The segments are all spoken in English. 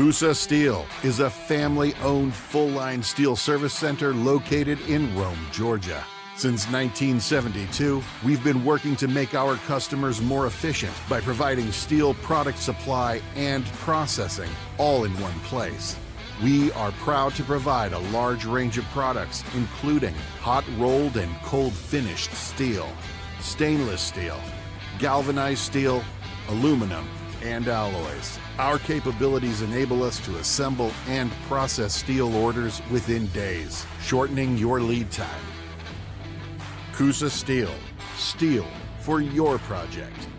Coosa Steel is a family-owned full-line steel service center located in Rome, Georgia. Since 1972, we've been working to make our customers more efficient by providing steel product supply and processing all in one place. We are proud to provide a large range of products, including hot rolled and cold finished steel, stainless steel, galvanized steel, aluminum, and alloys. Our capabilities enable us to assemble and process steel orders within days, shortening your lead time. Coosa Steel. Steel for your project.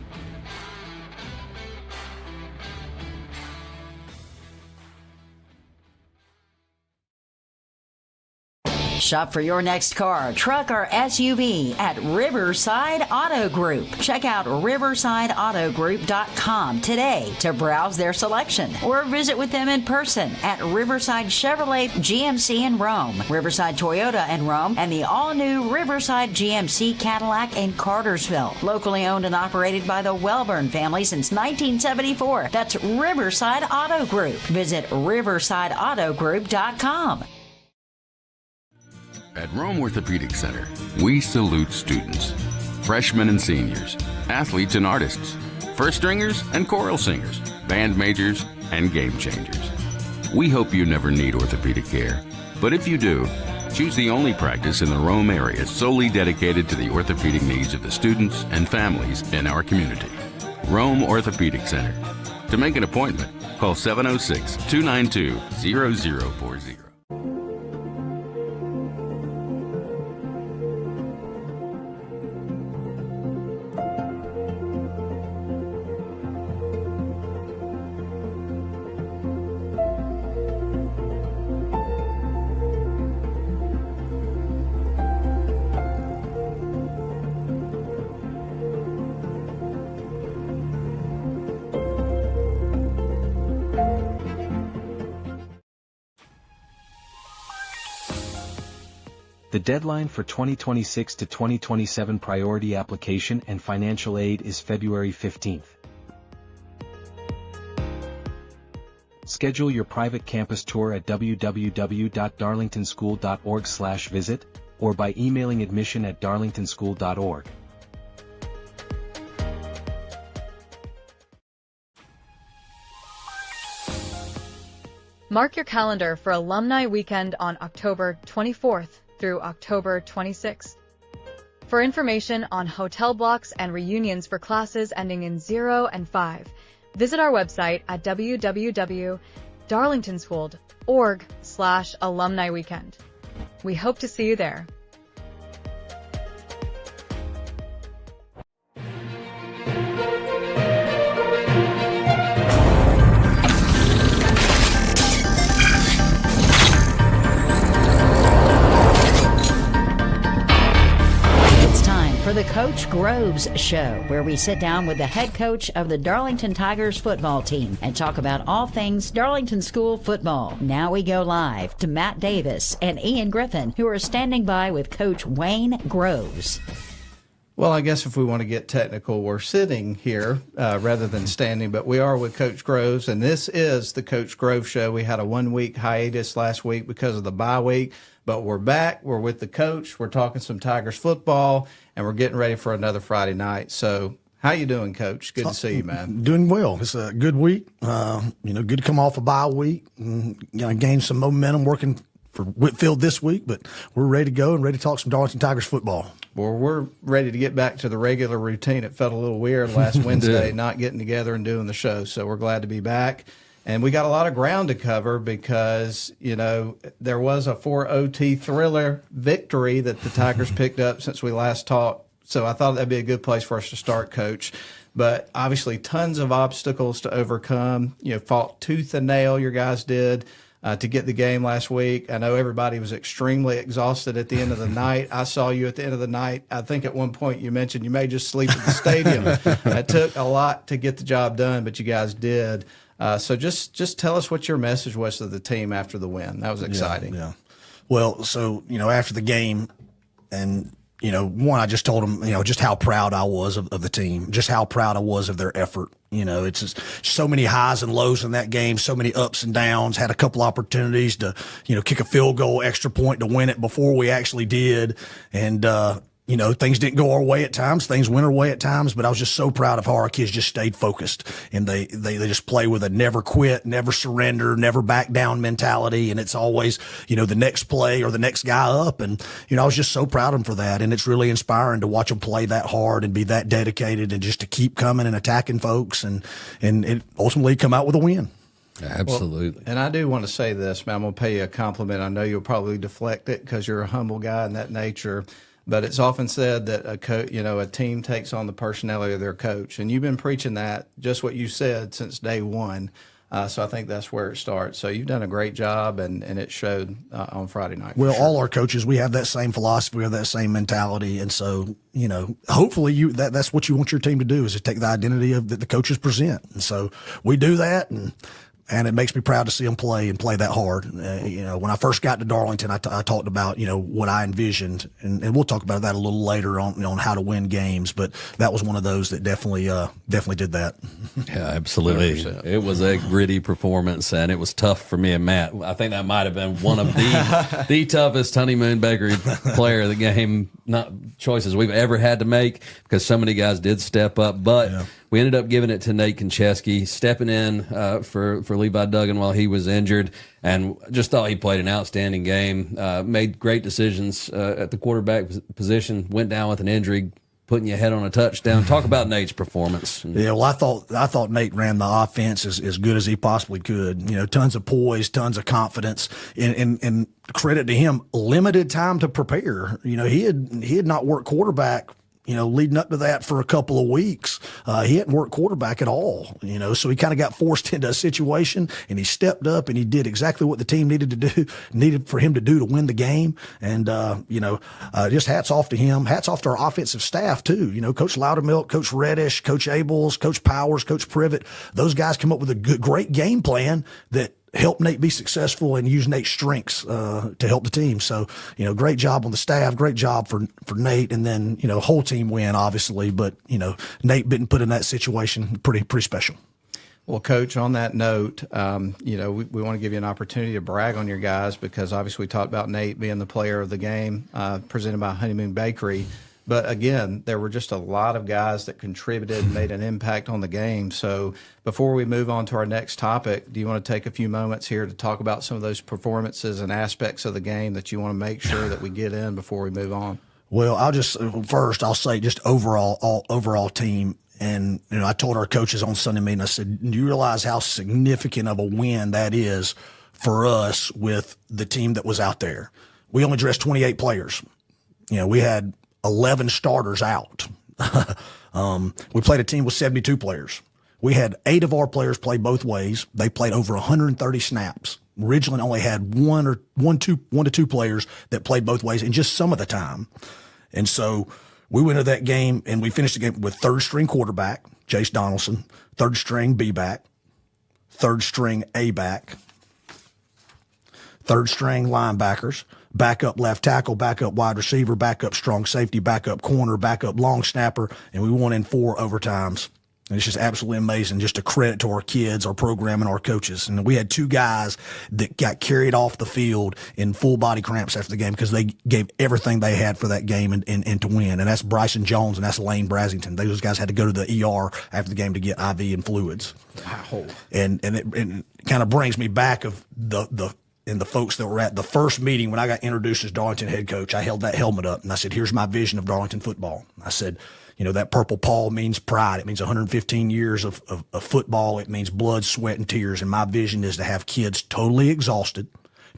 Shop for your next car, truck, or SUV at Riverside Auto Group. Check out riversideautogroup.com today to browse their selection or visit with them in person at Riverside Chevrolet GMC in Rome, Riverside Toyota in Rome, and the all-new Riverside GMC Cadillac in Cartersville. Locally owned and operated by the Welburn family since 1974. That's Riverside Auto Group. Visit riversideautogroup.com. At Rome Orthopedic Center, we salute students, freshmen and seniors, athletes and artists, first stringers and choral singers, band majors and game changers. We hope you never need orthopedic care, but if you do, choose the only practice in the Rome area solely dedicated to the orthopedic needs of the students and families in our community. Rome Orthopedic Center. To make an appointment, call 706-292-0040. The deadline for 2026 to 2027 priority application and financial aid is February 15th. Schedule your private campus tour at www.darlingtonschool.org/visit or by emailing admission@darlingtonschool.org. Mark your calendar for Alumni Weekend on October 24th through October 26th. For information on hotel blocks and reunions for classes ending in 0 and 5, visit our website at www.darlingtonschool.org/alumni weekend. We hope to see you there. For the Coach Groves Show, where we sit down with the head coach of the Darlington Tigers football team and talk about all things Darlington School football. Now we go live to Matt Davis and Ian Griffin, who are standing by with Coach Wayne Groves. Well, I guess if we want to get technical, we're sitting here rather than standing, but we are with Coach Groves, and this is the Coach Groves Show. We had a 1-week hiatus last week because of the bye week, but we're back. We're with the coach. We're talking some Tigers football, and we're getting ready for another Friday night. So how you doing, Coach? Good to see you, man. Doing well. It's a good week. Good to come off a bye week and gain some momentum working for Whitefield this week, but we're ready to go and ready to talk some Darlington Tigers football. Well, we're ready to get back to the regular routine. It felt a little weird last Wednesday not getting together and doing the show, so we're glad to be back. And we got a lot of ground to cover because, there was a 4 OT thriller victory that the Tigers picked up since we last talked. So I thought that'd be a good place for us to start, Coach. But obviously tons of obstacles to overcome. Fought tooth and nail, your guys did, to get the game last week. I know everybody was extremely exhausted at the end of the night. I saw you at the end of the night. I think at one point you mentioned you may just sleep at the stadium. It took a lot to get the job done, but you guys did. So just tell us what your message was to the team after the win. That was exciting. Yeah. Well, so, after the game and, one, I just told them, just how proud I was of the team, just how proud I was of their effort. It's just so many highs and lows in that game, so many ups and downs, had a couple opportunities to, kick a field goal, extra point to win it before we actually did. And, things didn't go our way at times. Things went our way at times, but I was just so proud of how our kids just stayed focused, and they just play with a never quit, never surrender, never back down mentality. And it's always, the next play or the next guy up. And, I was just so proud of them for that. And it's really inspiring to watch them play that hard and be that dedicated and just to keep coming and attacking folks and it ultimately come out with a win. Absolutely. Well, and I do want to say this, man, I'm going to pay you a compliment. I know you'll probably deflect it because you're a humble guy in that nature. But it's often said that a team takes on the personality of their coach, and you've been preaching that, just what you said, since day one. So I think that's where it starts. So you've done a great job, and it showed on Friday night. Well, all our coaches, we have that same philosophy, we have that same mentality, and so hopefully that's what you want your team to do, is to take the identity that the coaches present, and so we do that, and it makes me proud to see them play that hard. When I first got to Darlington, I talked about, what I envisioned, and we'll talk about that a little later on how to win games. But that was one of those that definitely did that. Yeah, absolutely. 100%. It was a gritty performance, and it was tough for me and Matt. I think that might have been one of the toughest honeymoon bakery player of the game, not choices we've ever had to make, because so many guys did step up. But we ended up giving it to Nate Konchesky, stepping in for Levi Duggan while he was injured, and just thought he played an outstanding game, made great decisions at the quarterback position, went down with an injury, putting your head on a touchdown. Talk about Nate's performance. Yeah, well, I thought Nate ran the offense as good as he possibly could. Tons of poise, tons of confidence, and credit to him, limited time to prepare. He had not worked quarterback leading up to that for a couple of weeks. He hadn't worked quarterback at all, so he kind of got forced into a situation, and he stepped up and he did exactly what the team needed for him to do to win the game. And, just hats off to him. Hats off to our offensive staff too. Coach Loudermilk, Coach Reddish, Coach Abels, Coach Powers, Coach Privet. Those guys come up with a great game plan that help Nate be successful and use Nate's strengths to help the team. So, great job on the staff, great job for Nate, and then, whole team win, obviously. But, Nate being put in that situation, pretty special. Well, Coach, on that note, we want to give you an opportunity to brag on your guys, because obviously we talked about Nate being the player of the game presented by Honeymoon Bakery. But again, there were just a lot of guys that contributed and made an impact on the game. So before we move on to our next topic, do you want to take a few moments here to talk about some of those performances and aspects of the game that you want to make sure that we get in before we move on? Well, I'll say just overall team. And, I told our coaches on Sunday meeting, I said, do you realize how significant of a win that is for us with the team that was out there? We only dressed 28 players. We had 11 starters out. We played a team with 72 players. We had 8 of our players play both ways. They played over 130 snaps. Originally only had one to two players that played both ways in just some of the time. And so we went into that game and we finished the game with third string quarterback, Jace Donaldson, third string B back, third string A back, third string linebackers, backup left tackle, backup wide receiver, backup strong safety, backup corner, backup long snapper, and we won in 4 overtimes. And it's just absolutely amazing, just a credit to our kids, our program, and our coaches. And we had 2 guys that got carried off the field in full body cramps after the game because they gave everything they had for that game and to win. And that's Bryson Jones and that's Lane Brasington. Those guys had to go to the ER after the game to get IV and fluids. Wow. And it kind of brings me back of the folks that were at the first meeting when I got introduced as Darlington head coach. I held that helmet up and I said, here's my vision of Darlington football. I said, that purple paw means pride. It means 115 years of football. It means blood, sweat, and tears. And my vision is to have kids totally exhausted,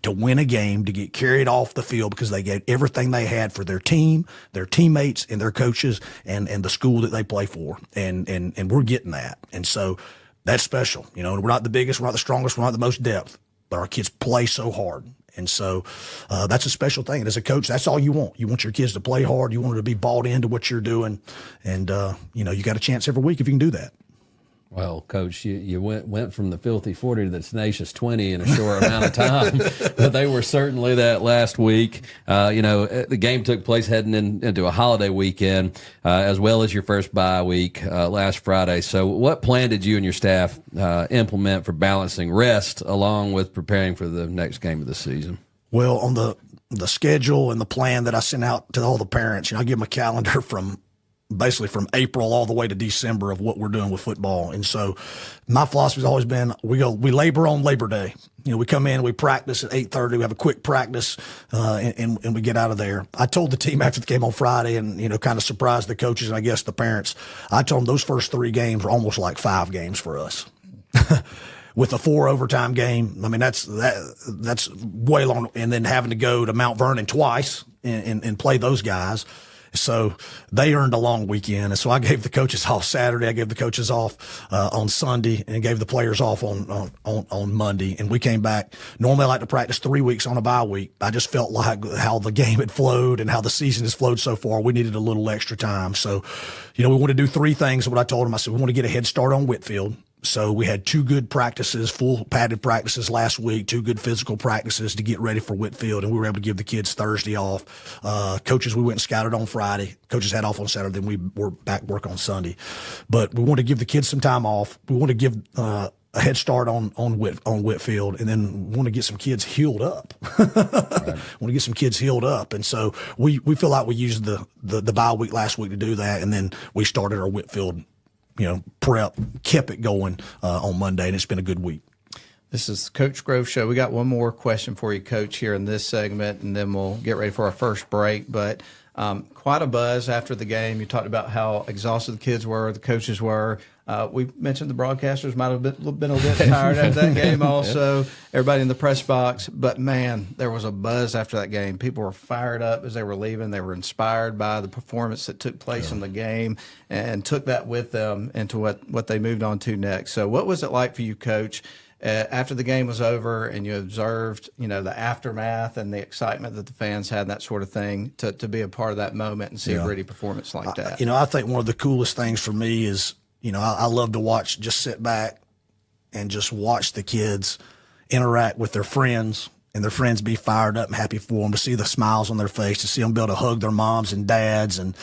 to win a game, to get carried off the field because they gave everything they had for their team, their teammates, and their coaches, and the school that they play for. And we're getting that. And so that's special. We're not the biggest, we're not the strongest, we're not the most depth. But our kids play so hard. And so that's a special thing. And as a coach, that's all you want. You want your kids to play hard. You want them to be bought into what you're doing. And, you got a chance every week if you can do that. Well, Coach, you went from the filthy 40 to the tenacious 20 in a short amount of time, but they were certainly that last week. The game took place heading into a holiday weekend, as well as your first bye week last Friday. So what plan did you and your staff implement for balancing rest along with preparing for the next game of the season? Well, on the schedule and the plan that I sent out to all the parents, I give them a calendar from April all the way to December of what we're doing with football. And so my philosophy has always been, we labor on Labor Day. We come in, we practice at 8:30, we have a quick practice, and we get out of there. I told the team after the game on Friday and, kind of surprised the coaches and I guess the parents, I told them those first 3 games were almost like 5 games for us. With a 4 overtime game, I mean, that's way long. And then having to go to Mount Vernon twice and play those guys. So they earned a long weekend. And so I gave the coaches off Saturday. I gave the coaches off on Sunday and gave the players off on Monday. And we came back. Normally I like to practice 3 weeks on a bye week. I just felt like how the game had flowed and how the season has flowed so far. We needed a little extra time. So, we want to do 3 things. What I told them, I said, we want to get a head start on Whitefield. So we had 2 good practices, full padded practices last week, 2 good physical practices to get ready for Whitefield, and we were able to give the kids Thursday off. Coaches, we went and scouted on Friday. Coaches had off on Saturday, then we were back work on Sunday. But we want to give the kids some time off. We want to give a head start on Whitefield, and then want to get some kids healed up. Right. Want to get some kids healed up, and so we feel like we used the bye week last week to do that, and then we started our Whitefield prep, kept it going on Monday, and it's been a good week. This is Coach Grove Show. We got one more question for you, Coach, here in this segment, and then we'll get ready for our first break. But quite a buzz after the game. You talked about how exhausted the kids were, the coaches were. We mentioned the broadcasters might have been a little bit tired after that game also, everybody in the press box. But, man, there was a buzz after that game. People were fired up as they were leaving. They were inspired by the performance that took place in the game and took that with them into what they moved on to next. So what was it like for you, Coach, after the game was over and you observed, the aftermath and the excitement that the fans had, that sort of thing, to be a part of that moment and see a gritty performance like that? I think one of the coolest things for me is, I love to just sit back and just watch the kids interact with their friends and their friends be fired up and happy for them, to see the smiles on their face, to see them be able to hug their moms and dads and,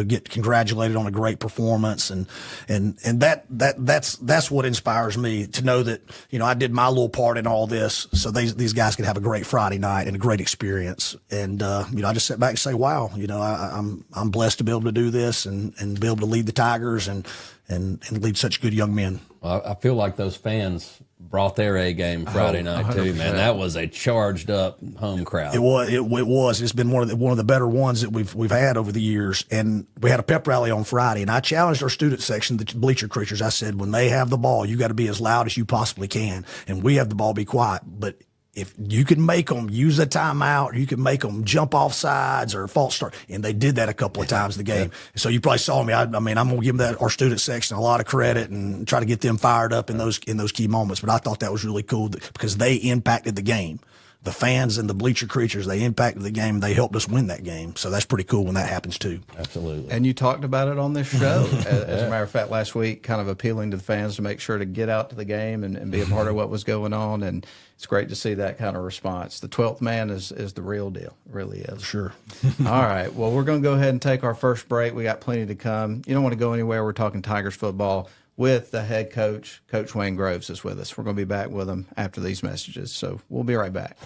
get congratulated on a great performance. And that's what inspires me, to know that, I did my little part in all this. So these guys could have a great Friday night and a great experience. And, I just sit back and say, wow, I'm blessed to be able to do this and be able to lead the Tigers and lead such good young men. Well, I feel like those fans brought their A game Friday night too, man. That was a charged up home crowd. It was. It's been one of the better ones that we've had over the years. And we had a pep rally on Friday, and I challenged our student section, the bleacher creatures. I said, when they have the ball, you got to be as loud as you possibly can, and we have the ball, be quiet. But if you can make them use a timeout, you can make them jump off sides or false start. And they did that a couple of times in the game. Yeah. So you probably saw me. I mean, I'm going to give them our student section a lot of credit and try to get them fired up in those key moments. But I thought that was really cool because they impacted the game. The fans and the bleacher creatures, they impacted the game. They helped us win that game. So that's pretty cool when that happens too. Absolutely. And you talked about it on this show, as a matter of fact, last week, kind of appealing to the fans to make sure to get out to the game and be a part of what was going on. And it's great to see that kind of response. The 12th man is the real deal. It really is. Sure. All right. Well, we're going to go ahead and take our first break. We got plenty to come. You don't want to go anywhere. We're talking Tigers football with the head coach. Coach Wayne Groves is with us. We're going to be back with him after these messages. So we'll be right back.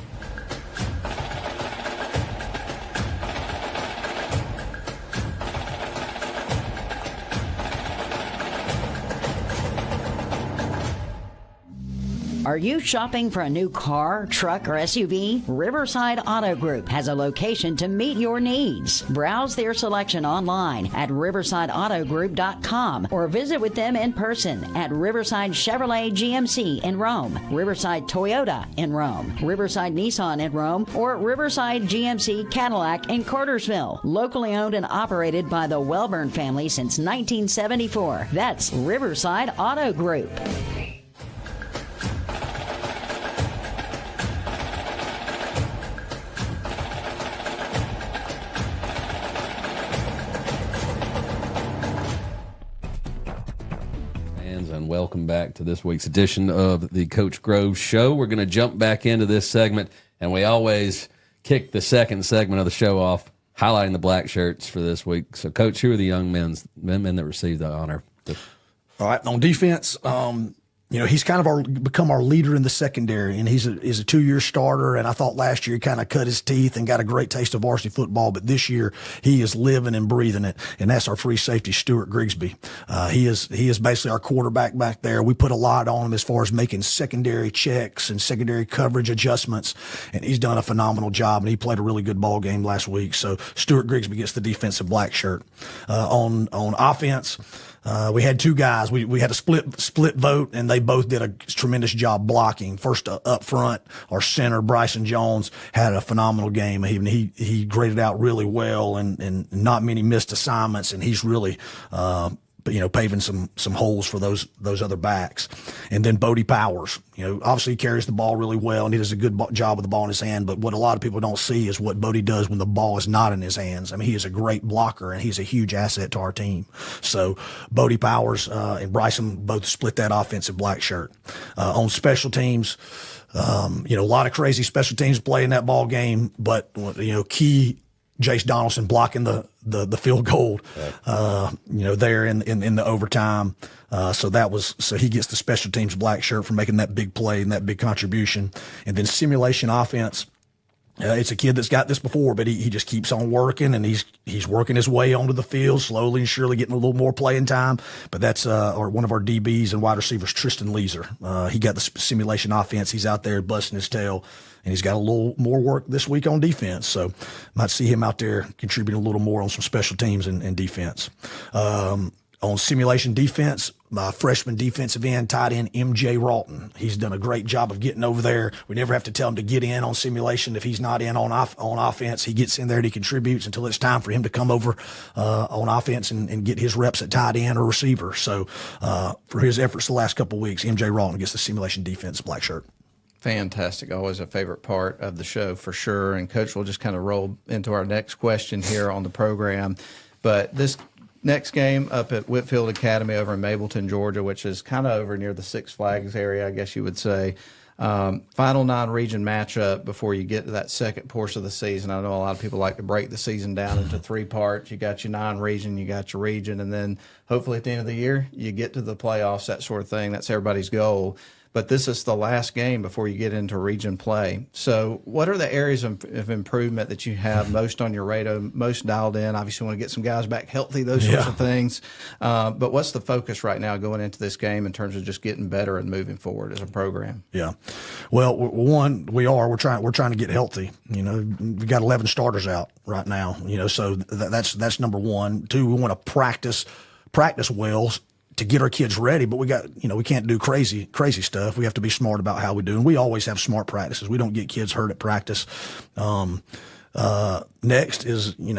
Are you shopping for a new car, truck, or SUV? Riverside Auto Group has a location to meet your needs. Browse their selection online at riversideautogroup.com or visit with them in person at Riverside Chevrolet GMC in Rome, Riverside Toyota in Rome, Riverside Nissan in Rome, or Riverside GMC Cadillac in Cartersville. Locally owned and operated by the Welburn family since 1974. That's Riverside Auto Group. and welcome back to this week's edition of the Coach Grove Show. We're going to jump back into this segment, and we always kick the second segment of the show off highlighting the black shirts for this week. So, Coach, who are the young men that received the honor? All right, on defense, he's kind of become our leader in the secondary, and he's a 2-year starter. And I thought last year he kind of cut his teeth and got a great taste of varsity football, but this year he is living and breathing it. And that's our free safety, Stuart Grigsby. He is basically our quarterback back there. We put a lot on him as far as making secondary checks and secondary coverage adjustments, and he's done a phenomenal job. And he played a really good ball game last week. So Stuart Grigsby gets the defensive black shirt. On offense, we had two guys. We had a split vote, and they both did a tremendous job blocking. First up front, our center, Bryson Jones, had a phenomenal game. He graded out really well, and not many missed assignments, and he's really paving some holes for those other backs. And then Bodie Powers, obviously he carries the ball really well, and he does a good job with the ball in his hand. But what a lot of people don't see is what Bodie does when the ball is not in his hands. I mean, he is a great blocker, and he's a huge asset to our team. So Bodie Powers and Bryson both split that offensive black shirt. On special teams, a lot of crazy special teams play in that ball game, but key Jace Donaldson blocking the field goal, there in the overtime. So he gets the special teams black shirt for making that big play and that big contribution. And then simulation offense. It's a kid that's got this before, but he just keeps on working, and he's working his way onto the field, slowly and surely getting a little more playing time. But that's one of our DBs and wide receivers, Tristan Leeser. He got the simulation offense. He's out there busting his tail, and he's got a little more work this week on defense. So might see him out there contributing a little more on some special teams and defense. On simulation defense, my freshman defensive end, tight end, MJ Ralton. He's done a great job of getting over there. We never have to tell him to get in on simulation. If he's not in on offense, he gets in there and he contributes until it's time for him to come over on offense and get his reps at tight end or receiver. So for his efforts the last couple of weeks, MJ Ralton gets the simulation defense black shirt. Fantastic. Always a favorite part of the show for sure. And Coach, will just kind of roll into our next question here on the program. But this next game up at Whitefield Academy over in Mableton, Georgia, which is kind of over near the Six Flags area, I guess you would say. Final non-region matchup before you get to that second portion of the season. I know a lot of people like to break the season down into three parts. You got your non-region, you got your region, and then hopefully at the end of the year, you get to the playoffs, that sort of thing. That's everybody's goal. But this is the last game before you get into region play. So what are the areas of improvement that you have most on your radar, most dialed in? Obviously, you want to get some guys back healthy, those sorts of things. But what's the focus right now going into this game in terms of just getting better and moving forward as a program? Yeah. Well, one, we're trying to get healthy. We got 11 starters out right now, so that's number one. Two, we want to practice well to get our kids ready, but we can't do crazy stuff. We have to be smart about how we do. And we always have smart practices. We don't get kids hurt at practice. Next is, we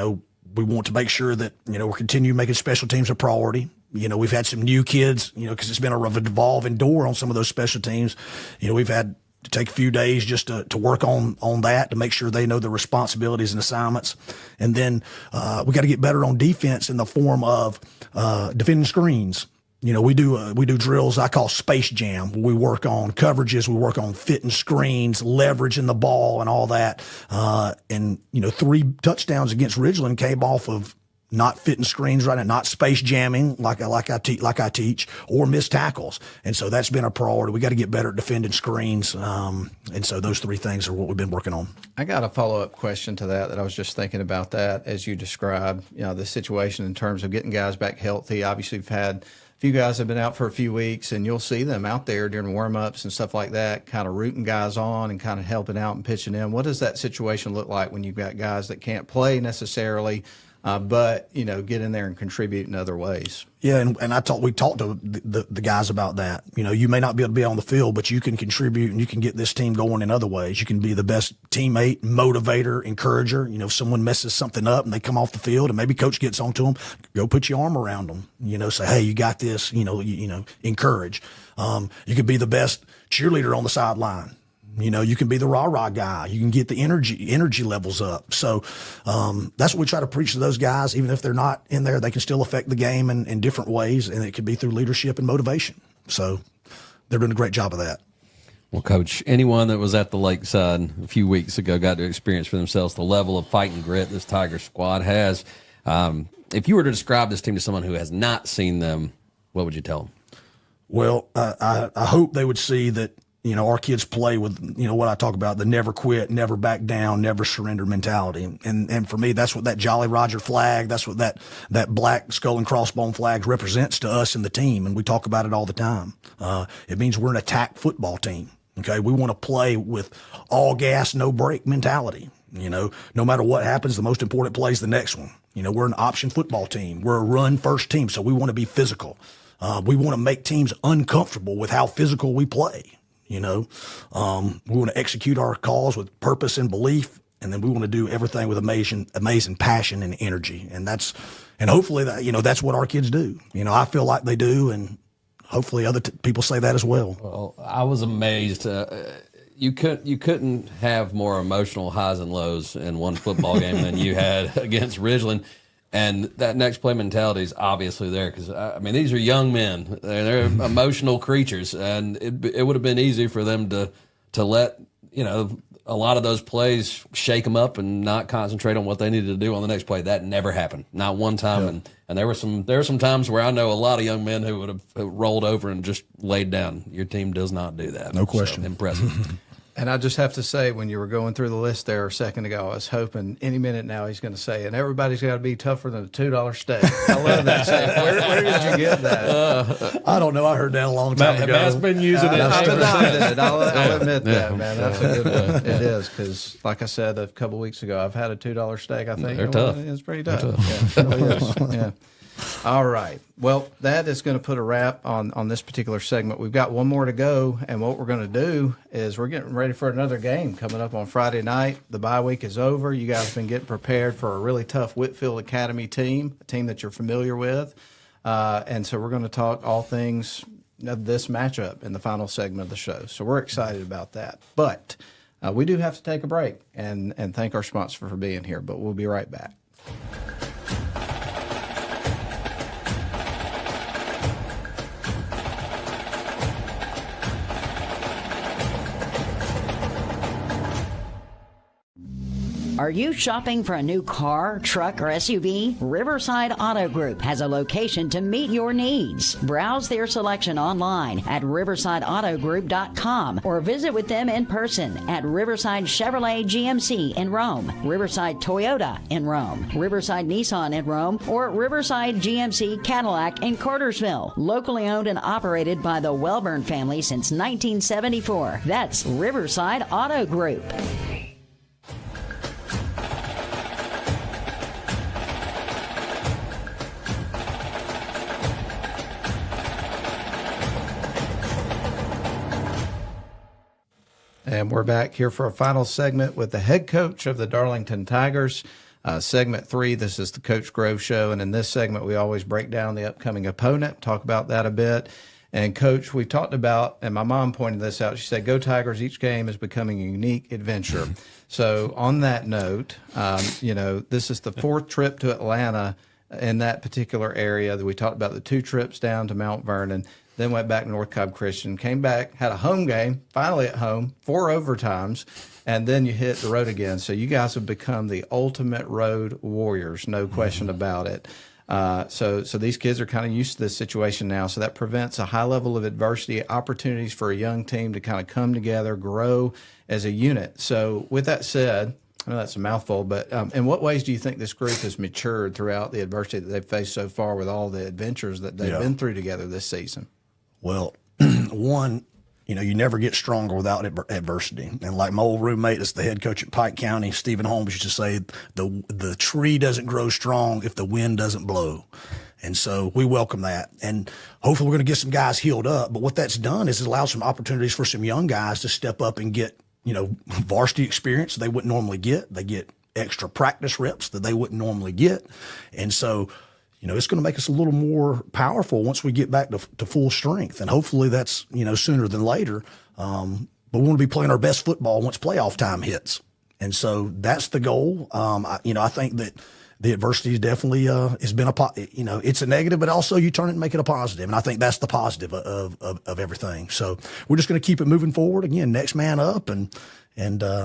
want to make sure that, we're continuing making special teams a priority. We've had some new kids, cause it's been a revolving door on some of those special teams. We've had to take a few days just to work on that, to make sure they know the responsibilities and assignments. And then, we got to get better on defense in the form of, defending screens. We do drills I call Space Jam. We work on coverages, we work on fitting screens, leveraging the ball and all that. And 3 touchdowns against Ridgeland came off of not fitting screens right, and not space jamming like I teach, or missed tackles. And so that's been a priority. We got to get better at defending screens. And so those 3 things are what we've been working on. I got a follow-up question to that I was just thinking about that as you described, the situation in terms of getting guys back healthy. Obviously, we've had a few guys have been out for a few weeks, and you'll see them out there during warm-ups and stuff like that, kind of rooting guys on and kind of helping out and pitching in. What does that situation look like when you've got guys that can't play necessarily, but get in there and contribute in other ways? Yeah, and we talked to the guys about that. You may not be able to be on the field, but you can contribute and you can get this team going in other ways. You can be the best teammate, motivator, encourager. If someone messes something up and they come off the field and maybe coach gets onto them, go put your arm around them. Say, hey, you got this. Encourage. You could be the best cheerleader on the sideline. You can be the rah-rah guy. You can get the energy levels up. So that's what we try to preach to those guys. Even if they're not in there, they can still affect the game in different ways, and it could be through leadership and motivation. So they're doing a great job of that. Well, Coach, anyone that was at the Lakeside a few weeks ago got to experience for themselves the level of fight and grit this Tiger squad has. If you were to describe this team to someone who has not seen them, what would you tell them? Well, I hope they would see that, our kids play with, what I talk about, the never quit, never back down, never surrender mentality. And for me, that's what that Jolly Roger flag, that's what that black skull and crossbone flag represents to us and the team. And we talk about it all the time. It means we're an attack football team. Okay. We want to play with all gas, no break mentality. No matter what happens, the most important play is the next one. We're an option football team. We're a run first team. So we want to be physical. We want to make teams uncomfortable with how physical we play. We want to execute our calls with purpose and belief, and then we want to do everything with amazing passion and energy. And hopefully that's what our kids do. I feel like they do, and hopefully other people say that as well. Well, I was amazed. You couldn't have more emotional highs and lows in one football game than you had against Ridgeland. And that next play mentality is obviously there because, these are young men. They're emotional creatures, and it would have been easy for them to let, a lot of those plays shake them up and not concentrate on what they needed to do on the next play. That never happened, not one time. Yeah. And there were some times where I know a lot of young men who would have rolled over and just laid down. Your team does not do that. No question. So, impressive. And I just have to say, when you were going through the list there a second ago, I was hoping any minute now he's going to say, and everybody's got to be tougher than a $2 steak. I love that saying. Where did you get that? I don't know. I heard that a long time ago. Matt's been using it. I've adopted it. I'll admit that, man. That's a good one. It is, because like I said a couple of weeks ago, I've had a $2 steak. I think they're tough. It's pretty tough. Yeah, it really is. Yeah. All right. Well, that is going to put a wrap on this particular segment. We've got one more to go, and what we're going to do is we're getting ready for another game coming up on Friday night. The bye week is over. You guys have been getting prepared for a really tough Whitefield Academy team, a team that you're familiar with. And so we're going to talk all things of this matchup in the final segment of the show. So we're excited about that. But we do have to take a break and thank our sponsor for being here, but we'll be right back. Are you shopping for a new car, truck, or SUV? Riverside Auto Group has a location to meet your needs. Browse their selection online at riversideautogroup.com or visit with them in person at Riverside Chevrolet GMC in Rome, Riverside Toyota in Rome, Riverside Nissan in Rome, or Riverside GMC Cadillac in Cartersville. Locally owned and operated by the Welburn family since 1974. That's Riverside Auto Group. And we're back here for a final segment with the head coach of the Darlington Tigers. Segment 3, this is the Coach Grove Show. And in this segment, we always break down the upcoming opponent, talk about that a bit. And, Coach, we talked about, and my mom pointed this out, she said, go Tigers, each game is becoming a unique adventure. So on that note, this is the 4th trip to Atlanta in that particular area. We talked about the 2 trips down to Mount Vernon. Then went back to North Cobb Christian, came back, had a home game, finally at home, 4 overtimes, and then you hit the road again. So you guys have become the ultimate road warriors, no question about it. So these kids are kind of used to this situation now, so that prevents a high level of adversity, opportunities for a young team to kind of come together, grow as a unit. So with that said, I know that's a mouthful, but in what ways do you think this group has matured throughout the adversity that they've faced so far with all the adventures that they've been through together this season? Well, one, you never get stronger without adversity. And like my old roommate that's the head coach at Pike County, Stephen Holmes, used to say, the tree doesn't grow strong if the wind doesn't blow. And so we welcome that. And hopefully we're going to get some guys healed up. But what that's done is it allows some opportunities for some young guys to step up and get, varsity experience they wouldn't normally get. They get extra practice reps that they wouldn't normally get. And so it's going to make us a little more powerful once we get back to full strength. And hopefully that's, sooner than later. But we want to be playing our best football once playoff time hits. And so that's the goal. I think that the adversity is definitely has been it's a negative, but also you turn it and make it a positive. And I think that's the positive of everything. So we're just going to keep it moving forward. Again, next man up and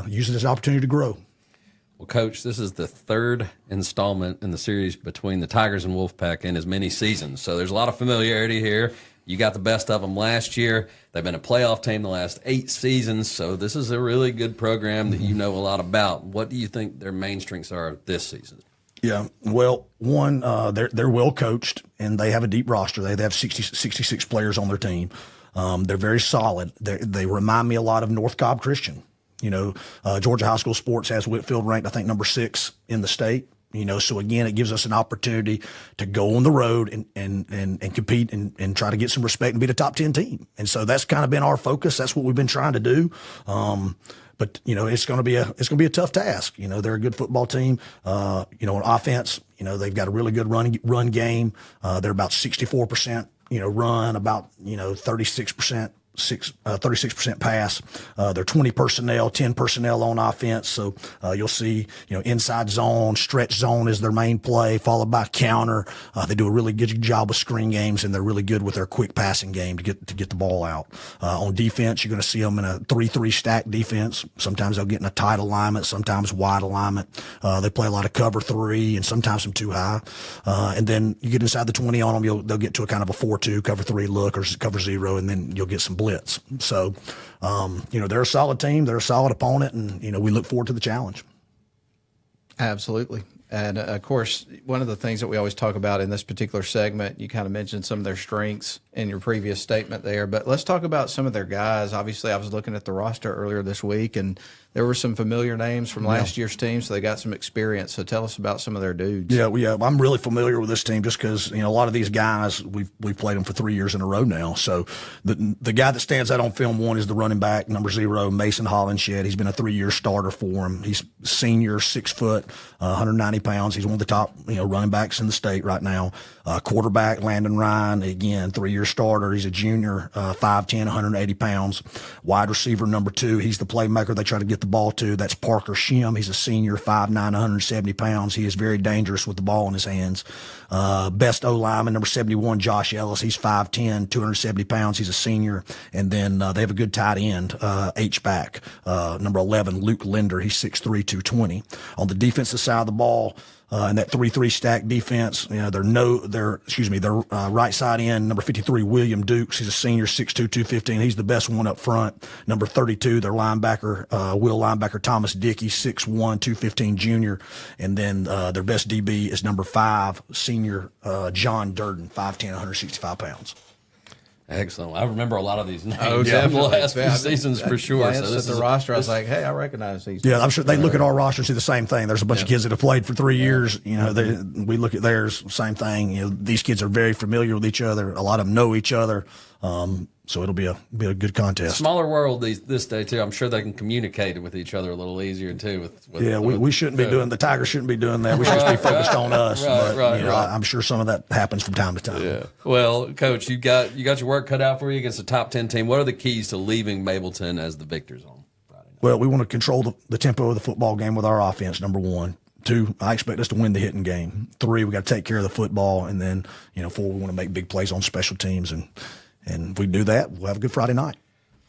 use it as an opportunity to grow. Well, Coach, this is the third installment in the series between the Tigers and Wolfpack in as many seasons. So there's a lot of familiarity here. You got the best of them last year. They've been a playoff team the last 8 seasons. So this is a really good program that you know a lot about. What do you think their main strengths are this season? Yeah, well, one, they're well coached and they have a deep roster. They have 66 players on their team. They're very solid. They remind me a lot of North Cobb Christian. Georgia High School Sports has Whitefield ranked, I think, number 6 in the state. So again, it gives us an opportunity to go on the road and compete and try to get some respect and be the top 10 team. And so that's kind of been our focus. That's what we've been trying to do. But it's going to be a tough task. They're a good football team. On offense, they've got a really good run game. They're about 64%, run, about 36%. 36% pass. They're 20 personnel, 10 personnel on offense. So you'll see, inside zone, stretch zone is their main play, followed by counter. They do a really good job with screen games, and they're really good with their quick passing game to get the ball out. On defense, you're going to see them in a 3-3 stack defense. Sometimes they'll get in a tight alignment, sometimes wide alignment. They play a lot of cover 3 and sometimes some 2 high. And then you get inside the 20 on them, they'll get to a kind of a 4-2 cover 3 look or cover 0, and then you'll get some blitz. So, they're a solid team. They're a solid opponent, and, we look forward to the challenge. Absolutely. And, of course, one of the things that we always talk about in this particular segment, you kind of mentioned some of their strengths in your previous statement there, but let's talk about some of their guys. Obviously, I was looking at the roster earlier this week, and there were some familiar names from last year's team, so they got some experience. So tell us about some of their dudes. Yeah, I'm really familiar with this team just because a lot of these guys we've played them for 3 years in a row now. So the guy that stands out on film one is the running back number 0, Mason Hollenshed. He's been a 3-year starter for him. He's senior, 6 foot, 190 pounds. He's one of the top running backs in the state right now. Quarterback Landon Ryan, again 3-year starter. He's a junior, 5'10", 180 pounds. Wide receiver number 2. He's the playmaker they try to get the ball to. That's Parker Shim. He's a senior, 5'9", 170 pounds. He is very dangerous with the ball in his hands. Best O-lineman, number 71, Josh Ellis. He's 5'10", 270 pounds. He's a senior. And then they have a good tight end, H-back, number 11, Luke Linder. He's 6'3", 220. On the defensive side of the ball, in that 3-3 stack defense, their right side end, number 53, William Dukes. He's a senior, 6'2", 215. He's the best one up front. Number 32, their linebacker, will linebacker Thomas Dickey, 6'1", 215 junior. And then their best DB is number 5, senior John Durden, 5'10", 165 pounds. Excellent. I remember a lot of these names. Oh, from the last few seasons for sure. So this is the roster. I was like, hey, I recognize these. Yeah, I'm sure they look at our roster and see the same thing. There's a bunch of kids that have played for 3 years. We look at theirs, same thing. These kids are very familiar with each other. A lot of them know each other. So it'll be a good contest. Smaller world this day too. I'm sure they can communicate with each other a little easier too. We shouldn't be doing the Tigers shouldn't be doing that. We should just be focused on us. Right. I'm sure some of that happens from time to time. Yeah. Well, Coach, you got your work cut out for you against the top 10 team. What are the keys to leaving Mableton as the victors on Friday night? Well, we want to control the tempo of the football game with our offense. Number 1. 2, I expect us to win the hitting game. 3, we got to take care of the football, and then 4, we want to make big plays on special teams and if we do that, we'll have a good Friday night.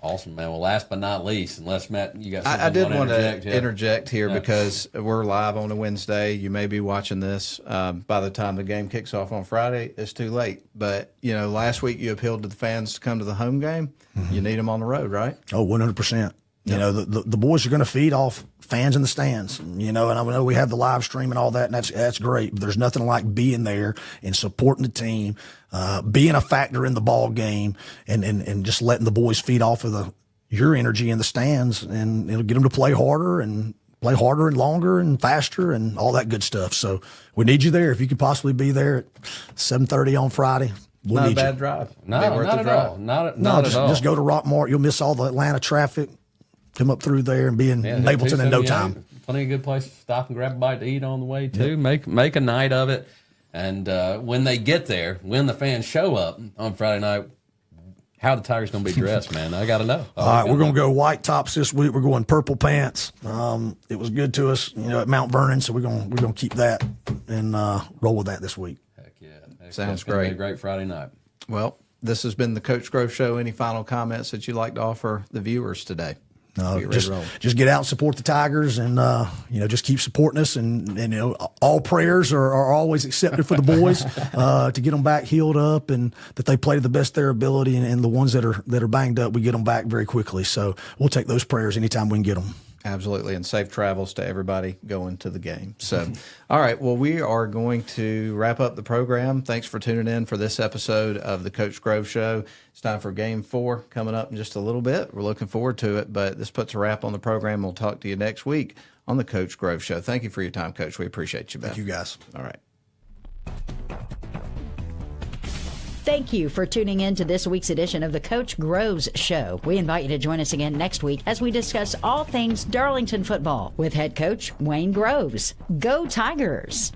Awesome, man. Well, last but not least, unless Matt, you got something I did want to interject here because we're live on a Wednesday. You may be watching this by the time the game kicks off on Friday. It's too late. But, last week you appealed to the fans to come to the home game. Mm-hmm. You need them on the road, right? Oh, 100%. The boys are going to feed off fans in the stands, and I know we have the live stream and all that, and that's great. But there's nothing like being there and supporting the team, being a factor in the ball game, and just letting the boys feed off of your energy in the stands, and it'll get them to play harder and longer and faster and all that good stuff. So we need you there. If you could possibly be there at 7:30 on Friday. Not a bad drive. Not at all. Not at all. Just go to Rockmart. You'll miss all the Atlanta traffic. Come up through there and be in Mableton in no time. Plenty of good places to stop and grab a bite to eat on the way too. Yep. Make a night of it. And when they get there, when the fans show up on Friday night, How are the Tigers going to be dressed, man? I got to know. All right, we're going to go white tops this week. We're going purple pants. It was good to us, at Mount Vernon, so we're going to keep that and roll with that this week. Heck yeah. Sounds It's gonna be great. a great Friday night. Well, this has been the Coach Grove Show. Any final comments that you'd like to offer the viewers today? No, Get ready to roll. just get out and support the Tigers, and just keep supporting us. And all prayers are always accepted for the boys to get them back healed up, and that they play to the best of their ability. And the ones that are banged up, we get them back very quickly. So we'll take those prayers anytime we can get them. Absolutely, and safe travels to everybody going to the game. So, all right, well, we are going to wrap up the program. Thanks for tuning in for this episode of the Coach Grove Show. It's time for Game 4 coming up in just a little bit. We're looking forward to it, but this puts a wrap on the program. We'll talk to you next week on the Coach Grove Show. Thank you for your time, Coach. We appreciate you, Beth. Thank you, guys. All right. Thank you for tuning in to this week's edition of the Coach Groves Show. We invite you to join us again next week as we discuss all things Darlington football with head coach Wayne Groves. Go Tigers!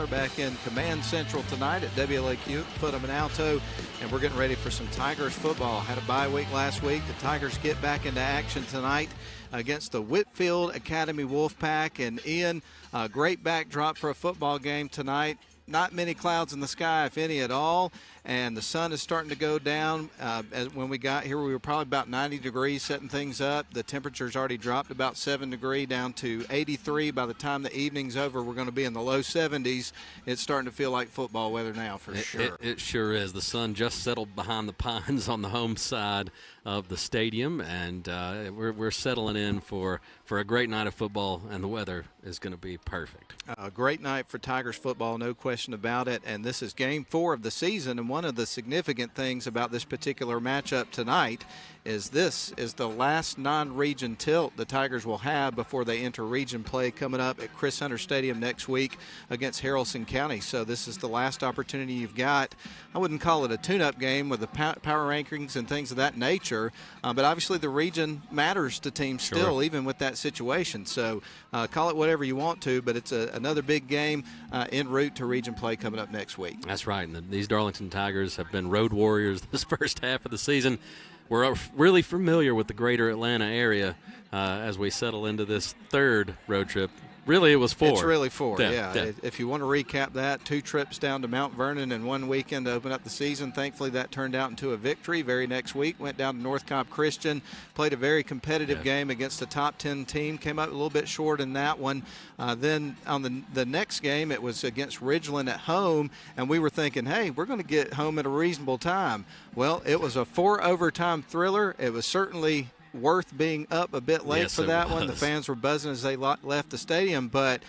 Back in Command Central tonight at WLAQ, Footham and Alto, and we're getting ready for some Tigers football. Had a bye week last week. The Tigers get back into action tonight against the Whitefield Academy Wolfpack. And Ian, a great backdrop for a football game tonight. Not many clouds in the sky, if any at all, and the sun is starting to go down. When we got here, we were probably about 90 degrees setting things up. The temperature's already dropped about 7 degrees down to 83. By the time the evening's over, we're going to be in the low 70s. It's starting to feel like football weather now for sure. It sure is. The sun just settled behind the pines on the home side of the stadium, and we're settling in for a great night of football, and the weather is going to be perfect. A great night for Tigers football, no question about it. And this is Game 4 of the season. And one of the significant things about this particular matchup tonight is this is the last non-region tilt the Tigers will have before they enter region play coming up at Chris Hunter Stadium next week against Haralson County. So this is the last opportunity you've got. I wouldn't call it a tune-up game with the power rankings and things of that nature, but obviously the region matters to teams still, even with that situation. So call it whatever you want to, but it's another big game en route to region play coming up next week. That's right. And these Darlington Tigers have been road warriors this first half of the season. We're really familiar with the greater Atlanta area as we settle into this third road trip. Really, it was 4. It's really 4, yeah. Yeah. If you want to recap that, 2 trips down to Mount Vernon in one weekend to open up the season. Thankfully, that turned out into a victory. Very next week, went down to North Cobb Christian, played a very competitive game against a top 10 team, came up a little bit short in that one. Then on the next game, it was against Ridgeland at home, and we were thinking, hey, we're going to get home at a reasonable time. Well, it was a 4-overtime thriller. It was certainly worth being up a bit late for that one. The fans were buzzing as they left the stadium, but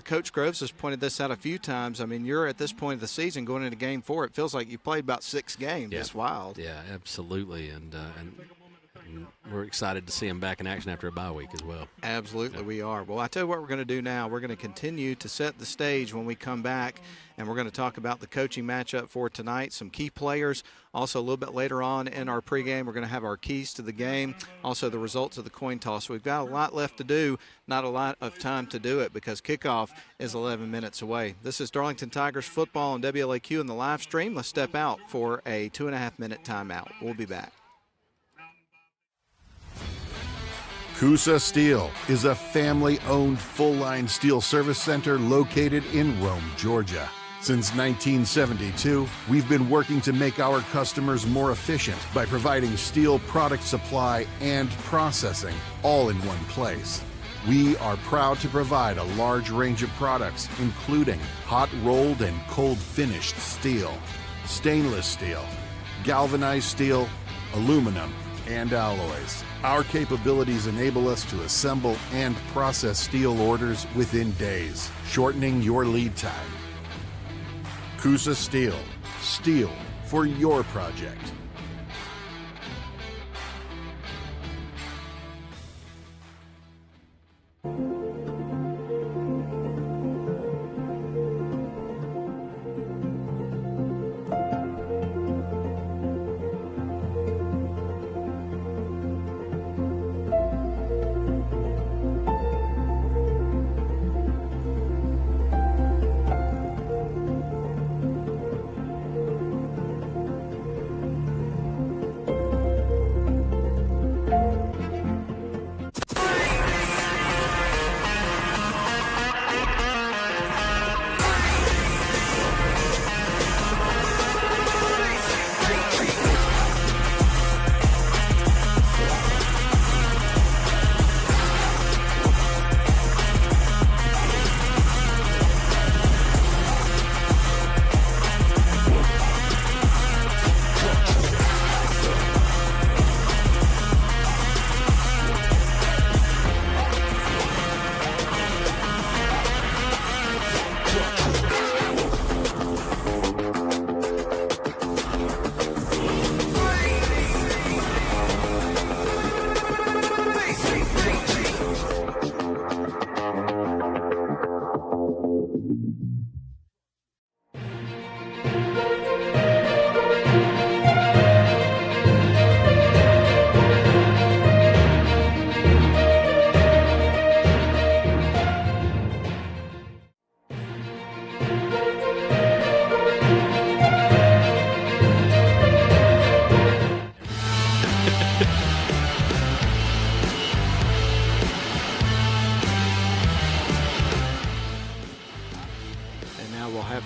Coach Groves has pointed this out a few times. I mean, you're at this point of the season going into Game 4. It feels like you played about 6 games. It's wild. Yeah, absolutely, and we're excited to see him back in action after a bye week as well. Absolutely, we are. Well, I tell you what we're going to do now. We're going to continue to set the stage when we come back, and we're going to talk about the coaching matchup for tonight, some key players. Also, a little bit later on in our pregame, we're going to have our keys to the game, also the results of the coin toss. So we've got a lot left to do, not a lot of time to do it because kickoff is 11 minutes away. This is Darlington Tigers football on WLAQ in the live stream. Let's step out for a 2.5-minute timeout. We'll be back. Coosa Steel is a family-owned full-line steel service center located in Rome, Georgia. Since 1972, we've been working to make our customers more efficient by providing steel product supply and processing all in one place. We are proud to provide a large range of products, including hot-rolled and cold-finished steel, stainless steel, galvanized steel, aluminum, and alloys. Our capabilities enable us to assemble and process steel orders within days, shortening your lead time. Coosa Steel. Steel for your project.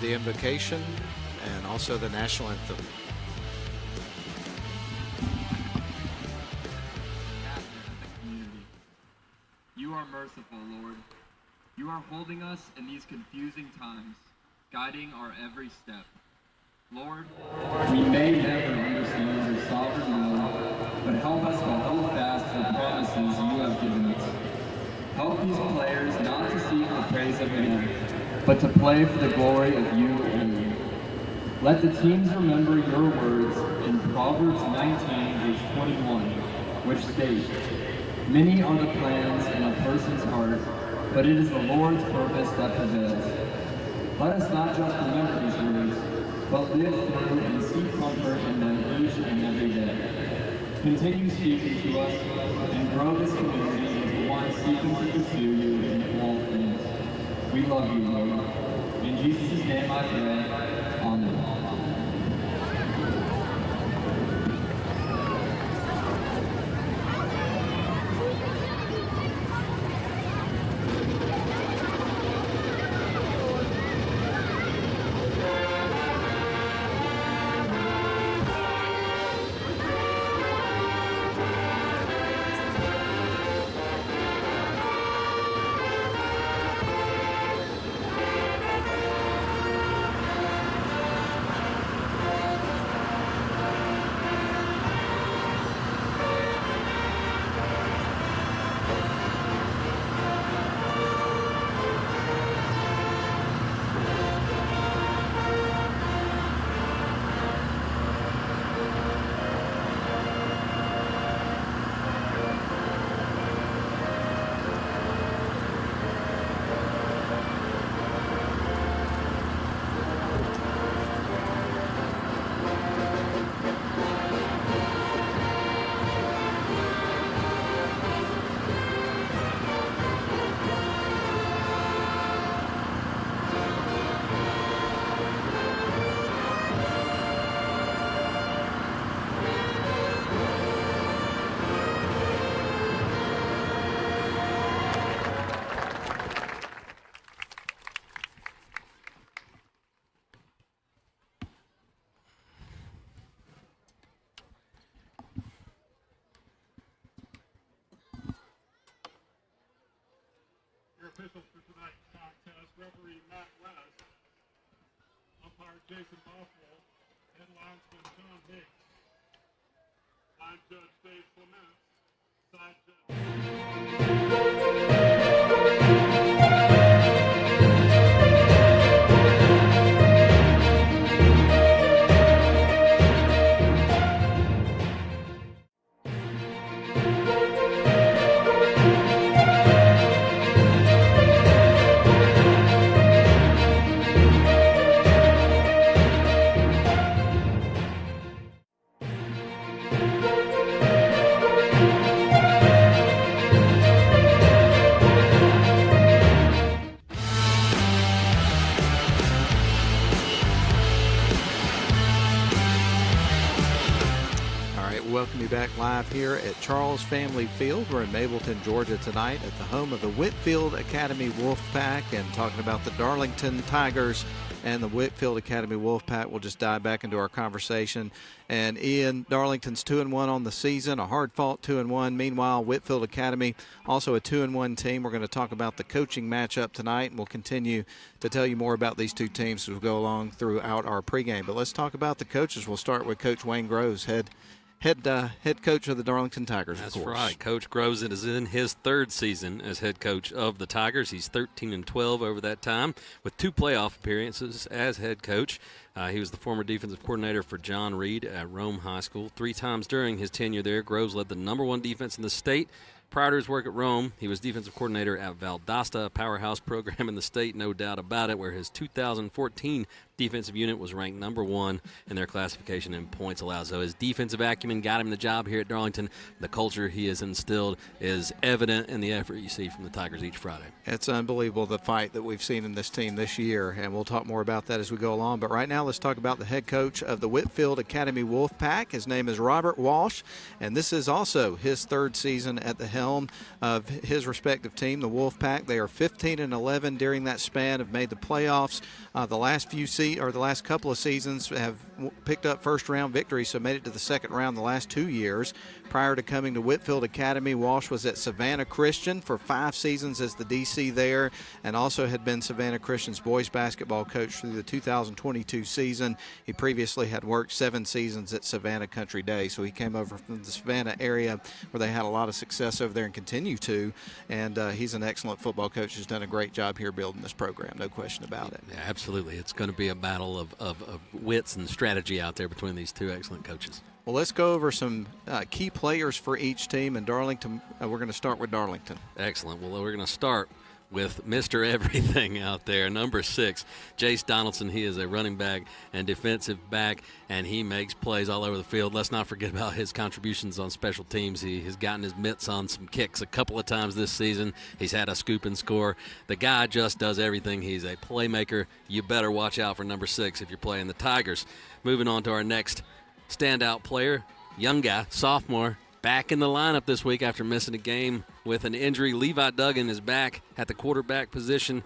The invocation and also the national anthem. You are merciful, Lord. You are holding us in these confusing times, guiding our every step. Lord, we may never understand your sovereign will, but help us to hold fast to the promises you have given us. Help these players not to seek the praise of man, but to play for the glory of you only. Let the teams remember your words in Proverbs 19, verse 21, which state, "Many are the plans in a person's heart, but it is the Lord's purpose that prevails." Let us not just remember these words, but live through and seek comfort in them each and every day. Continue speaking to us and grow this community into one seeking to pursue you in all things. We love you, Lord. In Jesus' name I pray. Amen. Officials for tonight's contest, referee Matt West, umpire Jason Buffalo, and linesman John Hicks. Side judge Dave Clements. Side judge. Welcome you back live here at Charles Family Field. We're in Mableton, Georgia tonight at the home of the Whitefield Academy Wolfpack, and talking about the Darlington Tigers and the Whitefield Academy Wolfpack. We'll just dive back into our conversation. And Ian, Darlington's 2-1 on the season, a hard-fought 2-1. Meanwhile, Whitefield Academy also a 2-1 team. We're going to talk about the coaching matchup tonight, and we'll continue to tell you more about these two teams as we go along throughout our pregame. But let's talk about the coaches. We'll start with Coach Wayne Groves, head coach of the Darlington Tigers. That's right. Coach Groves is in his third season as head coach of the Tigers. He's 13-12 over that time with 2 playoff appearances as head coach. He was the former defensive coordinator for John Reed at Rome High School. 3 times during his tenure there, Groves led the #1 defense in the state. Prior to his work at Rome, he was defensive coordinator at Valdosta, a powerhouse program in the state, no doubt about it, where his 2014 defensive unit was ranked #1 in their classification in points allowed. So his defensive acumen got him the job here at Darlington. The culture he has instilled is evident in the effort you see from the Tigers each Friday. It's unbelievable, the fight that we've seen in this team this year, and we'll talk more about that as we go along. But right now, let's talk about the head coach of the Whitefield Academy Wolfpack. His name is Robert Walsh, and this is also his 3rd season at the helm of his respective team, the Wolfpack. They are 15-11 during that span, have made the playoffs. The last couple of seasons have picked up first-round victories, so made it to the second round the last 2 years. Prior to coming to Whitefield Academy, Walsh was at Savannah Christian for 5 seasons as the DC there, and also had been Savannah Christian's boys basketball coach through the 2022 season. He previously had worked 7 seasons at Savannah Country Day, so he came over from the Savannah area where they had a lot of success over there and continue to, and he's an excellent football coach who's done a great job here building this program, no question about it. Yeah, absolutely. It's going to be a battle of wits and strategy out there between these 2 excellent coaches. Well, let's go over some key players for each team. In Darlington, we're going to start with Darlington. Excellent. Well, we're going to start with Mr. Everything out there, number 6, Jace Donaldson. He is a running back and defensive back, and he makes plays all over the field. Let's not forget about his contributions on special teams. He has gotten his mitts on some kicks a couple of times this season. He's had a scoop and score. The guy just does everything. He's a playmaker. You better watch out for number 6 if you're playing the Tigers. Moving on to our next standout player, young guy, sophomore, back in the lineup this week after missing a game with an injury. Levi Duggan is back at the quarterback position.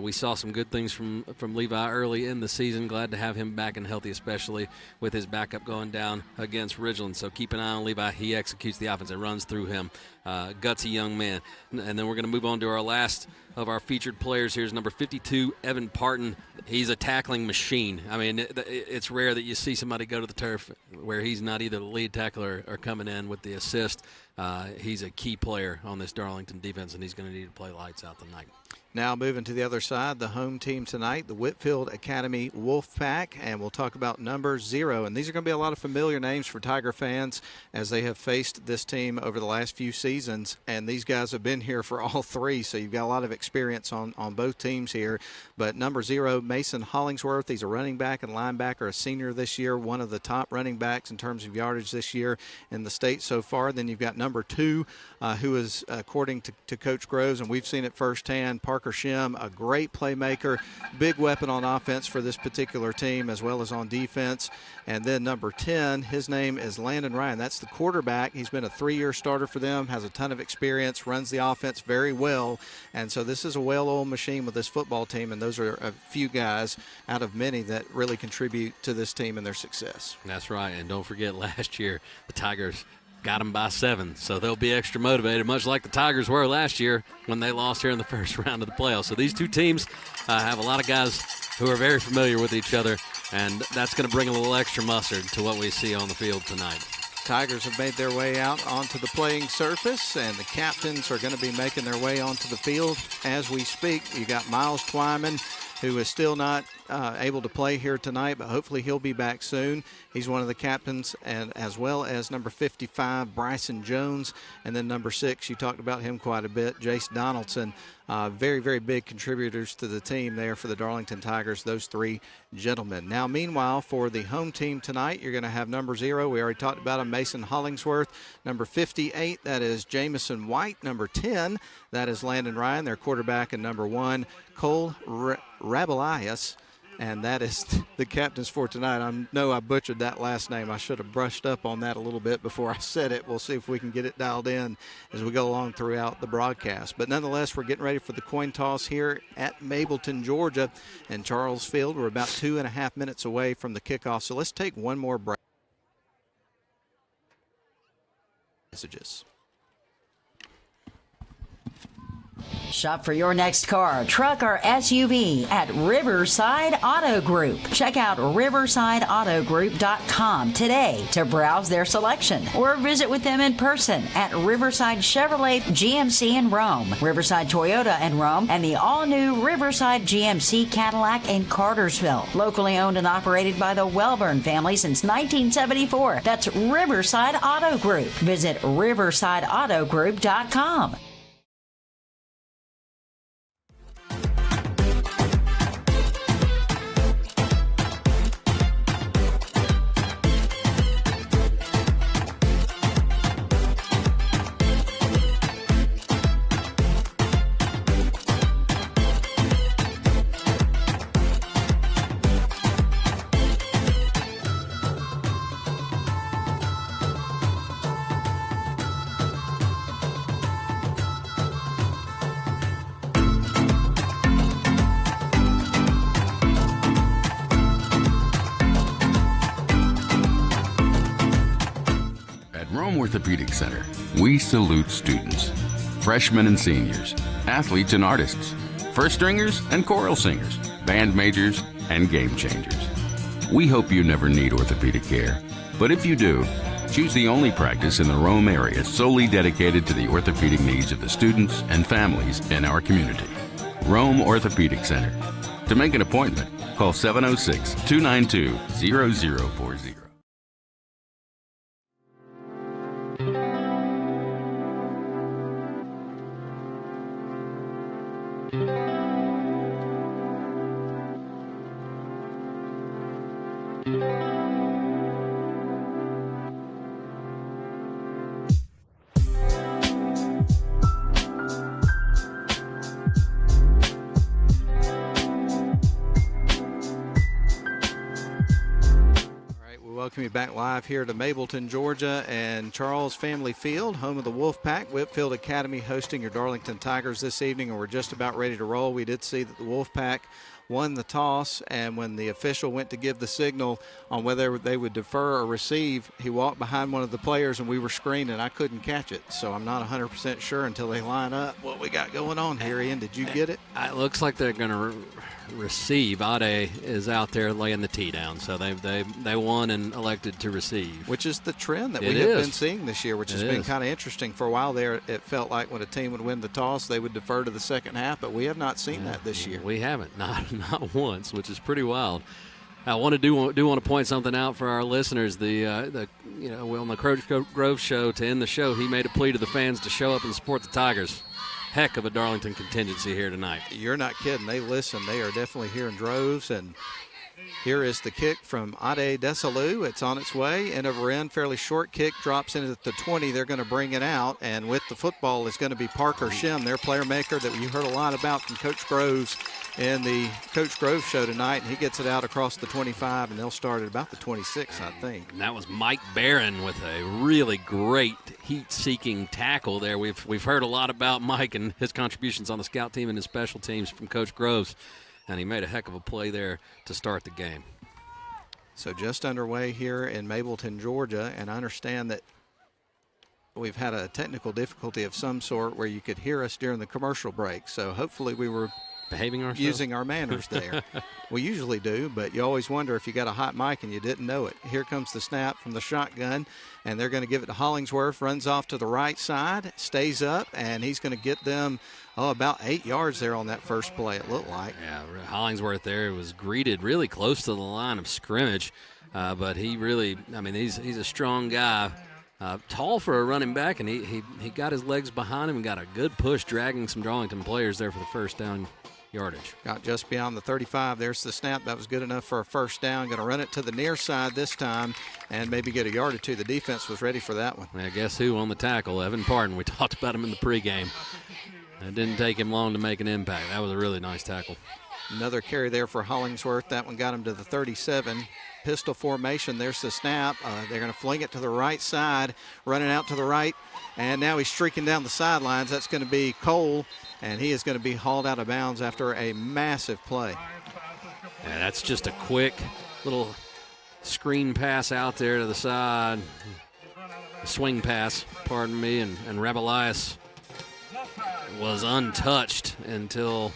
We saw some good things from Levi early in the season. Glad to have him back and healthy, especially with his backup going down against Ridgeland. So keep an eye on Levi. He executes the offense. It runs through him. Gutsy young man. And then we're going to move on to our last of our featured players. Here's number 52, Evan Parton. He's a tackling machine. I mean, it's rare that you see somebody go to the turf where he's not either the lead tackler or coming in with the assist. He's a key player on this Darlington defense, and he's going to need to play lights out tonight. Now moving to the other side, the home team tonight, the Whitefield Academy Wolfpack, and we'll talk about number 0. And these are going to be a lot of familiar names for Tiger fans as they have faced this team over the last few seasons. And these guys have been here for all 3, so you've got a lot of experience on both teams here. But number 0, Mason Hollingsworth, he's a running back and linebacker, a senior this year, one of the top running backs in terms of yardage this year in the state so far. Then you've got number 2, who is, according to Coach Groves, and we've seen it firsthand, Parker Shim, a great playmaker, big weapon on offense for this particular team as well as on defense. And then number 10, his name is Landon Ryan. That's the quarterback. He's been a 3-year starter for them, has a ton of experience, runs the offense very well. And so this is a well-oiled machine with this football team, and those are a few guys out of many that really contribute to this team and their success. That's right. And don't forget, last year the Tigers got them by 7, so they'll be extra motivated, much like the Tigers were last year when they lost here in the first round of the playoffs. So these two teams have a lot of guys who are very familiar with each other, and that's going to bring a little extra mustard to what we see on the field tonight. Tigers have made their way out onto the playing surface, and the captains are going to be making their way onto the field as we speak. You got Miles Twyman, who is still not able to play here tonight, but hopefully he'll be back soon. He's one of the captains, and as well as number 55, Bryson Jones, and then number 6, you talked about him quite a bit, Jace Donaldson. Very, very big contributors to the team there for the Darlington Tigers, those 3 gentlemen. Now, meanwhile, for the home team tonight, you're going to have number 0. We already talked about him, Mason Hollingsworth. Number 58, that is Jamison White. Number 10, that is Landon Ryan, their quarterback. And number 1, Cole Rabelias. And that is the captains for tonight. I know I butchered that last name. I should have brushed up on that a little bit before I said it. We'll see if we can get it dialed in as we go along throughout the broadcast. But nonetheless, we're getting ready for the coin toss here at Mableton, Georgia, and Charles Field. We're about 2.5 minutes away from the kickoff. So let's take one more break. Messages. Shop for your next car, truck, or SUV at Riverside Auto Group. Check out riversideautogroup.com today to browse their selection or visit with them in person at Riverside Chevrolet GMC in Rome, Riverside Toyota in Rome, and the all-new Riverside GMC Cadillac in Cartersville. Locally owned and operated by the Welburn family since 1974. That's Riverside Auto Group. Visit riversideautogroup.com. Orthopedic Center, we salute students, freshmen and seniors, athletes and artists, first stringers and choral singers, band majors and game changers. We hope you never need orthopedic care, but if you do, choose the only practice in the Rome area solely dedicated to the orthopedic needs of the students and families in our community. Rome Orthopedic Center. To make an appointment, call 706-292-0040. Welcome you back live here to Mableton, Georgia, and Charles Family Field, home of the Wolfpack. Whitefield Academy hosting your Darlington Tigers this evening, and we're just about ready to roll. We did see that the Wolfpack won the toss, and when the official went to give the signal on whether they would defer or receive, he walked behind one of the players, and we were screened, and I couldn't catch it. So I'm not 100% sure until they line up what we got going on here. Ian, did you get it? It looks like they're going to receive. Ade is out there laying the tee down, so they won and elected to receive, which is the trend that we have been seeing this year, which has been kind of interesting. For a while there, it felt like when a team would win the toss, they would defer to the second half, but we have not seen that this year. We haven't, not once, which is pretty wild. I want to point something out for our listeners. On the Coach Grove show, to end the show, he made a plea to the fans to show up and support the Tigers. Heck of a Darlington contingency here tonight. You're not kidding. They listen. They are definitely here in droves. And here is the kick from Ade Desalu. It's on its way. End over end. Fairly short kick. Drops in at the 20. They're going to bring it out. And with the football is going to be Parker Shim, their player maker that you heard a lot about from Coach Groves in the Coach Grove show tonight. And he gets it out across the 25, and they'll start at about the 26, I think. And that was Mike Barron with a really great heat-seeking tackle there. We've heard a lot about Mike and his contributions on the scout team and his special teams from Coach Groves, and he made a heck of a play there to start the game. So just underway here in Mableton, Georgia, and I understand that we've had a technical difficulty of some sort where you could hear us during the commercial break. So hopefully we were behaving ourselves? Using our manners there. We usually do, but you always wonder if you got a hot mic and you didn't know it. Here comes the snap from the shotgun, and they're going to give it to Hollingsworth. Runs off to the right side, stays up, and he's going to get them about 8 yards there on that first play, it looked like. Yeah, Hollingsworth there was greeted really close to the line of scrimmage, but he really, I mean, he's a strong guy. Tall for a running back, and he got his legs behind him and got a good push, dragging some Darlington players there for the first down yardage. Got just beyond the 35. There's the snap. That was good enough for a first down. Going to run it to the near side this time and maybe get a yard or two. The defense was ready for that one. I guess who on the tackle? Evan Pardon. We talked about him in the pregame. It didn't take him long to make an impact. That was a really nice tackle. Another carry there for Hollingsworth. That one got him to the 37. Pistol formation. There's the snap. They're going to fling it to the right side, running out to the right, and now he's streaking down the sidelines. That's going to be Cole, and he is going to be hauled out of bounds after a massive play. Yeah, that's just a quick little screen pass out there to the side. A swing pass, pardon me, and Rebelias was untouched until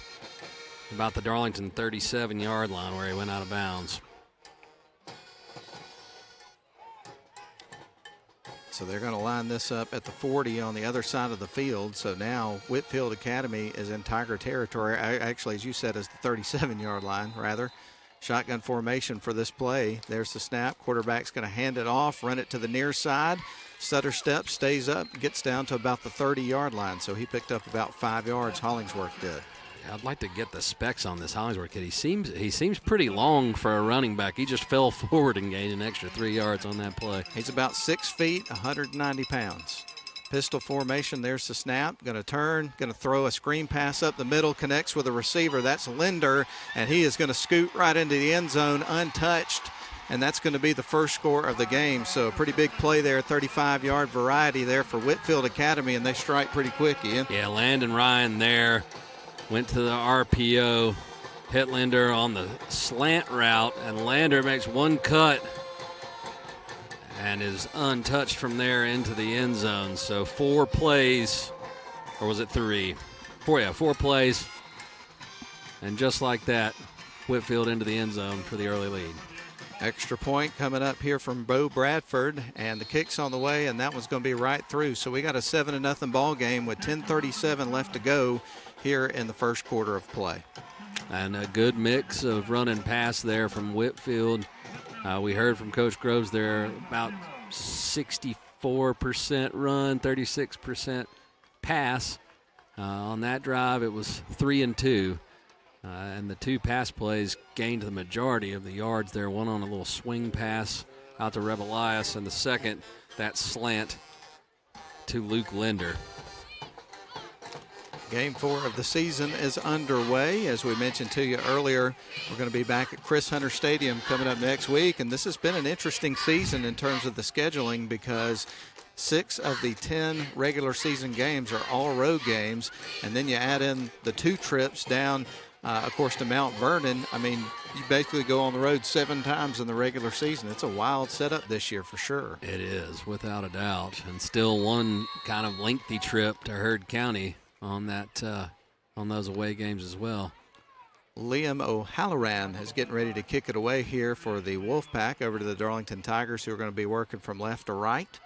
about the Darlington 37-yard line where he went out of bounds. So they're going to line this up at the 40 on the other side of the field. So now Whitefield Academy is in Tiger territory. Actually, as you said, is the 37-yard line, rather. Shotgun formation for this play. There's the snap. Quarterback's going to hand it off, run it to the near side. Stutter steps, stays up, gets down to about the 30-yard line. So he picked up about 5 yards, Hollingsworth did. I'd like to get the specs on this Hollingsworth kid. He seems pretty long for a running back. He just fell forward and gained an extra 3 yards on that play. He's about 6 feet, 190 pounds. Pistol formation, there's the snap. Going to turn, going to throw a screen pass up the middle, connects with a receiver. That's Linder, and he is going to scoot right into the end zone untouched, and that's going to be the first score of the game. So a pretty big play there, 35-yard variety there for Whitefield Academy, and they strike pretty quick, Ian. Yeah, Landon Ryan there. Went to the RPO, hit Linder on the slant route, and Lander makes one cut and is untouched from there into the end zone. So 4 plays, or was it 3? 4 plays. And just like that, Whitefield into the end zone for the early lead. Extra point coming up here from Bo Bradford, and the kick's on the way, and that one's going to be right through. So we got a 7-0 ball game with 10:37 left to go here in the first quarter of play. And a good mix of run and pass there from Whitefield. We heard from Coach Groves there about 64% run, 36% pass. On that drive, it was 3 and 2. And the 2 pass plays gained the majority of the yards there. One on a little swing pass out to Rebelias, and the second, that slant to Luke Linder. Game 4 of the season is underway. As we mentioned to you earlier, we're going to be back at Chris Hunter Stadium coming up next week. And this has been an interesting season in terms of the scheduling because 6 of the 10 regular season games are all road games. And then you add in the 2 trips down, of course, to Mount Vernon. I mean, you basically go on the road 7 times in the regular season. It's a wild setup this year for sure. It is, without a doubt. And still one kind of lengthy trip to Heard County on that on those away games as well. Liam O'Halloran is getting ready to kick it away here for the Wolfpack over to the Darlington Tigers, who are going to be working from left to right.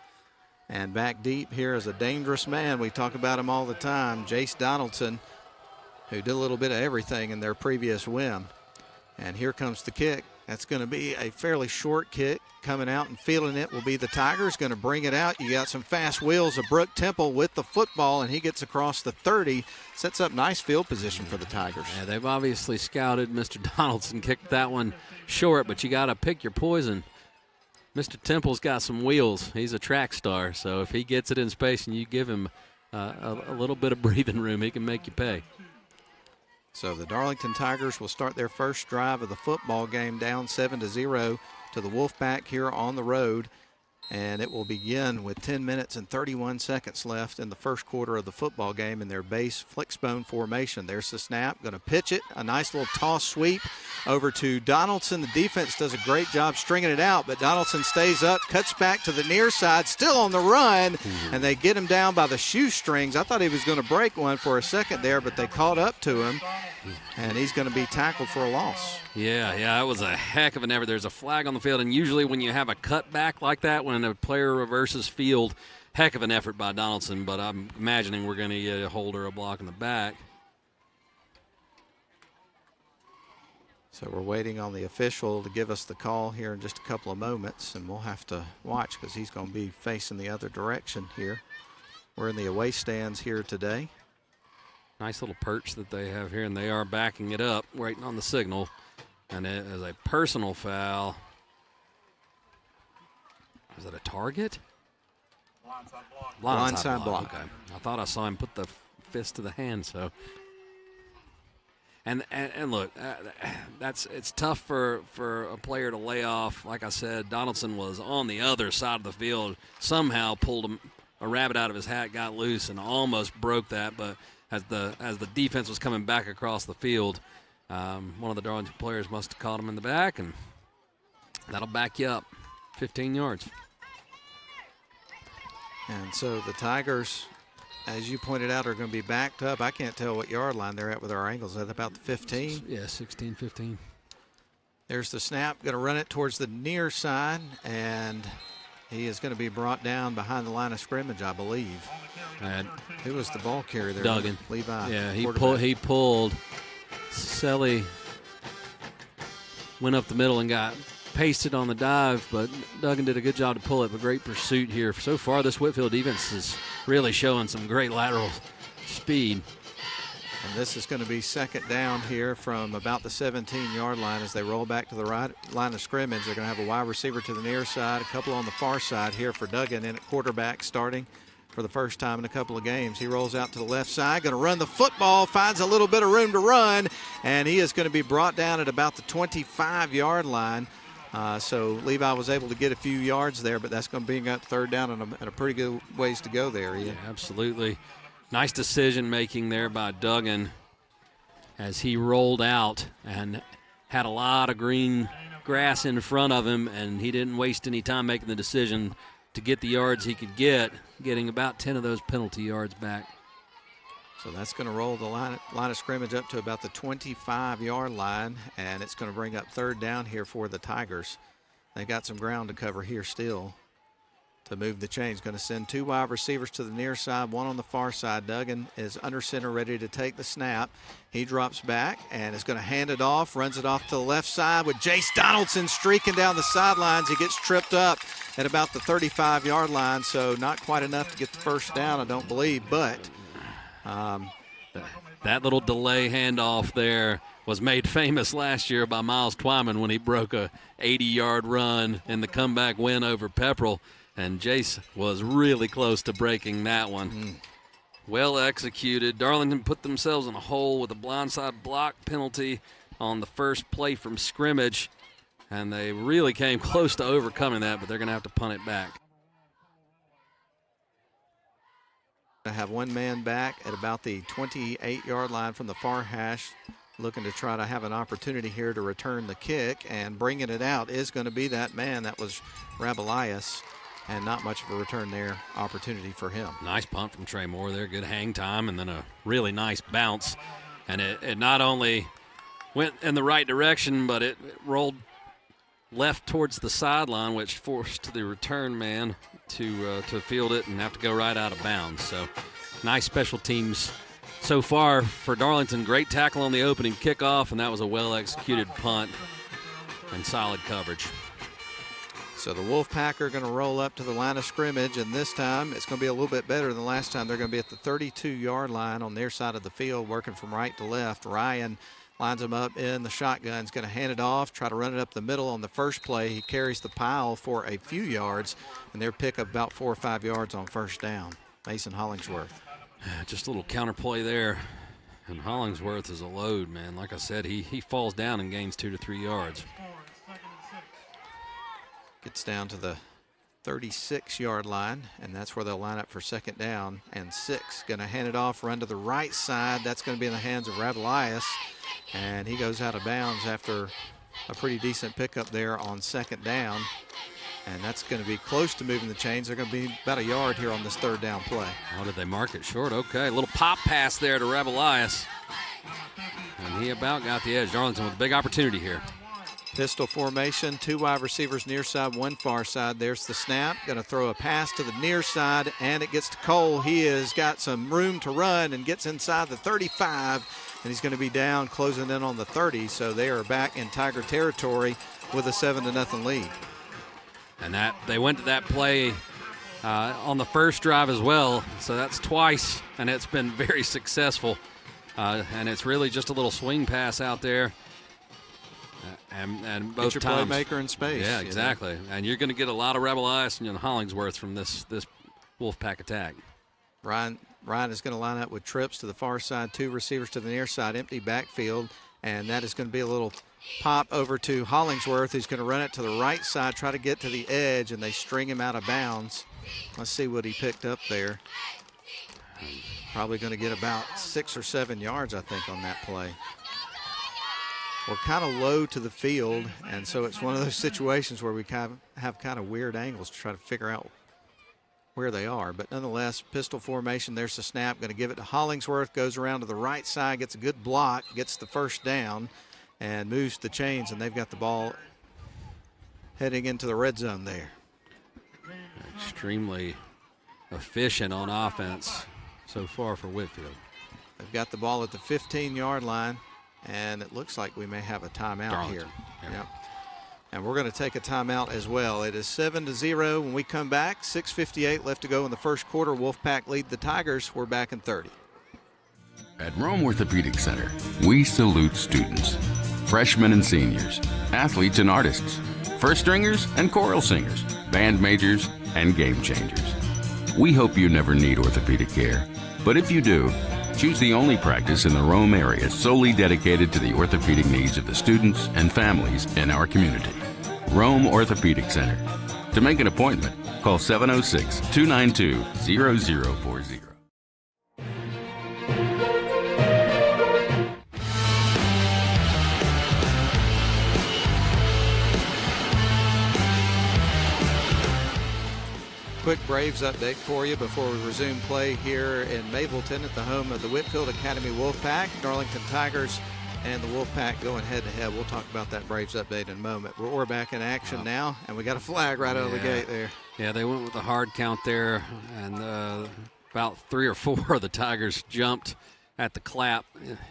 And back deep here is a dangerous man. We talk about him all the time, Jace Donaldson, who did a little bit of everything in their previous win. And here comes the kick. That's going to be a fairly short kick. Coming out and feeling it will be the Tigers. Going to bring it out. You got some fast wheels of Brooke Temple with the football, and he gets across the 30. Sets up nice field position for the Tigers. Yeah, they've obviously scouted Mr. Donaldson, kicked that one short, but you got to pick your poison. Mr. Temple's got some wheels. He's a track star, so if he gets it in space and you give him a little bit of breathing room, he can make you pay. So the Darlington Tigers will start their first drive of the football game down 7-0 to the Wolfpack here on the road. And it will begin with 10 minutes and 31 seconds left in the first quarter of the football game in their base flexbone formation. There's the snap, going to pitch it, a nice little toss sweep over to Donaldson. The defense does a great job stringing it out, but Donaldson stays up, cuts back to the near side, still on the run, and they get him down by the shoestrings. I thought he was going to break one for a second there, but they caught up to him, and he's going to be tackled for a loss. Yeah, that was a heck of an effort. There's a flag on the field, and usually when you have a cutback like that, when a player reverses field, heck of an effort by Donaldson, but I'm imagining we're going to get a hold or a block in the back. So we're waiting on the official to give us the call here in just a couple of moments, and we'll have to watch because he's going to be facing the other direction here. We're in the away stands here today. Nice little perch that they have here, and they are backing it up, waiting on the signal. And it is a personal foul. Is it a target? Blindside block. Okay. I thought I saw him put the fist to the hand. So, and look, it's tough for a player to lay off. Like I said, Donaldson was on the other side of the field. Somehow pulled a rabbit out of his hat, got loose, and almost broke that. But as the defense was coming back across the field, one of the Darlington players must have caught him in the back, and that'll back you up 15 yards. And so the Tigers, as you pointed out, are going to be backed up. I can't tell what yard line they're at with our angles. At about the 15? Yeah, 16, 15. There's the snap. Going to run it towards the near side, and he is going to be brought down behind the line of scrimmage, I believe. And who was the ball carrier there? Duggan. Levi. Yeah, he pulled. Selly went up the middle and got pasted on the dive, but Duggan did a good job to pull it. But great pursuit here. So far, this Whitefield defense is really showing some great lateral speed. And this is going to be second down here from about the 17-yard line as they roll back to the right line of scrimmage. They're going to have a wide receiver to the near side, a couple on the far side here for Duggan in at quarterback starting for the first time in a couple of games. He rolls out to the left side, going to run the football, finds a little bit of room to run, and he is going to be brought down at about the 25-yard line. So Levi was able to get a few yards there, but that's going to bring up third down and a pretty good ways to go there. Yeah, absolutely. Nice decision-making there by Duggan as he rolled out and had a lot of green grass in front of him, and he didn't waste any time making the decision to get the yards he could get, getting about 10 of those penalty yards back. So that's going to roll the line of scrimmage up to about the 25-yard line, and it's going to bring up third down here for the Tigers. They've got some ground to cover here still to move the chains. Going to send two wide receivers to the near side, one on the far side. Duggan is under center, ready to take the snap. He drops back and is going to hand it off, runs it off to the left side with Jace Donaldson streaking down the sidelines. He gets tripped up at about the 35-yard line, so not quite enough to get the first down, I don't believe, but that little delay handoff there was made famous last year by Miles Twyman when he broke a 80-yard run in the comeback win over Pepperell, and Jace was really close to breaking that one. Well executed. Darlington put themselves in a hole with a blindside block penalty on the first play from scrimmage, and they really came close to overcoming that, but they're going to have to punt it back. I have one man back at about the 28-yard line from the far hash, looking to try to have an opportunity here to return the kick, and bringing it out is going to be that man. That was Rabelias, and not much of a return there opportunity for him. Nice punt from Trey Moore there, good hang time, and then a really nice bounce. And it not only went in the right direction, but it rolled left towards the sideline, which forced the return man to field it and have to go right out of bounds. So nice special teams so far for Darlington. Great tackle on the opening kickoff, and that was a well-executed punt and solid coverage. So the Wolfpack are going to roll up to the line of scrimmage, and this time it's going to be a little bit better than last time. They're going to be at the 32-yard line on their side of the field, working from right to left. Ryan lines them up in the shotgun. He's going to hand it off, try to run it up the middle on the first play. He carries the pile for a few yards, and they'll pick up about 4 or 5 yards on first down. Mason Hollingsworth. Just a little counterplay there, and Hollingsworth is a load, man. Like I said, he falls down and gains 2 to 3 yards. Gets down to the 36-yard line, and that's where they'll line up for second down and 6. Going to hand it off, run to the right side. That's going to be in the hands of Ravelias, and he goes out of bounds after a pretty decent pickup there on second down, and that's going to be close to moving the chains. They're going to be about a yard here on this third down play. Oh, did they mark it short? Okay, a little pop pass there to Ravelias, and he about got the edge. Darlington with a big opportunity here. Pistol formation, 2 wide receivers near side, 1 far side. There's the snap. Going to throw a pass to the near side, and it gets to Cole. He has got some room to run and gets inside the 35, and he's going to be down, closing in on the 30. So they are back in Tiger territory with a 7-0 lead. And that they went to that play on the first drive as well. So that's twice, and it's been very successful. And it's really just a little swing pass out there. And both get your times, playmaker in space. Yeah, exactly. You know? And you're going to get a lot of Ravelias and Hollingsworth from this Wolfpack attack. Ryan is going to line up with trips to the far side, 2 receivers to the near side, empty backfield, and that is going to be a little pop over to Hollingsworth, who's going to run it to the right side, try to get to the edge, and they string him out of bounds. Let's see what he picked up there. Probably going to get about 6 or 7 yards, I think, on that play. We're kind of low to the field, and so it's one of those situations where we have kind of weird angles to try to figure out where they are. But nonetheless, pistol formation, there's the snap. Going to give it to Hollingsworth, goes around to the right side, gets a good block, gets the first down, and moves the chains, and they've got the ball heading into the red zone there. Extremely efficient on offense so far for Whitefield. They've got the ball at the 15-yard line. And it looks like we may have a timeout Darlington. here. Yep. And we're going to take a timeout as well. It is 7-0 when we come back. 6:58 left to go in the first quarter. Wolfpack lead the Tigers. We're back in 30. At Rome Orthopedic Center, we salute students, freshmen and seniors, athletes and artists, first stringers and choral singers, band majors and game changers. We hope you never need orthopedic care, but if you do, choose the only practice in the Rome area solely dedicated to the orthopedic needs of the students and families in our community. Rome Orthopedic Center. To make an appointment, call 706-292-0040. Quick Braves update for you before we resume play here in Mapleton at the home of the Whitefield Academy Wolfpack. Darlington Tigers and the Wolfpack going head-to-head. We'll talk about that Braves update in a moment. We're back in action now, and we got a flag right out of the gate there. Yeah, they went with a hard count there, and about 3 or 4 of the Tigers jumped at the clap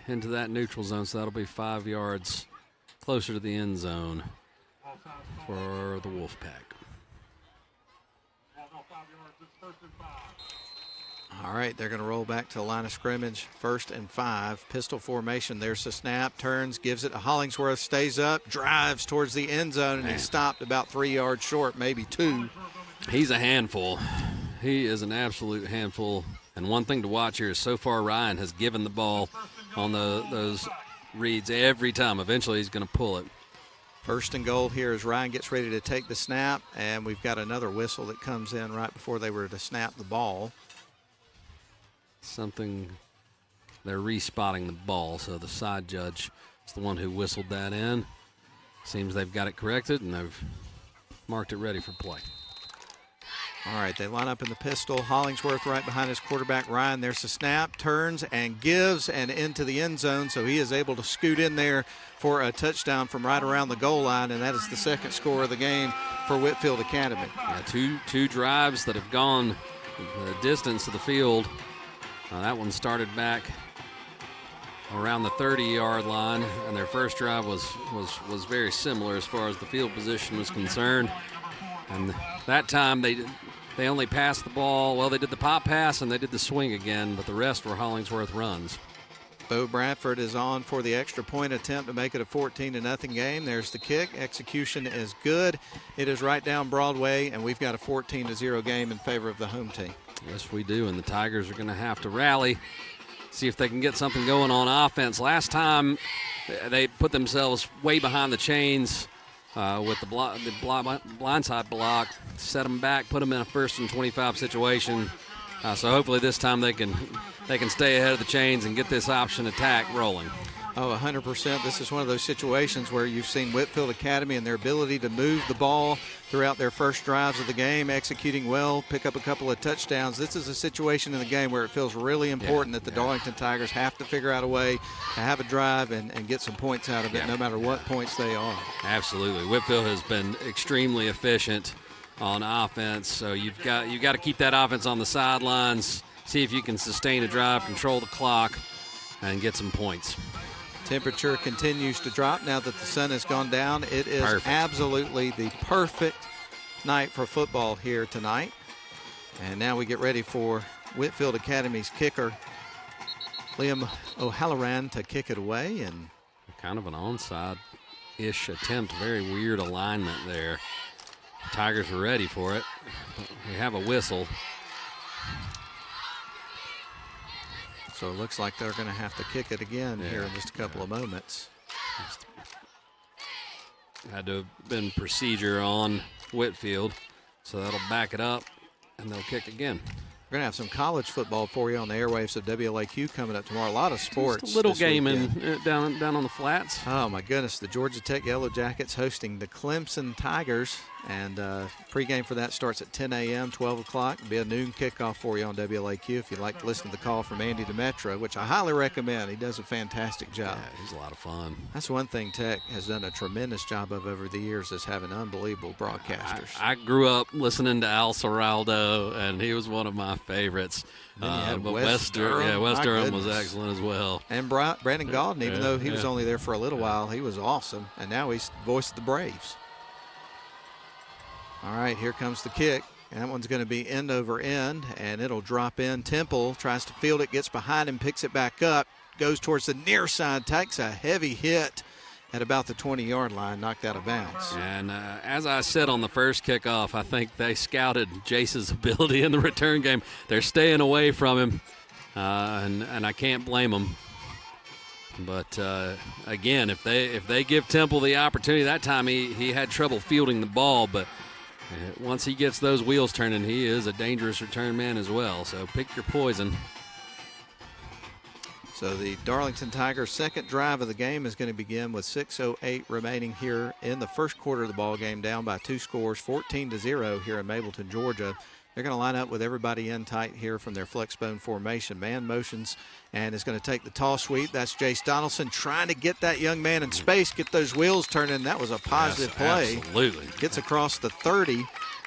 into that neutral zone, so that'll be 5 yards closer to the end zone for the Wolfpack. All right, they're going to roll back to the line of scrimmage, 1st and 5. Pistol formation, there's the snap, turns, gives it to Hollingsworth, stays up, drives towards the end zone, and he's stopped about 3 yards short, maybe 2. He's a handful. He is an absolute handful. And one thing to watch here is so far Ryan has given the ball on those reads every time. Eventually he's going to pull it. 1st and goal here as Ryan gets ready to take the snap, and we've got another whistle that comes in right before they were to snap the ball. They're respotting the ball, so the side judge is the one who whistled that in. Seems they've got it corrected, and they've marked it ready for play. All right, they line up in the pistol. Hollingsworth right behind his quarterback, Ryan. There's the snap, turns and gives, and into the end zone, so he is able to scoot in there for a touchdown from right around the goal line, and that is the 2nd score of the game for Whitefield Academy. Yeah, two drives that have gone the distance of the field. That one started back around the 30-yard line, and their first drive was very similar as far as the field position was concerned. And that time they only passed the ball. Well, they did the pop pass and they did the swing again, but the rest were Hollingsworth runs. Bo Bradford is on for the extra point attempt to make it a 14-0 game. There's the kick. Execution is good. It is right down Broadway, and we've got a 14-0 game in favor of the home team. Yes, we do, and the Tigers are going to have to rally, see if they can get something going on offense. Last time, they put themselves way behind the chains with the blindside block, set them back, put them in a 1st and 25 situation. So hopefully this time they can stay ahead of the chains and get this option attack rolling. Oh, 100%. This is one of those situations where you've seen Whitefield Academy and their ability to move the ball throughout their first drives of the game, executing well, pick up a couple of touchdowns. This is a situation in the game where it feels really important that the Darlington Tigers have to figure out a way to have a drive and get some points out of it, no matter what points they are. Absolutely. Whitefield has been extremely efficient on offense, so you've got to keep that offense on the sidelines, see if you can sustain a drive, control the clock, and get some points. Temperature continues to drop now that the sun has gone down. It is absolutely the perfect night for football here tonight. And now we get ready for Whitefield Academy's kicker, Liam O'Halloran, to kick it away. And kind of an onside-ish attempt. Very weird alignment there. Tigers are ready for it. We have a whistle. So it looks like they're going to have to kick it again here in just a couple of moments. Had to have been procedure on Whitefield, so that'll back it up, and they'll kick again. We're going to have some college football for you on the airwaves of WLAQ coming up tomorrow. A lot of sports. Just a little game down on the flats. Oh, my goodness. The Georgia Tech Yellow Jackets hosting the Clemson Tigers. And pregame for that starts at 10 a.m., 12 o'clock. It'll be a noon kickoff for you on WLAQ if you'd like to listen to the call from Andy Demetra, which I highly recommend. He does a fantastic job. Yeah, he's a lot of fun. That's one thing Tech has done a tremendous job of over the years, is having unbelievable broadcasters. I grew up listening to Al Serraldo, and he was one of my favorites. But Wes Durham, Wes Durham was excellent as well. And Brandon Gaulden, even though he was only there for a little while, he was awesome. And now he's voiced the Braves. All right, here comes the kick. And that one's going to be end over end, and it'll drop in. Temple tries to field it, gets behind him, picks it back up, goes towards the near side, takes a heavy hit at about the 20-yard line, knocked out of bounds. And as I said on the first kickoff, I think they scouted Jace's ability in the return game. They're staying away from him, and I can't blame them. But, again, if they give Temple the opportunity, that time he had trouble fielding the ball, but once he gets those wheels turning, he is a dangerous return man as well. So pick your poison. So the Darlington Tigers' second drive of the game is going to begin with 6:08 remaining here in the first quarter of the ball game, down by 2 scores, 14-0 here in Mableton, Georgia. They're going to line up with everybody in tight here from their flexbone formation. Man motions and is going to take the toss sweep. That's Jace Donaldson trying to get that young man in space, get those wheels turning. That was a positive play. Absolutely. Gets across the 30,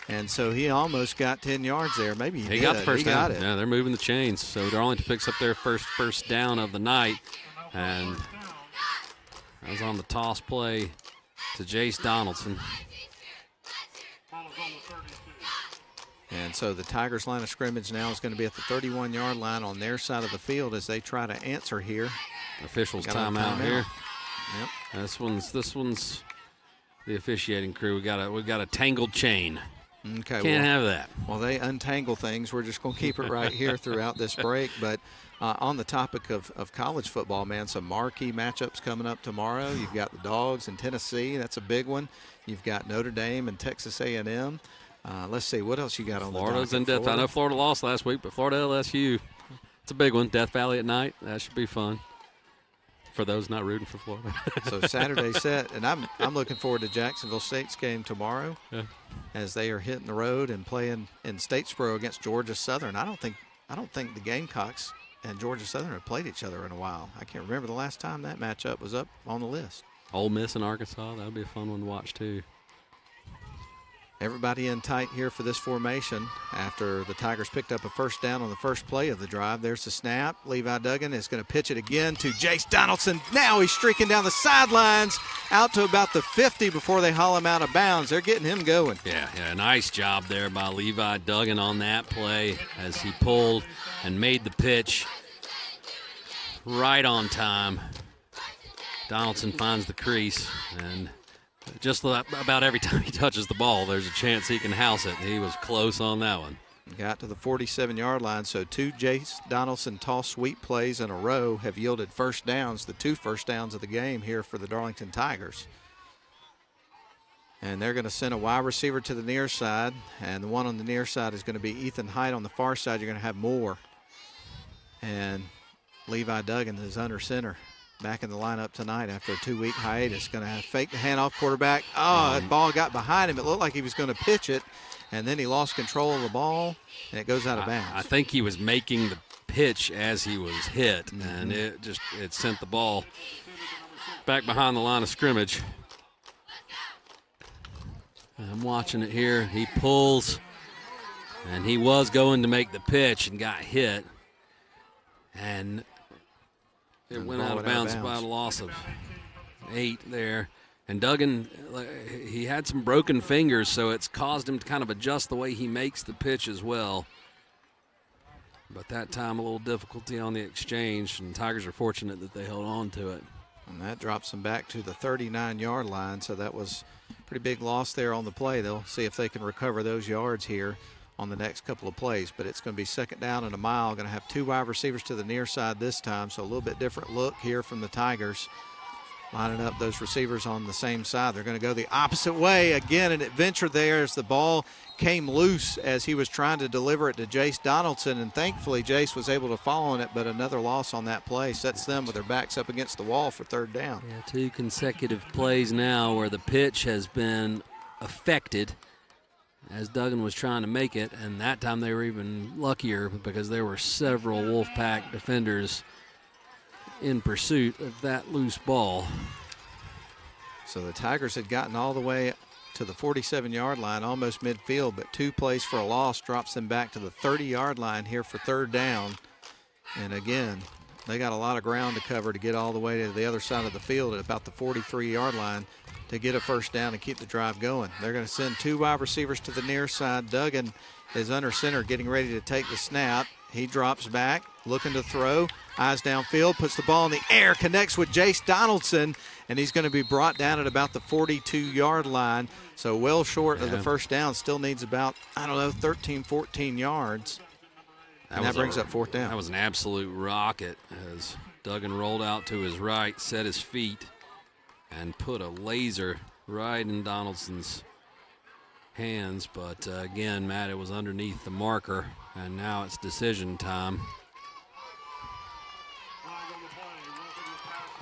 and so he almost got 10 yards there. Maybe he got the first down. Got it. Yeah, they're moving the chains. So Darlington picks up their first down of the night. And that was on the toss play to Jace Donaldson. And so the Tigers' line of scrimmage now is going to be at the 31-yard line on their side of the field as they try to answer here. Officials timeout here. Yep. This one's the officiating crew. We got a tangled chain. Okay. Can't have that. Well, they untangle things. We're just going to keep it right here throughout this break. But on the topic of college football, man, some marquee matchups coming up tomorrow. You've got the Dogs in Tennessee. That's a big one. You've got Notre Dame and Texas A&M. Let's see, what else you got on Florida's the in Death. I know Florida lost last week, but Florida LSU, it's a big one. Death Valley at night. That should be fun for those not rooting for Florida. So Saturday set, and I'm looking forward to Jacksonville State's game tomorrow, as they are hitting the road and playing in Statesboro against Georgia Southern. I don't think the Gamecocks and Georgia Southern have played each other in a while. I can't remember the last time that matchup was up on the list. Ole Miss and Arkansas, that would be a fun one to watch too. Everybody in tight here for this formation after the Tigers picked up a first down on the first play of the drive. There's the snap. Levi Duggan is going to pitch it again to Jace Donaldson. Now he's streaking down the sidelines out to about the 50 before they haul him out of bounds. They're getting him going. Yeah, nice job there by Levi Duggan on that play as he pulled and made the pitch right on time. Donaldson finds the crease, and just about every time he touches the ball, there's a chance he can house it. He was close on that one. Got to the 47-yard line, so 2 Jace Donaldson toss sweep plays in a row have yielded first downs, the 2 first downs of the game here for the Darlington Tigers. And they're going to send a wide receiver to the near side, and the one on the near side is going to be Ethan Height. On the far side, you're going to have Moore. And Levi Duggan is under center, back in the lineup tonight after a 2-week hiatus. Going to have fake the handoff quarterback. Oh, that ball got behind him. It looked like he was going to pitch it, and then he lost control of the ball, and it goes out of bounds. I think he was making the pitch as he was hit, and it sent the ball back behind the line of scrimmage. I'm watching it here. He pulls, and he was going to make the pitch and got hit, and it went out of bounds by a loss of 8 there. And Duggan, he had some broken fingers, so it's caused him to kind of adjust the way he makes the pitch as well. But that time, a little difficulty on the exchange, and Tigers are fortunate that they held on to it. And that drops them back to the 39-yard line, so that was a pretty big loss there on the play. They'll see if they can recover those yards here on the next couple of plays. But it's going to be 2nd down and a mile. Going to have 2 wide receivers to the near side this time, so a little bit different look here from the Tigers. Lining up those receivers on the same side. They're going to go the opposite way. Again, an adventure there as the ball came loose as he was trying to deliver it to Jace Donaldson, and thankfully Jace was able to follow on it, but another loss on that play sets them with their backs up against the wall for 3rd down. Yeah, 2 consecutive plays now where the pitch has been affected as Duggan was trying to make it, and that time they were even luckier because there were several Wolfpack defenders in pursuit of that loose ball. So the Tigers had gotten all the way to the 47-yard line, almost midfield, but 2 plays for a loss drops them back to the 30-yard line here for 3rd down. And again, they got a lot of ground to cover to get all the way to the other side of the field at about the 43-yard line to get a 1st down and keep the drive going. They're going to send 2 wide receivers to the near side. Duggan is under center, getting ready to take the snap. He drops back, looking to throw, eyes downfield, puts the ball in the air, connects with Jace Donaldson, and he's going to be brought down at about the 42-yard line. So well short of the 1st down, still needs about, 13, 14 yards. And that brings up 4th down. That was an absolute rocket as Duggan rolled out to his right, set his feet, and put a laser right in Donaldson's hands. But again, Matt, it was underneath the marker, and now it's decision time.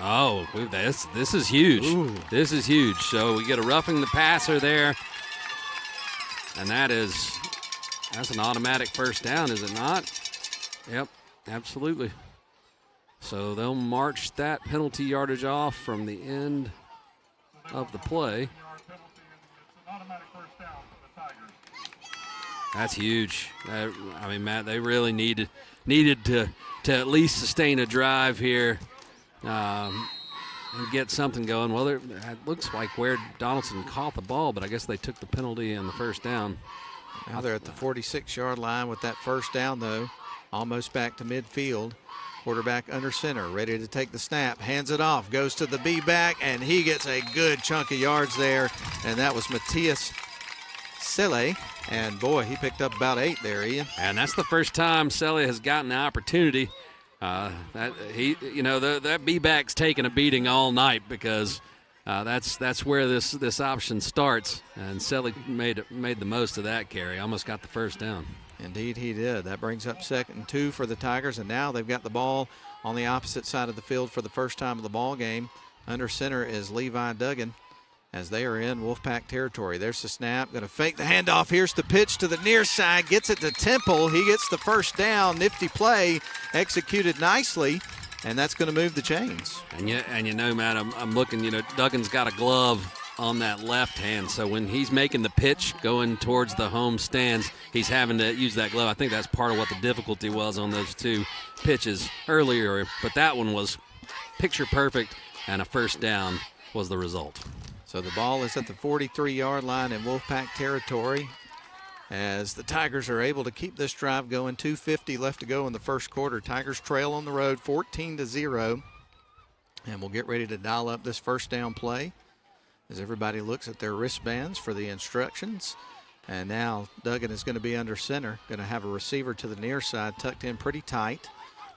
Oh, this is huge. Ooh. This is huge. So we get a roughing the passer there, and that's an automatic 1st down, is it not? Yep, absolutely. So they'll march that penalty yardage off from the end of the play. That's huge. Matt, they really needed to at least sustain a drive here and get something going. Well, it looks like where Donaldson caught the ball, but I guess they took the penalty and the 1st down. Now they're at the 46-yard line with that 1st down, though, almost back to midfield. Quarterback under center, ready to take the snap, hands it off, goes to the B-back, and he gets a good chunk of yards there, and that was Matthias Selle. And boy, he picked up about 8 there, Ian. And that's the first time Selle has gotten the opportunity. That B-back's taking a beating all night because that's where this option starts. And Selle made the most of that carry. Almost got the 1st down. Indeed, he did. That brings up 2nd and 2 for the Tigers, and now they've got the ball on the opposite side of the field for the first time of the ball game. Under center is Levi Duggan as they are in Wolfpack territory. There's the snap, going to fake the handoff. Here's the pitch to the near side, gets it to Temple. He gets the 1st down. Nifty play, executed nicely, and that's going to move the chains. And Matt, I'm looking, Duggan's got a glove on that left hand, so when he's making the pitch going towards the home stands, he's having to use that glove. I think that's part of what the difficulty was on those 2 pitches earlier, but that one was picture perfect, and a 1st down was the result. So the ball is at the 43-yard line in Wolfpack territory as the Tigers are able to keep this drive going. 2:50 left to go in the 1st quarter. Tigers trail on the road 14-0, and we'll get ready to dial up this 1st down play as everybody looks at their wristbands for the instructions. And now Duggan is going to be under center, going to have a receiver to the near side tucked in pretty tight.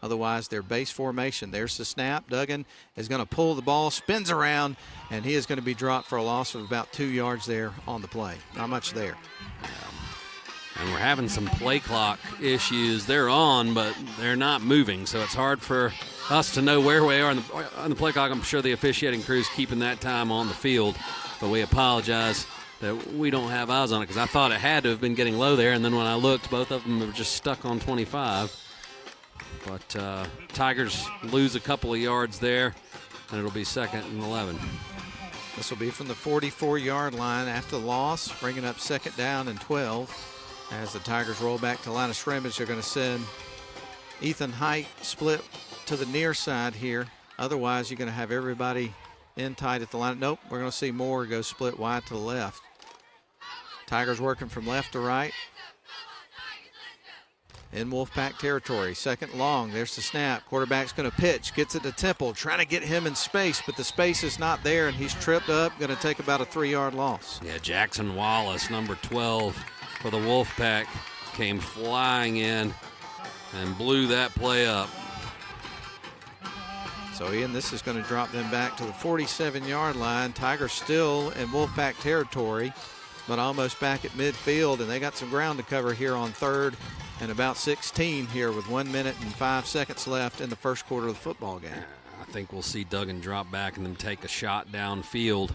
Otherwise, their base formation. There's the snap. Duggan is going to pull the ball, spins around, and he is going to be dropped for a loss of about 2 yards there on the play. Not much there. And we're having some play clock issues. They're on, but they're not moving, so it's hard for us to know where we are on the play clock. I'm sure the officiating crew's keeping that time on the field, but we apologize that we don't have eyes on it because I thought it had to have been getting low there, and then when I looked, both of them were just stuck on 25. But Tigers lose a couple of yards there, and it'll be 2nd and 11. This will be from the 44-yard line after the loss, bringing up 2nd down and 12. As the Tigers roll back to the line of scrimmage, they're going to send Ethan Height split to the near side here. Otherwise, you're going to have everybody in tight at the line. Nope, we're going to see Moore go split wide to the left. Tigers working from left to right. In Wolfpack territory, 2nd long. There's the snap. Quarterback's going to pitch. Gets it to Temple, trying to get him in space, but the space is not there, and he's tripped up. Going to take about a 3-yard loss. Yeah, Jackson Wallace, number 12 for the Wolfpack, came flying in and blew that play up. So, Ian, this is going to drop them back to the 47-yard line. Tigers still in Wolfpack territory, but almost back at midfield, and they got some ground to cover here on 3rd and about 16 here with 1 minute and 5 seconds left in the first quarter of the football game. I think we'll see Duggan drop back and then take a shot downfield.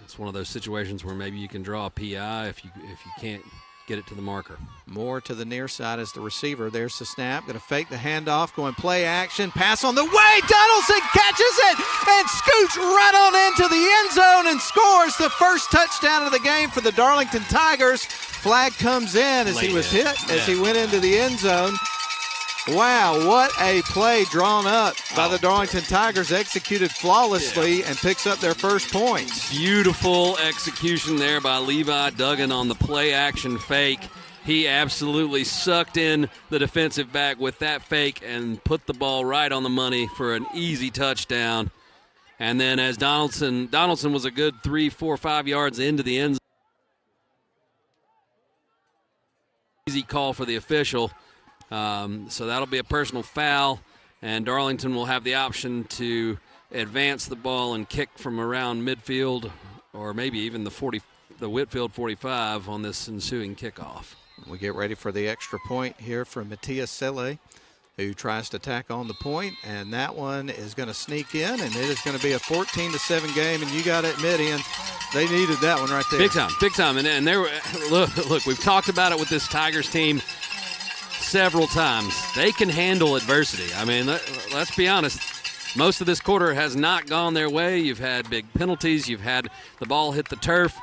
It's one of those situations where maybe you can draw a PI if you can't get it to the marker. Moore to the near side as the receiver. There's the snap. Going to fake the handoff. Going play action. Pass on the way. Donaldson catches it and scoots right on into the end zone and scores the first touchdown of the game for the Darlington Tigers. Flag comes in as he was hit as he went into the end zone. Wow, what a play drawn up by the Darlington Tigers, executed flawlessly and picks up their first points. Beautiful execution there by Levi Duggan on the play action fake. He absolutely sucked in the defensive back with that fake and put the ball right on the money for an easy touchdown. And then as Donaldson was a good 3, 4, 5 yards into the end zone. Easy call for the official. So that'll be a personal foul, and Darlington will have the option to advance the ball and kick from around midfield or maybe even the Whitefield 45 on this ensuing kickoff. We get ready for the extra point here from Matias Sele, who tries to tack on the point, and that one is going to sneak in, and it is going to be a 14-7 game, and you got to admit, Ian, they needed that one right there. Big time. And there, look, we've talked about it with this Tigers team several times. They can handle adversity. I mean, let's be honest. Most of this quarter has not gone their way. You've had big penalties. You've had the ball hit the turf.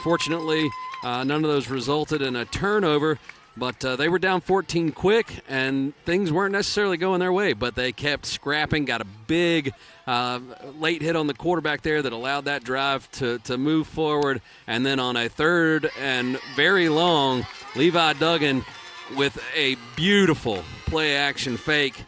Fortunately, none of those resulted in a turnover, but they were down 14 quick, and things weren't necessarily going their way, but they kept scrapping, got a big late hit on the quarterback there that allowed that drive to move forward, and then on a 3rd and very long, Levi Duggan with a beautiful play-action fake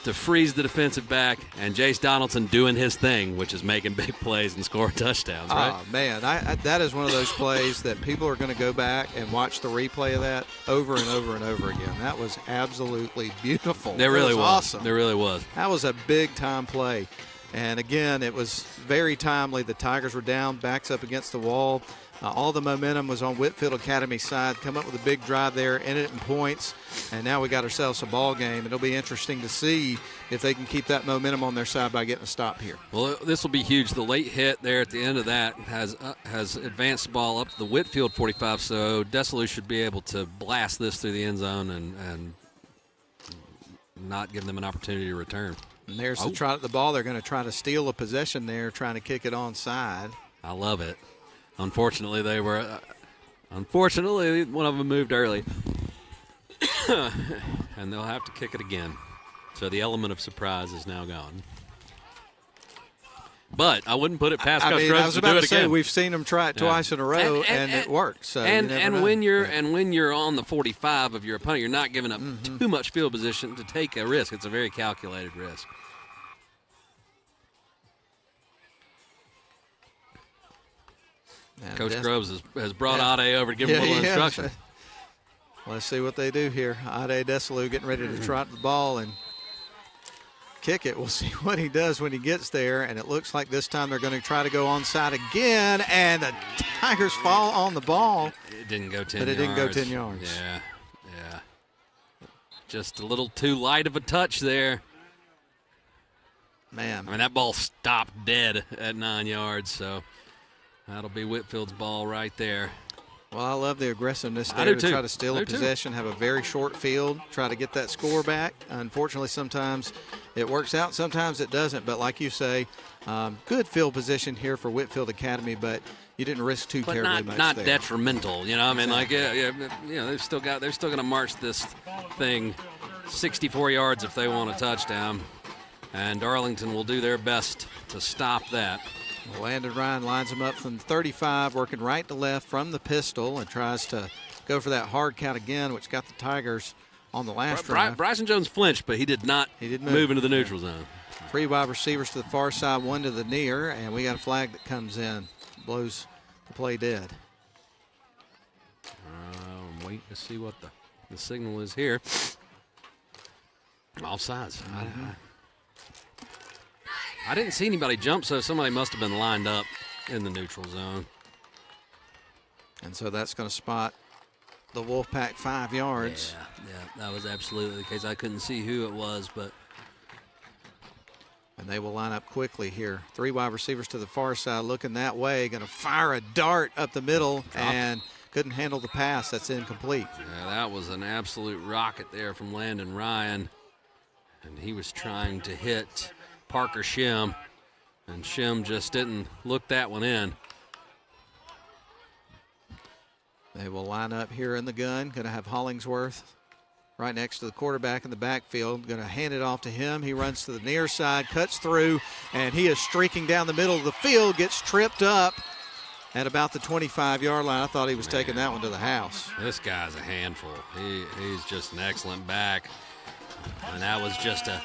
to freeze the defensive back, and Jace Donaldson doing his thing, which is making big plays and scoring touchdowns, right? Oh, man, that is one of those plays that people are going to go back and watch the replay of that over and over and over again. That was absolutely beautiful. It really was. Awesome. It really was. That was a big-time play. And, again, it was very timely. The Tigers were down, backs up against the wall. All the momentum was on Whitefield Academy's side. Come up with a big drive there, ended it in points, and now we got ourselves a ball game. It'll be interesting to see if they can keep that momentum on their side by getting a stop here. Well, this will be huge. The late hit there at the end of that has advanced the ball up to the Whitefield 45, so Desalu should be able to blast this through the end zone and not give them an opportunity to return. And there's the trot at the ball. They're going to try to steal a possession there, trying to kick it onside. I love it. Unfortunately, one of them moved early, and they'll have to kick it again. So the element of surprise is now gone. But I wouldn't put it past Coach Groves to do it again. We've seen them try it twice in a row, and it works. So when you're on the 45 of your opponent, you're not giving up too much field position to take a risk. It's a very calculated risk. Coach Groves has brought Ade over to give him a little instruction. Let's see what they do here. Ade Desalu getting ready to trot the ball and kick it. We'll see what he does when he gets there, and it looks like this time they're going to try to go onside again, and the Tigers fall on the ball. It didn't go 10 yards. But it didn't go 10 yards. Yeah. Just a little too light of a touch there. Man. I mean, that ball stopped dead at 9 yards, so that'll be Whitfield's ball right there. Well, I love the aggressiveness I there do to too. try to steal a possession, have a very short field, try to get that score back. Unfortunately, sometimes it works out, sometimes it doesn't. But like you say, good field position here for Whitefield Academy, but you didn't risk too terribly much not there. detrimental. You know, I mean, like, they're still going to march this thing 64 yards if they want a touchdown, and Darlington will do their best to stop that. Landon Ryan lines him up from 35, working right to left from the pistol, and tries to go for that hard count again, which got the Tigers on the last drive. Bryson Jones flinched, but he did not move into the neutral zone. 3 wide receivers to the far side, 1 to the near, and we got a flag that comes in, blows the play dead. I'm waiting to see what the signal is here. Offsides. I didn't see anybody jump, so somebody must have been lined up in the neutral zone. And so that's going to spot the Wolfpack 5 yards. Yeah, that was absolutely the case. I couldn't see who it was, but. And they will line up quickly here. 3 wide receivers to the far side, looking that way, going to fire a dart up the middle, and couldn't handle the pass. That's incomplete. Yeah, that was an absolute rocket there from Landon Ryan. And he was trying to hit Parker Shim, and Shim just didn't look that one in. They will line up here in the gun. Going to have Hollingsworth right next to the quarterback in the backfield. Going to hand it off to him. He runs to the near side, cuts through, and he is streaking down the middle of the field, gets tripped up at about the 25-yard line. I thought he was taking that one to the house. This guy's a handful. He's just an excellent back. And that was just a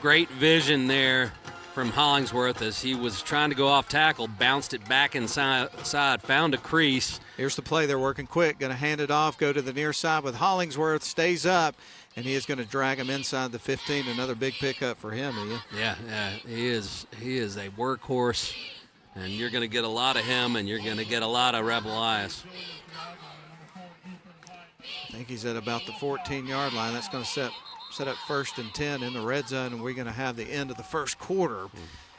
great vision there from Hollingsworth as he was trying to go off tackle, bounced it back inside, found a crease. Here's the play. They're working quick. Going to hand it off, go to the near side with Hollingsworth, stays up, and he is going to drag him inside the 15. Another big pickup for him, Ian. Yeah, he is a workhorse, and you're going to get a lot of him, and you're going to get a lot of Rebel Eyes. I think he's at about the 14-yard line. That's going to set up 1st and 10 in the red zone, and we're going to have the end of the first quarter.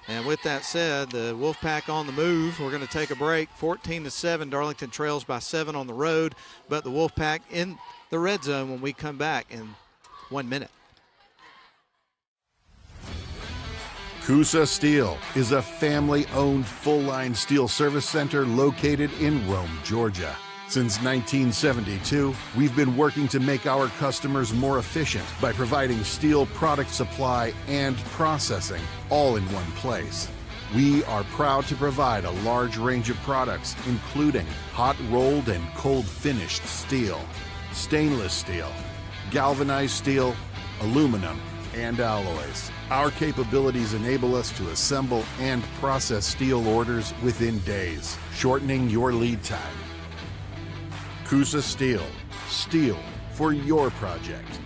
And with that said, the Wolfpack on the move. We're going to take a break. 14-7, Darlington trails by 7 on the road, but the Wolfpack in the red zone when we come back in 1 minute. Coosa Steel is a family-owned full-line steel service center located in Rome, Georgia. Since 1972, we've been working to make our customers more efficient by providing steel product supply and processing all in one place. We are proud to provide a large range of products, including hot rolled and cold finished steel, stainless steel, galvanized steel, aluminum, and alloys. Our capabilities enable us to assemble and process steel orders within days, shortening your lead time. Coosa Steel. Steel for your project.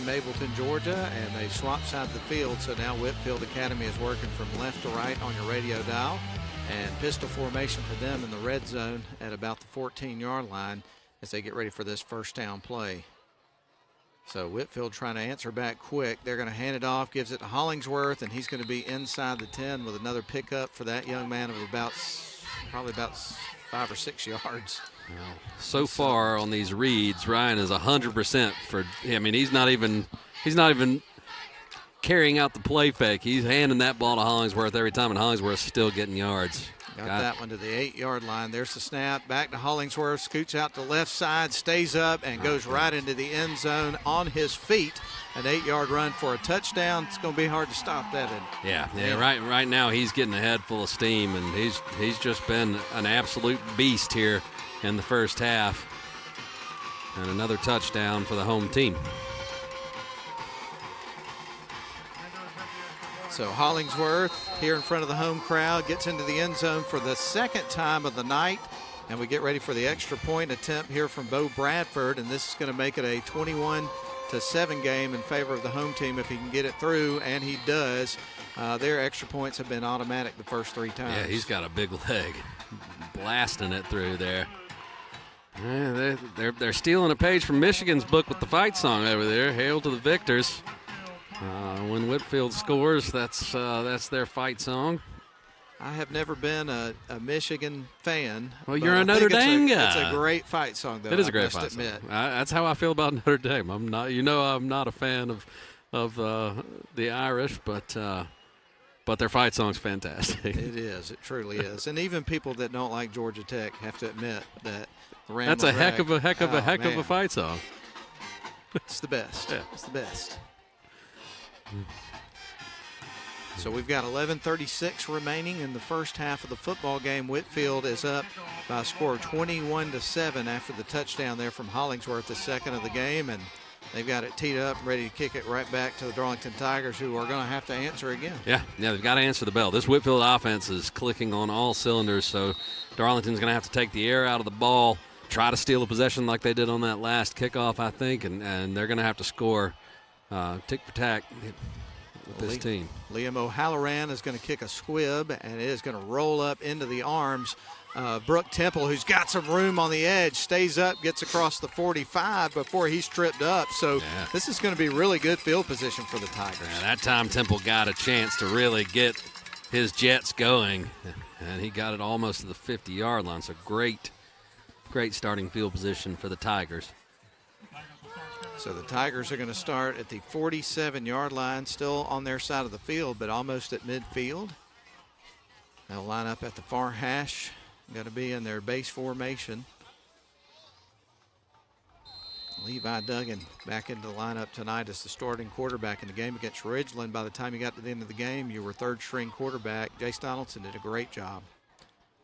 Mableton, Georgia, and they swap side the field, so now Whitefield Academy is working from left to right on your radio dial, and pistol formation for them in the red zone at about the 14-yard line as they get ready for this first down play. So Whitefield trying to answer back quick. They're going to hand it off, gives it to Hollingsworth, and he's going to be inside the 10 with another pickup for that young man of probably about 5 or 6 yards. Well, so far on these reads, Ryan is 100% for him. I mean, he's not even carrying out the play fake. He's handing that ball to Hollingsworth every time, and Hollingsworth's still getting yards. Got that one to the 8-yard line. There's the snap. Back to Hollingsworth. Scoots out to left side, stays up, and goes right into the end zone on his feet. An 8-yard run for a touchdown. It's going to be hard to stop that. Yeah. Right now he's getting a head full of steam, and he's just been an absolute beast here in the first half. And another touchdown for the home team. So Hollingsworth here in front of the home crowd gets into the end zone for the second time of the night, and we get ready for the extra point attempt here from Bo Bradford, and this is going to make it a 21-7 game in favor of the home team if he can get it through, and he does. Their extra points have been automatic the first 3 times. Yeah, he's got a big leg, blasting it through there. Yeah, they're stealing a page from Michigan's book with the fight song over there. Hail to the victors. When Whitefield scores, that's their fight song. I have never been a Michigan fan. Well, you're a Notre Dame guy. It's a great fight song, though. It is a great fight song. That's how I feel about Notre Dame. I'm not a fan of the Irish, but their fight song's fantastic. It is. It truly is. And even people that don't like Georgia Tech have to admit that the Ramblin' That's a heck Wreck, of a fight song. It's the best. Yeah. It's the best. So we've got 11:36 remaining in the first half of the football game. Whitefield is up by a score of 21-7 after the touchdown there from Hollingsworth, the second of the game, and they've got it teed up, ready to kick it right back to the Darlington Tigers, who are going to have to answer again. Yeah, they've got to answer the bell. This Whitefield offense is clicking on all cylinders, so Darlington's going to have to take the air out of the ball, try to steal a possession like they did on that last kickoff, I think, and they're going to have to score tick for tack with this team. Liam O'Halloran is going to kick a squib, and it is going to roll up into the arms of Brooke Temple, who's got some room on the edge, stays up, gets across the 45 before he's tripped up. So this is going to be really good field position for the Tigers. Yeah, that time Temple got a chance to really get his Jets going, and he got it almost to the 50-yard line. So great starting field position for the Tigers. So the Tigers are going to start at the 47-yard line, still on their side of the field, but almost at midfield. They'll line up at the far hash, going to be in their base formation. Levi Duggan back into the lineup tonight as the starting quarterback in the game against Ridgeland. By the time you got to the end of the game, you were third-string quarterback. Jace Donaldson did a great job.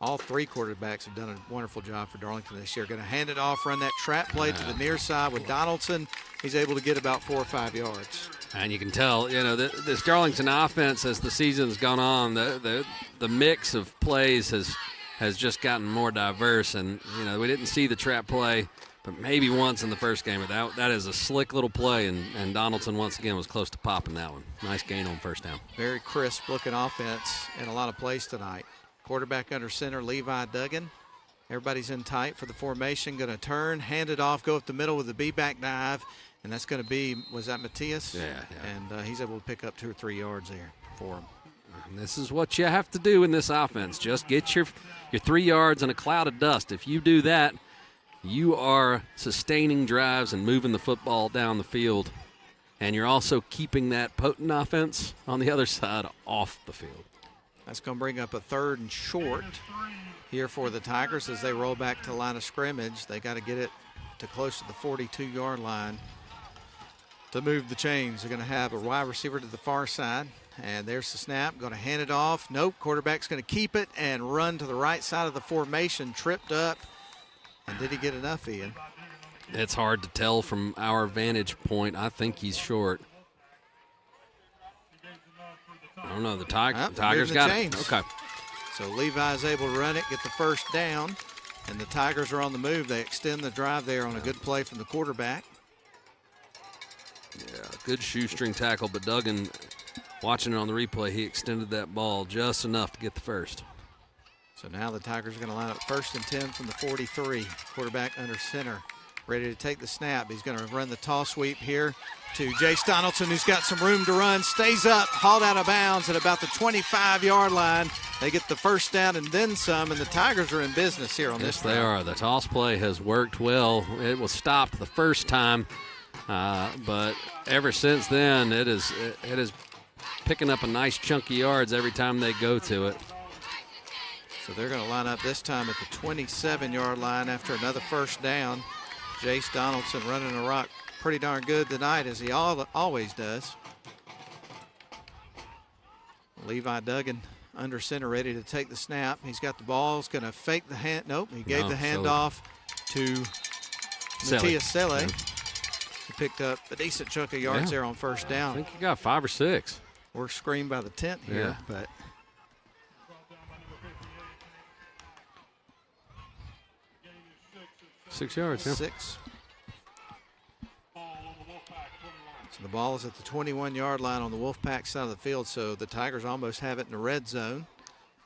All 3 quarterbacks have done a wonderful job for Darlington this year. Going to hand it off, run that trap play to the near side with Donaldson. He's able to get about 4 or 5 yards. And you can tell, this Darlington offense, as the season's gone on, the mix of plays has just gotten more diverse. And, we didn't see the trap play, but maybe once in the first game. But that is a slick little play, and Donaldson once again was close to popping that one. Nice gain on first down. Very crisp-looking offense in a lot of plays tonight. Quarterback under center, Levi Duggan. Everybody's in tight for the formation. Going to turn, hand it off, go up the middle with the B-back dive. And that's going to be, was that Matthias? Yeah. And he's able to pick up 2 or 3 yards there for him. And this is what you have to do in this offense. Just get your 3 yards in a cloud of dust. If you do that, you are sustaining drives and moving the football down the field. And you're also keeping that potent offense on the other side off the field. That's going to bring up a 3rd and short here for the Tigers as they roll back to the line of scrimmage. They got to get it to close to the 42-yard line to move the chains. They're going to have a wide receiver to the far side. And there's the snap. Going to hand it off. Nope. Quarterback's going to keep it and run to the right side of the formation. Tripped up. And did he get enough, Ian? It's hard to tell from our vantage point. I think he's short. I don't know. The Tigers got it. Okay. So Levi's able to run it, get the first down, and the Tigers are on the move. They extend the drive there on a good play from the quarterback. Yeah, good shoestring tackle, but Duggan, watching it on the replay, he extended that ball just enough to get the first. So now the Tigers are going to line up 1st and 10 from the 43. Quarterback under center, ready to take the snap. He's going to run the toss sweep here to Jace Donaldson, who's got some room to run, stays up, hauled out of bounds at about the 25-yard line. They get the first down and then some, and the Tigers are in business here on this drive. Yes, they are. The toss play has worked well. It was stopped the first time, but ever since then, it is picking up a nice chunk of yards every time they go to it. So they're going to line up this time at the 27-yard line after another first down. Jace Donaldson running a rock pretty darn good tonight, as he always does. Levi Duggan under center, ready to take the snap. He's got the ball. He's going to fake the hand. Nope, he gave the handoff to Matthias Selle. Yeah. He picked up a decent chunk of yards there on first down. I think he got 5 or 6. We're screened by the tent here, but 6 yards. Yeah. 6. So the ball is at the 21-yard line on the Wolfpack side of the field, so the Tigers almost have it in the red zone.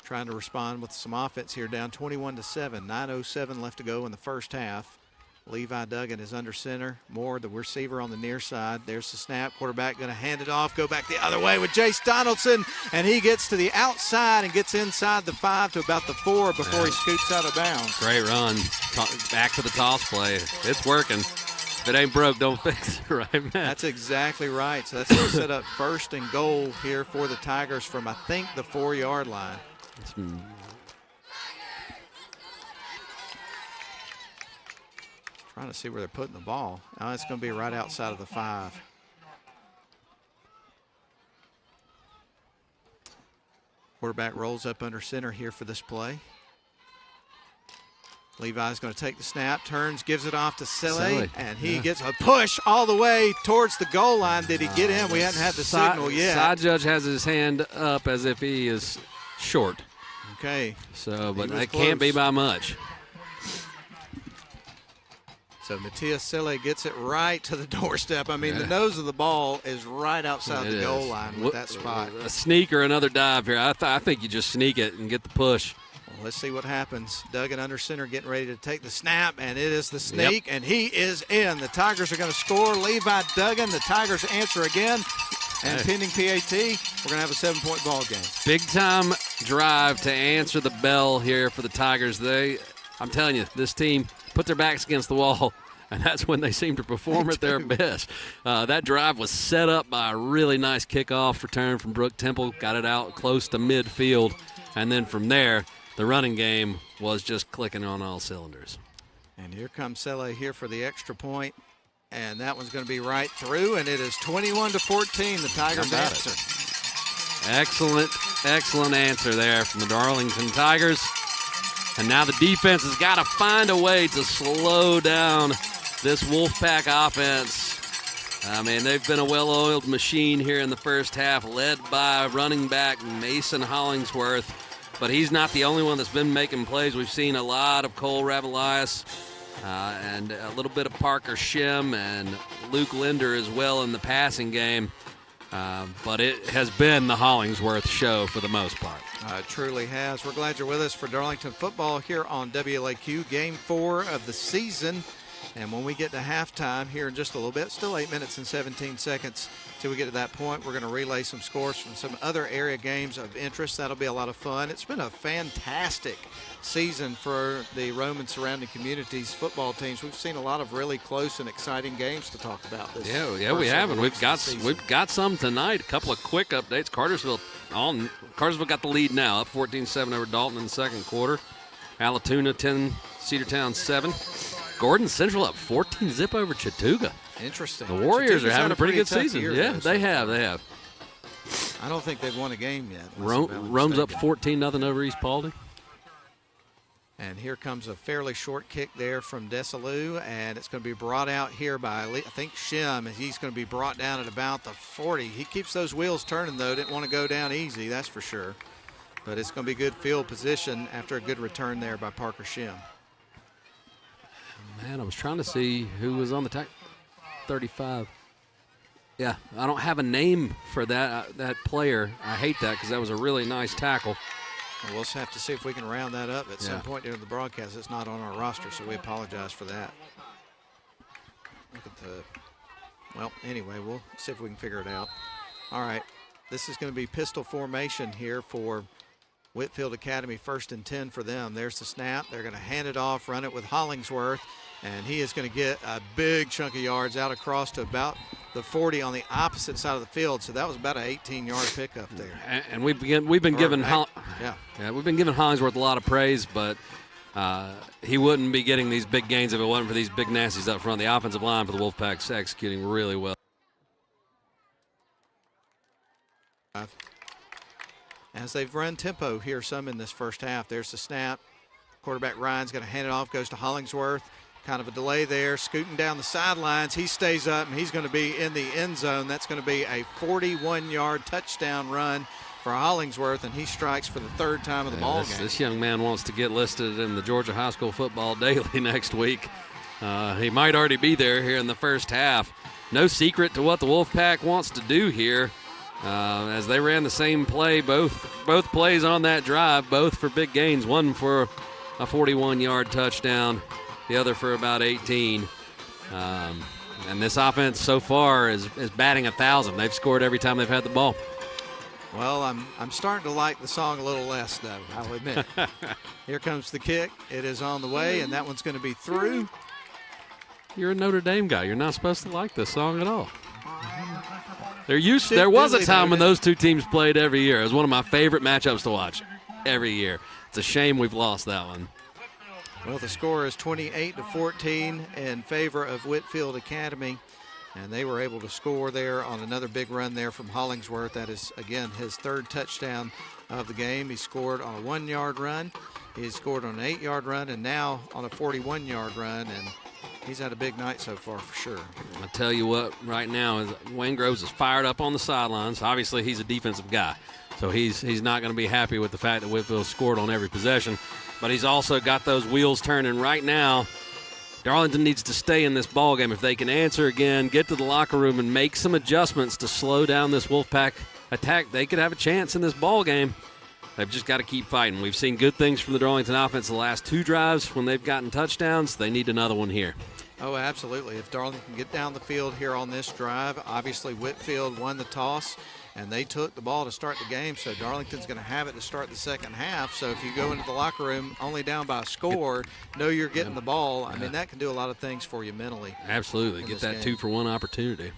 Trying to respond with some offense here, down 21-7. 9:07 left to go in the first half. Levi Duggan is under center. Moore, the receiver, on the near side. There's the snap. Quarterback going to hand it off. Go back the other way with Jace Donaldson. And he gets to the outside and gets inside the 5 to about the 4 before he scoots out of bounds. Great run. Back to the toss play. It's working. If it ain't broke, don't fix it, right, Matt? That's exactly right. So that's going to set up first and goal here for the Tigers from, I think, the 4-yard line. Trying to see where they're putting the ball. Now it's going to be right outside of the 5. Quarterback rolls up under center here for this play. Levi's going to take the snap, turns, gives it off to Selle, and he gets a push all the way towards the goal line. Did he get in? We hadn't had the signal yet. Side judge has his hand up as if he is short. Okay. So, but it can't be by much. So Matthias Selle gets it right to the doorstep. I mean, the nose of the ball is right outside the goal line with that spot. A sneak or another dive here. I think you just sneak it and get the push. Well, let's see what happens. Duggan under center getting ready to take the snap, and it is the sneak, and he is in. The Tigers are going to score. Levi Duggan, the Tigers answer again. And pending PAT, we're going to have a 7-point ball game. Big time drive to answer the bell here for the Tigers. I'm telling you, this team put their backs against the wall, and that's when they seem to perform at their best. That drive was set up by a really nice kickoff return from Brooke Temple. Got it out close to midfield, and then from there, the running game was just clicking on all cylinders. And here comes Selle here for the extra point. And that one's going to be right through, and it is 21-14. The Tigers answer. Excellent answer there from the Darlington Tigers. And now the defense has got to find a way to slow down this Wolfpack offense. I mean, they've been a well-oiled machine here in the first half, led by running back Mason Hollingsworth. But he's not the only one that's been making plays. We've seen a lot of Cole Ravalias and a little bit of Parker Shim and Luke Linder as well in the passing game. But it has been the Hollingsworth show for the most part. It truly has. We're glad you're with us for Darlington football here on WLAQ, Game 4 of the season. And when we get to halftime here in just a little bit, still 8 minutes and 17 seconds till we get to that point, we're going to relay some scores from some other area games of interest. That'll be a lot of fun. It's been a fantastic season for the Rome and surrounding communities football teams. We've seen a lot of really close and exciting games to talk about this. Yeah, we have, and we've got some tonight. A couple of quick updates. Cartersville got the lead now, up 14-7 over Dalton in the second quarter. Allatoona 10, Cedartown 7. Gordon Central up 14-zip over Chattooga. Interesting. The Warriors are having a pretty good tough season. year, Yeah, though, they have. I don't think they've won a game yet. Rome's up 14-0 over East Paulding. And here comes a fairly short kick there from Desalu, and it's going to be brought out here by, I think, Shim. He's going to be brought down at about the 40. He keeps those wheels turning, though. Didn't want to go down easy, that's for sure. But it's going to be good field position after a good return there by Parker Shim. Man, I was trying to see who was on the 35. Yeah, I don't have a name for that player. I hate that because that was a really nice tackle. We'll just have to see if we can round that up at some point during the broadcast. It's not on our roster, so we apologize for that. Well, anyway, we'll see if we can figure it out. All right, this is going to be pistol formation here for Whitefield Academy, 1st and 10 for them. There's the snap. They're going to hand it off, run it with Hollingsworth, and he is going to get a big chunk of yards out across to about the 40 on the opposite side of the field. So that was about an 18-yard pickup there. And we've been giving Hollingsworth a lot of praise, but he wouldn't be getting these big gains if it wasn't for these big nasties up front. The offensive line for the Wolfpack's executing really well. As they've run tempo here some in this first half. There's the snap. Quarterback Ryan's going to hand it off, goes to Hollingsworth. Kind of a delay there, scooting down the sidelines. He stays up, and he's going to be in the end zone. That's going to be a 41-yard touchdown run for Hollingsworth, and he strikes for the third time of the ball game. This young man wants to get listed in the Georgia High School Football Daily next week. He might already be there here in the first half. No secret to what the Wolfpack wants to do here. As they ran the same play, both plays on that drive, both for big gains, one for a 41-yard touchdown, the other for about 18. And this offense so far is batting 1,000. They've scored every time they've had the ball. Well, I'm starting to like the song a little less, though, I'll admit. Here comes the kick. It is on the way, and that one's going to be through. You're a Notre Dame guy. You're not supposed to like this song at all. There was a time when those two teams played every year. It was one of my favorite matchups to watch every year. It's a shame we've lost that one. Well, the score is 28-14 in favor of Whitefield Academy, and they were able to score there on another big run there from Hollingsworth. That is, again, his third touchdown of the game. He scored on a 1-yard run. He scored on an 8-yard run, and now on a 41-yard run, and he's had a big night so far for sure. I tell you what, right now, is Wayne Groves is fired up on the sidelines. Obviously, he's a defensive guy, so he's not going to be happy with the fact that Whitfield scored on every possession. But he's also got those wheels turning right now. Darlington needs to stay in this ball game. If they can answer again, get to the locker room, and make some adjustments to slow down this Wolfpack attack, they could have a chance in this ball game. They've just got to keep fighting. We've seen good things from the Darlington offense the last 2 drives when they've gotten touchdowns. They need another one here. Oh, absolutely. If Darlington can get down the field here on this drive, obviously Whitefield won the toss, and they took the ball to start the game, so Darlington's going to have it to start the second half. So if you go into the locker room only down by a score, know you're getting the ball, I mean, that can do a lot of things for you mentally. Absolutely. Get that 2-for-1 opportunity.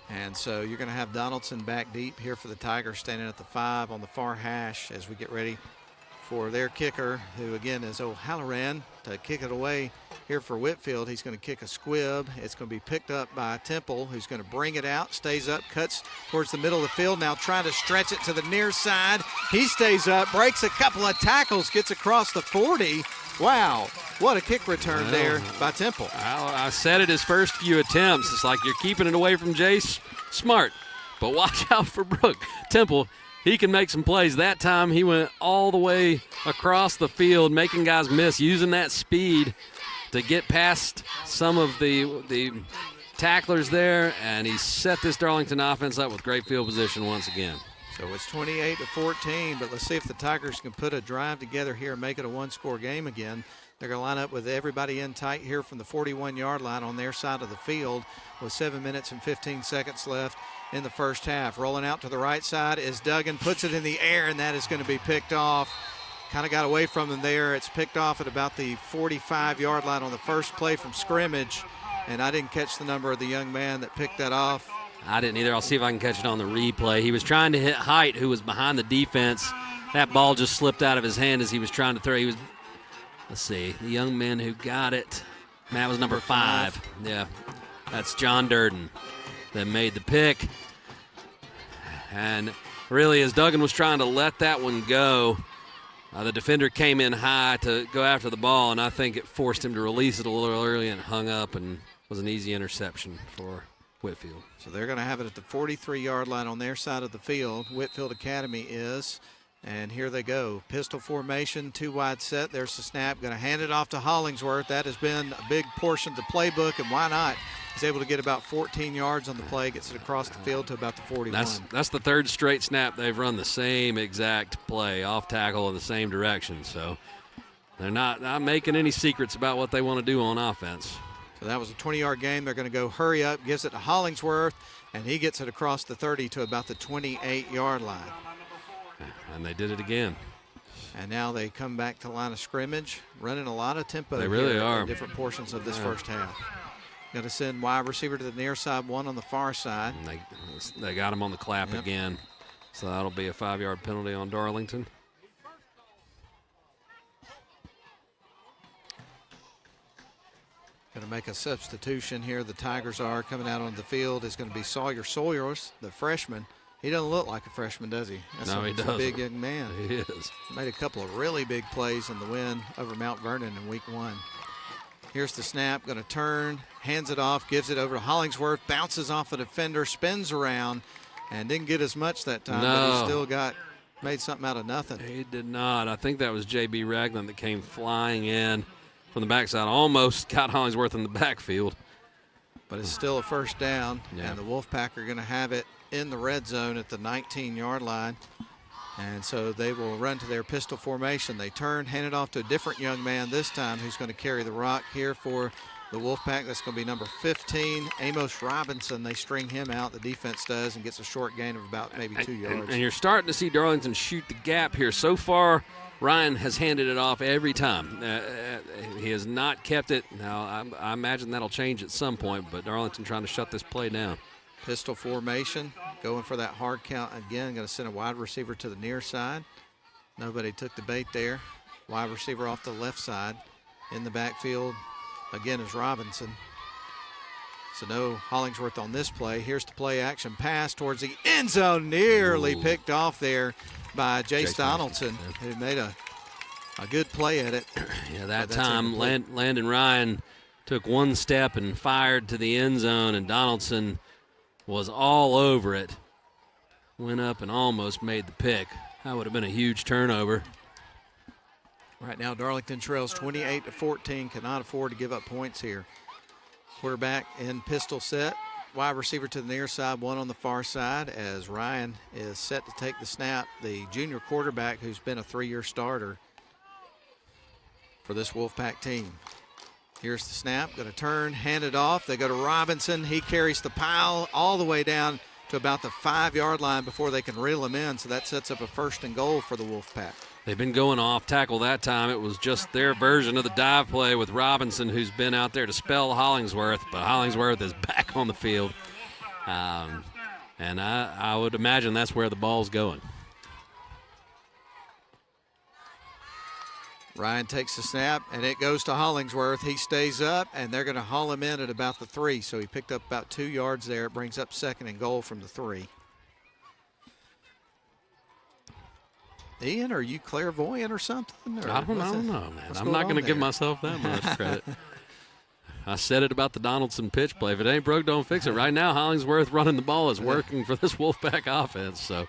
And so you're going to have Donaldson back deep here for the Tigers, standing at the 5 on the far hash as we get ready for their kicker, who again is O'Halloran, to kick it away here for Whitefield. He's going to kick a squib. It's going to be picked up by Temple, who's going to bring it out, stays up, cuts towards the middle of the field, now trying to stretch it to the near side. He stays up, breaks a couple of tackles, gets across the 40. Wow, what a kick return there by Temple. I said it his first few attempts. It's like you're keeping it away from Jace. Smart, but watch out for Brooke. Temple, he can make some plays. That time he went all the way across the field, making guys miss, using that speed to get past some of the tacklers there, and he set this Darlington offense up with great field position once again. So it's 28-14, but let's see if the Tigers can put a drive together here and make it a 1-score game again. They're going to line up with everybody in tight here from the 41-yard line on their side of the field with 7 minutes and 15 seconds left in the first half. Rolling out to the right side is Duggan, puts it in the air, and that is going to be picked off. Kind of got away from him there. It's picked off at about the 45-yard line on the first play from scrimmage, and I didn't catch the number of the young man that picked that off. I didn't either. I'll see if I can catch it on the replay. He was trying to hit Height, who was behind the defense. That ball just slipped out of his hand as he was trying to throw. Let's see, the young man who got it, that was number 5. Yeah, that's John Durden that made the pick. And really, as Duggan was trying to let that one go, the defender came in high to go after the ball, and I think it forced him to release it a little early and hung up, and was an easy interception for Whitefield. So they're going to have it at the 43-yard line on their side of the field. Whitefield Academy is. And here they go. Pistol formation, 2-wide set. There's the snap. Going to hand it off to Hollingsworth. That has been a big portion of the playbook, and why not? He's able to get about 14 yards on the play, gets it across the field to about the 41. That's the third straight snap they've run the same exact play, off tackle in the same direction. So they're not making any secrets about what they want to do on offense. So that was a 20-yard game. They're going to go hurry up, gives it to Hollingsworth, and he gets it across the 30 to about the 28-yard line. And they did it again. And now they come back to line of scrimmage, running a lot of tempo. They really are. In different portions of this first half. Going to send wide receiver to the near side, one on the far side. And they got him on the clap again. So that'll be a 5-yard penalty on Darlington. Going to make a substitution here. The Tigers are coming out on the field. Is going to be Sawyer Sawyers, the freshman. He doesn't look like a freshman, does he? No, he doesn't. A big young man. He is. Made a couple of really big plays in the win over Mount Vernon in week 1. Here's the snap, going to turn, hands it off, gives it over to Hollingsworth, bounces off a defender, spins around, and didn't get as much that time, but he still made something out of nothing. He did not. I think that was J.B. Ragland that came flying in from the backside, almost got Hollingsworth in the backfield. But it's still a first down, and the Wolfpack are going to have it in the red zone at the 19-yard line. And so they will run to their pistol formation. They turn, hand it off to a different young man this time who's going to carry the rock here for the Wolfpack. That's going to be number 15, Amos Robinson. They string him out, the defense does, and gets a short gain of about maybe 2 yards. And you're starting to see Darlington shoot the gap here. So far, Ryan has handed it off every time. He has not kept it. Now, I imagine that'll change at some point, but Darlington trying to shut this play down. Pistol formation, going for that hard count again. Going to send a wide receiver to the near side. Nobody took the bait there. Wide receiver off the left side. In the backfield, again, is Robinson. So no Hollingsworth on this play. Here's the play action pass towards the end zone. Nearly picked off there by Jace Donaldson, who made a good play at it. Yeah, that time Landon Ryan took one step and fired to the end zone, and Donaldson was all over it. Went up and almost made the pick. That would have been a huge turnover. Right now, Darlington trails 28-14, cannot afford to give up points here. Quarterback in pistol set. Wide receiver to the near side, one on the far side as Ryan is set to take the snap. The junior quarterback who's been a 3-year starter for this Wolfpack team. Here's the snap, going to turn, hand it off. They go to Robinson. He carries the pile all the way down to about the 5-yard line before they can reel him in. So that sets up a 1st and goal for the Wolfpack. They've been going off tackle that time. It was just their version of the dive play with Robinson, who's been out there to spell Hollingsworth, but Hollingsworth is back on the field. And I would imagine that's where the ball's going. Ryan takes the snap, and it goes to Hollingsworth. He stays up, and they're going to haul him in at about the 3. So he picked up about 2 yards there. It brings up 2nd and goal from the 3. Ian, are you clairvoyant or something? Or I don't know, man. I'm not going to give myself that much credit. I said it about the Donaldson pitch play. If it ain't broke, don't fix it. Right now, Hollingsworth running the ball is working for this Wolfpack offense. So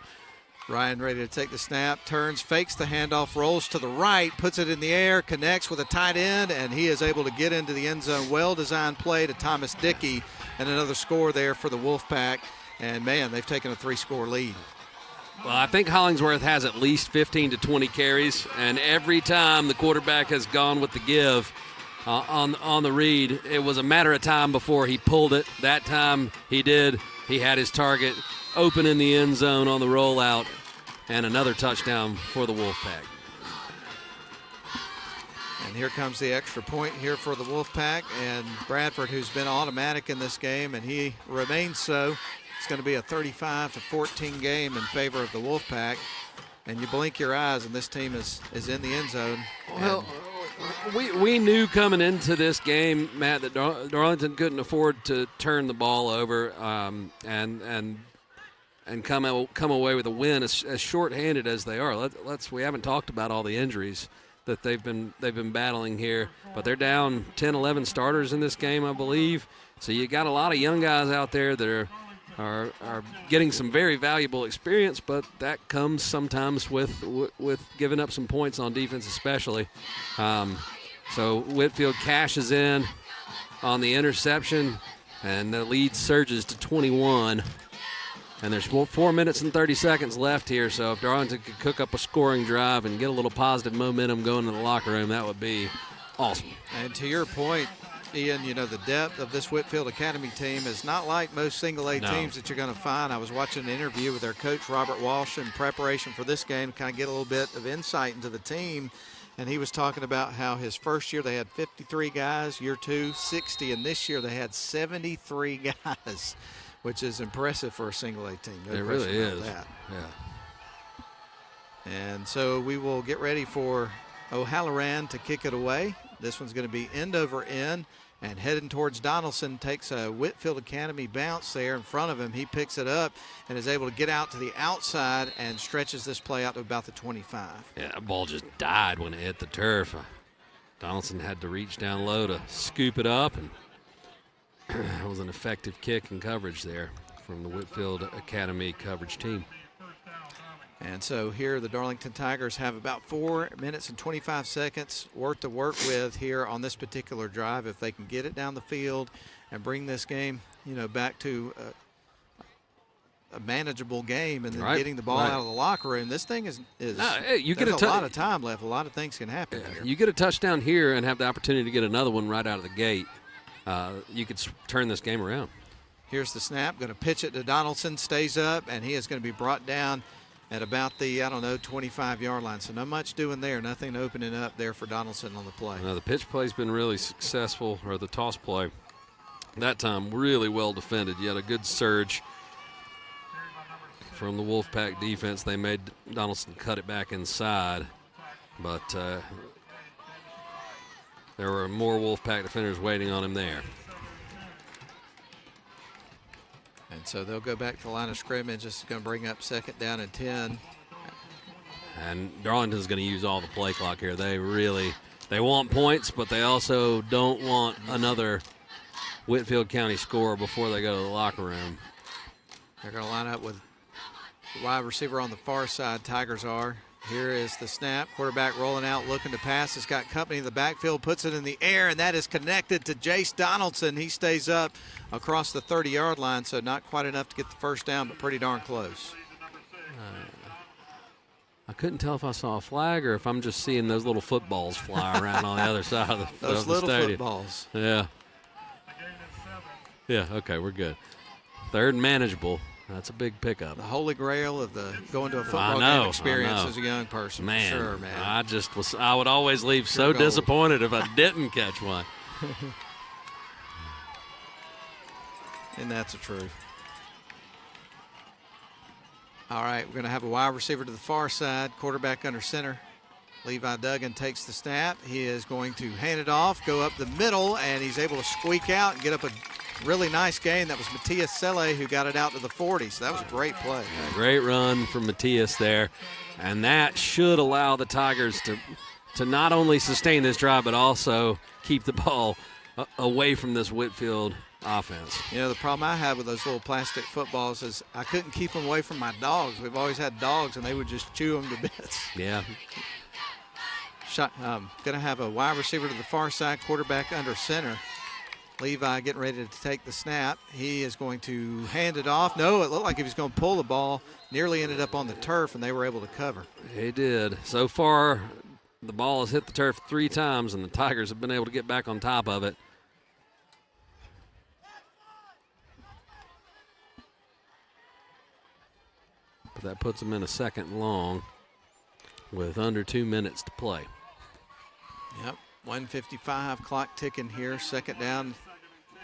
Ryan ready to take the snap, turns, fakes the handoff, rolls to the right, puts it in the air, connects with a tight end, and he is able to get into the end zone. Well-designed play to Thomas Dickey, and another score there for the Wolfpack. And, man, they've taken a 3-score lead. Well, I think Hollingsworth has at least 15 to 20 carries, and every time the quarterback has gone with the give on the read, it was a matter of time before he pulled it. That time he did. He had his target open in the end zone on the rollout, and another touchdown for the Wolfpack. And here comes the extra point here for the Wolfpack, and Bradford, who's been automatic in this game, and he remains so. It's going to be a 35-14 game in favor of the Wolfpack. And you blink your eyes, and this team is in the end zone. Well, we knew coming into this game, Matt, that Darlington couldn't afford to turn the ball over and come away with a win as shorthanded as they are. We haven't talked about all the injuries that they've been battling here, but they're down 10, 11 starters in this game, I believe. So you got a lot of young guys out there that are getting some very valuable experience, but that comes sometimes with giving up some points on defense especially. So Whitefield cashes in on the interception, and the lead surges to 21. And there's 4 minutes and 30 seconds left here, so if Darlington could cook up a scoring drive and get a little positive momentum going in the locker room, that would be awesome. And to your point, Ian, you know, the depth of this Whitefield Academy team is not like most single-A teams that you're going to find. I was watching an interview with their coach, Robert Walsh, in preparation for this game to kind of get a little bit of insight into the team. And he was talking about how his first year they had 53 guys, year 2, 60, and this year they had 73 guys, which is impressive for a single A team. No it really is. That. Yeah. And so we will get ready for O'Halloran to kick it away. This one's going to be end over end. And heading towards Donaldson, takes a Whitefield Academy bounce there in front of him. He picks it up and is able to get out to the outside and stretches this play out to about the 25. Yeah, that ball just died when it hit the turf. Donaldson had to reach down low to scoop it up, and it was an effective kick and coverage there from the Whitefield Academy coverage team. And so here the Darlington Tigers have about 4 minutes and 25 seconds worth to work with here on this particular drive. If they can get it down the field and bring this game, back to a manageable game, and then getting the ball out of the locker room, this thing is you get a lot of time left. A lot of things can happen here. You get a touchdown here and have the opportunity to get another one right out of the gate. You could turn this game around. Here's the snap. Going to pitch it to Donaldson. Stays up, and he is going to be brought down at about the, 25-yard line. So not much doing there. Nothing opening up there for Donaldson on the play. The pitch play's been really successful, or the toss play. That time really well defended. You had a good surge from the Wolfpack defense. They made Donaldson cut it back inside. But there were more Wolfpack defenders waiting on him there. And so they'll go back to the line of scrimmage. This is going to bring up 2nd down and 10. And Darlington's going to use all the play clock here. They want points, but they also don't want another Whitefield County score before they go to the locker room. They're going to line up with the wide receiver on the far side. Tigers are. Here is the snap. Quarterback rolling out, looking to pass. Has got company in the backfield, puts it in the air, and that is connected to Jace Donaldson. He stays up across the 30-yard line, so not quite enough to get the first down, but pretty darn close. I couldn't tell if I saw a flag or if I'm just seeing those little footballs fly around on the other side of the Those of the little stadium. footballs. Yeah. Yeah, okay, we're good. 3rd and manageable. That's a big pickup. The holy grail of the going to a football game experience as a young person. Man, sure, man. I would always leave so disappointed if I didn't catch one. And that's the truth. All right, we're going to have a wide receiver to the far side, quarterback under center. Levi Duggan takes the snap. He is going to hand it off, go up the middle, and he's able to squeak out and get up a really nice gain. That was Matias Selle who got it out to the 40, so that was a great play. Yeah, great run from Matias there, and that should allow the Tigers to not only sustain this drive but also keep the ball away from this Whitefield offense. The problem I had with those little plastic footballs is I couldn't keep them away from my dogs. We've always had dogs, and they would just chew them to bits. Yeah. Going to have a wide receiver to the far side, quarterback under center. Levi getting ready to take the snap. He is going to hand it off. No, it looked like he was going to pull the ball. Nearly ended up on the turf, and they were able to cover. He did. So far, the ball has hit the turf 3 times, and the Tigers have been able to get back on top of it. But that puts them in a 2nd and long with under 2 minutes to play. Yep, 1:55, clock ticking here. 2nd down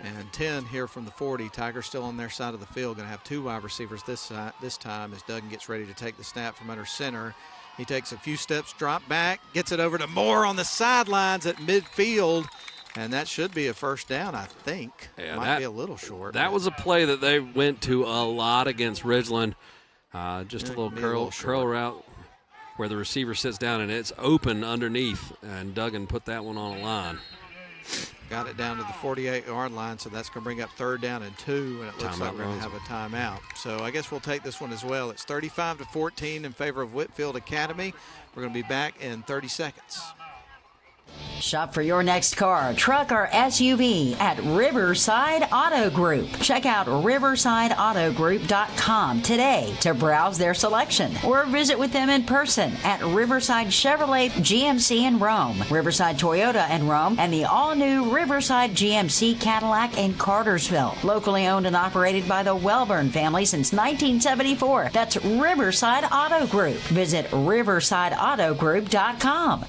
and 10 here from the 40. Tigers still on their side of the field. Going to have 2 wide receivers this time as Duggan gets ready to take the snap from under center. He takes a few steps, drop back, gets it over to Moore on the sidelines at midfield. And that should be a first down, I think. Yeah, might be a little short. That was a play that they went to a lot against Ridgeland. Just a little curl route where the receiver sits down and it's open underneath, and Duggan put that one on a line. Got it down to the 48-yard line, so that's going to bring up 3rd down and 2, and it looks like we're going to have a timeout. So I guess we'll take this one as well. It's 35-14 in favor of Whitefield Academy. We're going to be back in 30 seconds. Shop for your next car, truck, or SUV at Riverside Auto Group. Check out riversideautogroup.com today to browse their selection or visit with them in person at Riverside Chevrolet GMC in Rome, Riverside Toyota in Rome, and the all-new Riverside GMC Cadillac in Cartersville. Locally owned and operated by the Welburn family since 1974. That's Riverside Auto Group. Visit riversideautogroup.com.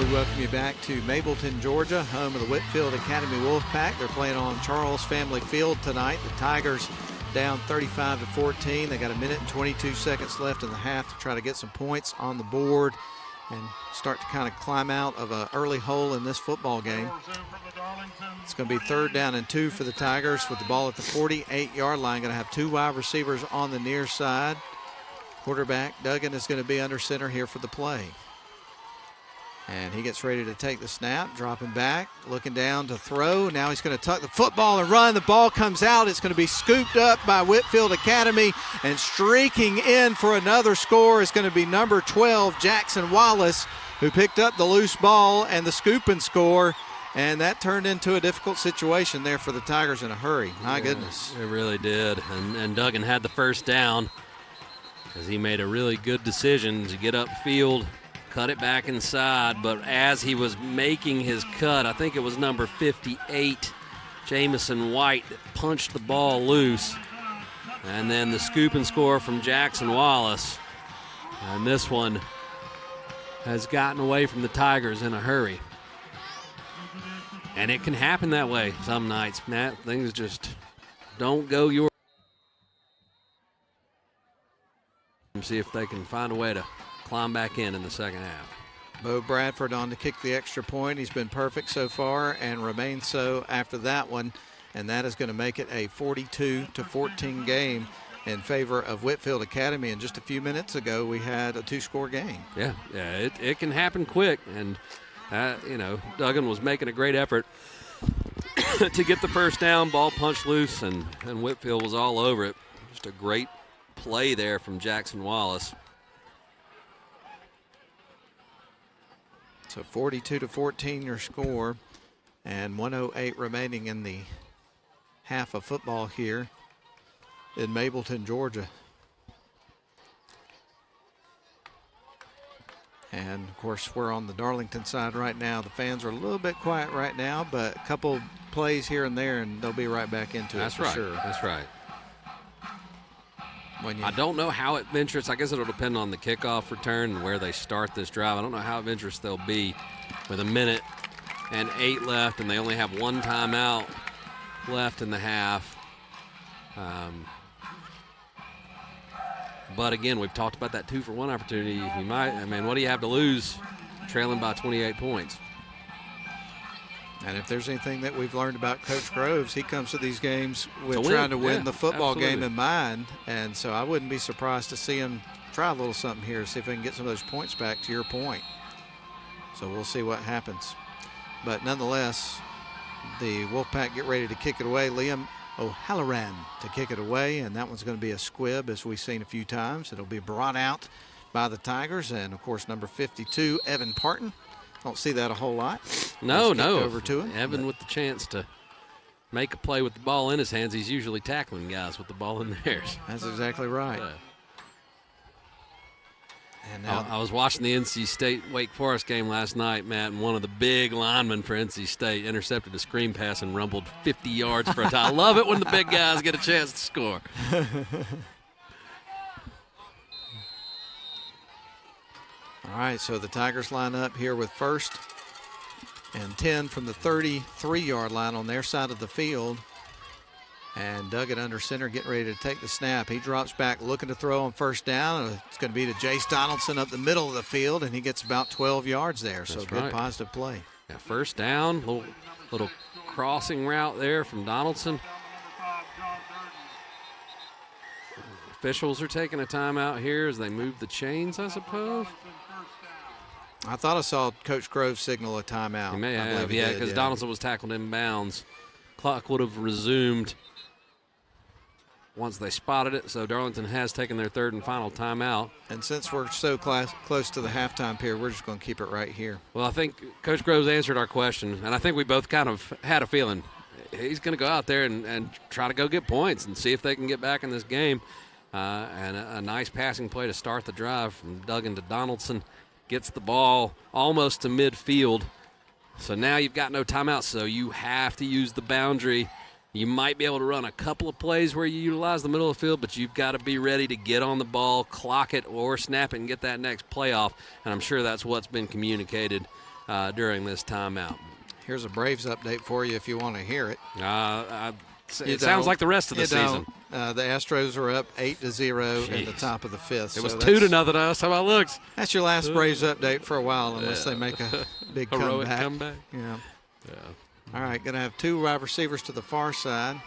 we welcome you back to Mableton, Georgia, home of the Whitefield Academy Wolfpack. They're playing on Charles Family Field tonight. The Tigers down 35-14. They got a minute and 22 seconds left in the half to try to get some points on the board and start to kind of climb out of an early hole in this football game. It's going to be 3rd down and 2 for the Tigers with the ball at the 48-yard line. Going to have 2 wide receivers on the near side. Quarterback Duggan is going to be under center here for the play. And he gets ready to take the snap, dropping back, looking down to throw. Now he's going to tuck the football and run. The ball comes out. It's going to be scooped up by Whitefield Academy, and streaking in for another score is going to be number 12, Jackson Wallace, who picked up the loose ball and the scoop and score. And that turned into a difficult situation there for the Tigers in a hurry. My goodness. It really did. And Duggan had the first down because he made a really good decision to get upfield, cut it back inside. But as he was making his cut, I think it was number 58, Jamison White, that punched the ball loose. And then the scoop and score from Jackson Wallace. And this one has gotten away from the Tigers in a hurry. And it can happen that way some nights, Matt. Things just don't go your way. See if they can find a way to climb back in the second half. Bo Bradford on to kick the extra point. He's been perfect so far and remains so after that one. And that is going to make it a 42-14 game in favor of Whitefield Academy. And just a few minutes ago, we had a 2-score game. Yeah, it can happen quick. And, Duggan was making a great effort to get the first down, ball punched loose, and Whitefield was all over it. Just a great play there from Jackson Wallace. So 42-14 your score, and 1:08 remaining in the half of football here in Mableton, Georgia. And, of course, we're on the Darlington side right now. The fans are a little bit quiet right now, but a couple plays here and there, and they'll be right back into it for sure. That's right. I don't know how adventurous. I guess it'll depend on the kickoff return and where they start this drive. I don't know how adventurous they'll be with a minute and 8 left, and they only have 1 timeout left in the half. But again, we've talked about that 2-for-1 opportunity. What do you have to lose trailing by 28 points? And if there's anything that we've learned about Coach Groves, he comes to these games with trying to win the football game in mind. And so I wouldn't be surprised to see him try a little something here, see if we can get some of those points back, to your point. So we'll see what happens. But nonetheless, the Wolfpack get ready to kick it away. Liam O'Halloran to kick it away, and that one's going to be a squib, as we've seen a few times. It'll be brought out by the Tigers, and, of course, number 52, Evan Parton. Don't see that a whole lot. No. Over to him. Evan with the chance to make a play with the ball in his hands. He's usually tackling guys with the ball in theirs. That's exactly right. Yeah. And now I was watching the NC State Wake Forest game last night, Matt, and one of the big linemen for NC State intercepted a screen pass and rumbled 50 yards for a tie. I love it when the big guys get a chance to score. All right, so the Tigers line up here with 1st and 10 from the 33-yard line on their side of the field. And Duggan under center, getting ready to take the snap. He drops back, looking to throw on 1st down. It's going to be to Jace Donaldson up the middle of the field, and he gets about 12 yards there. So good positive play. Yeah, 1st down, little crossing route there from Donaldson. Officials are taking a timeout here as they move the chains, I suppose. I thought I saw Coach Groves signal a timeout. He may have, because Donaldson was tackled in bounds. Clock would have resumed once they spotted it, so Darlington has taken their 3rd and final timeout. And since we're so close to the halftime period, we're just going to keep it right here. Well, I think Coach Groves answered our question, and I think we both kind of had a feeling he's going to go out there and try to go get points and see if they can get back in this game. And a nice passing play to start the drive from Duggan to Donaldson. Gets the ball almost to midfield. So now you've got no timeout, so you have to use the boundary. You might be able to run a couple of plays where you utilize the middle of the field, but you've got to be ready to get on the ball, clock it, or snap it and get that next play off. And I'm sure that's what's been communicated during this timeout. Here's a Braves update for you if you want to hear it. It sounds like the rest of the season. The Astros are up 8-0 at the top of the fifth. It was 2-0 last time I looked. That's your last Braves update for a while, unless they make a big heroic comeback. Yeah. All right, going to have 2 wide receivers to the far side.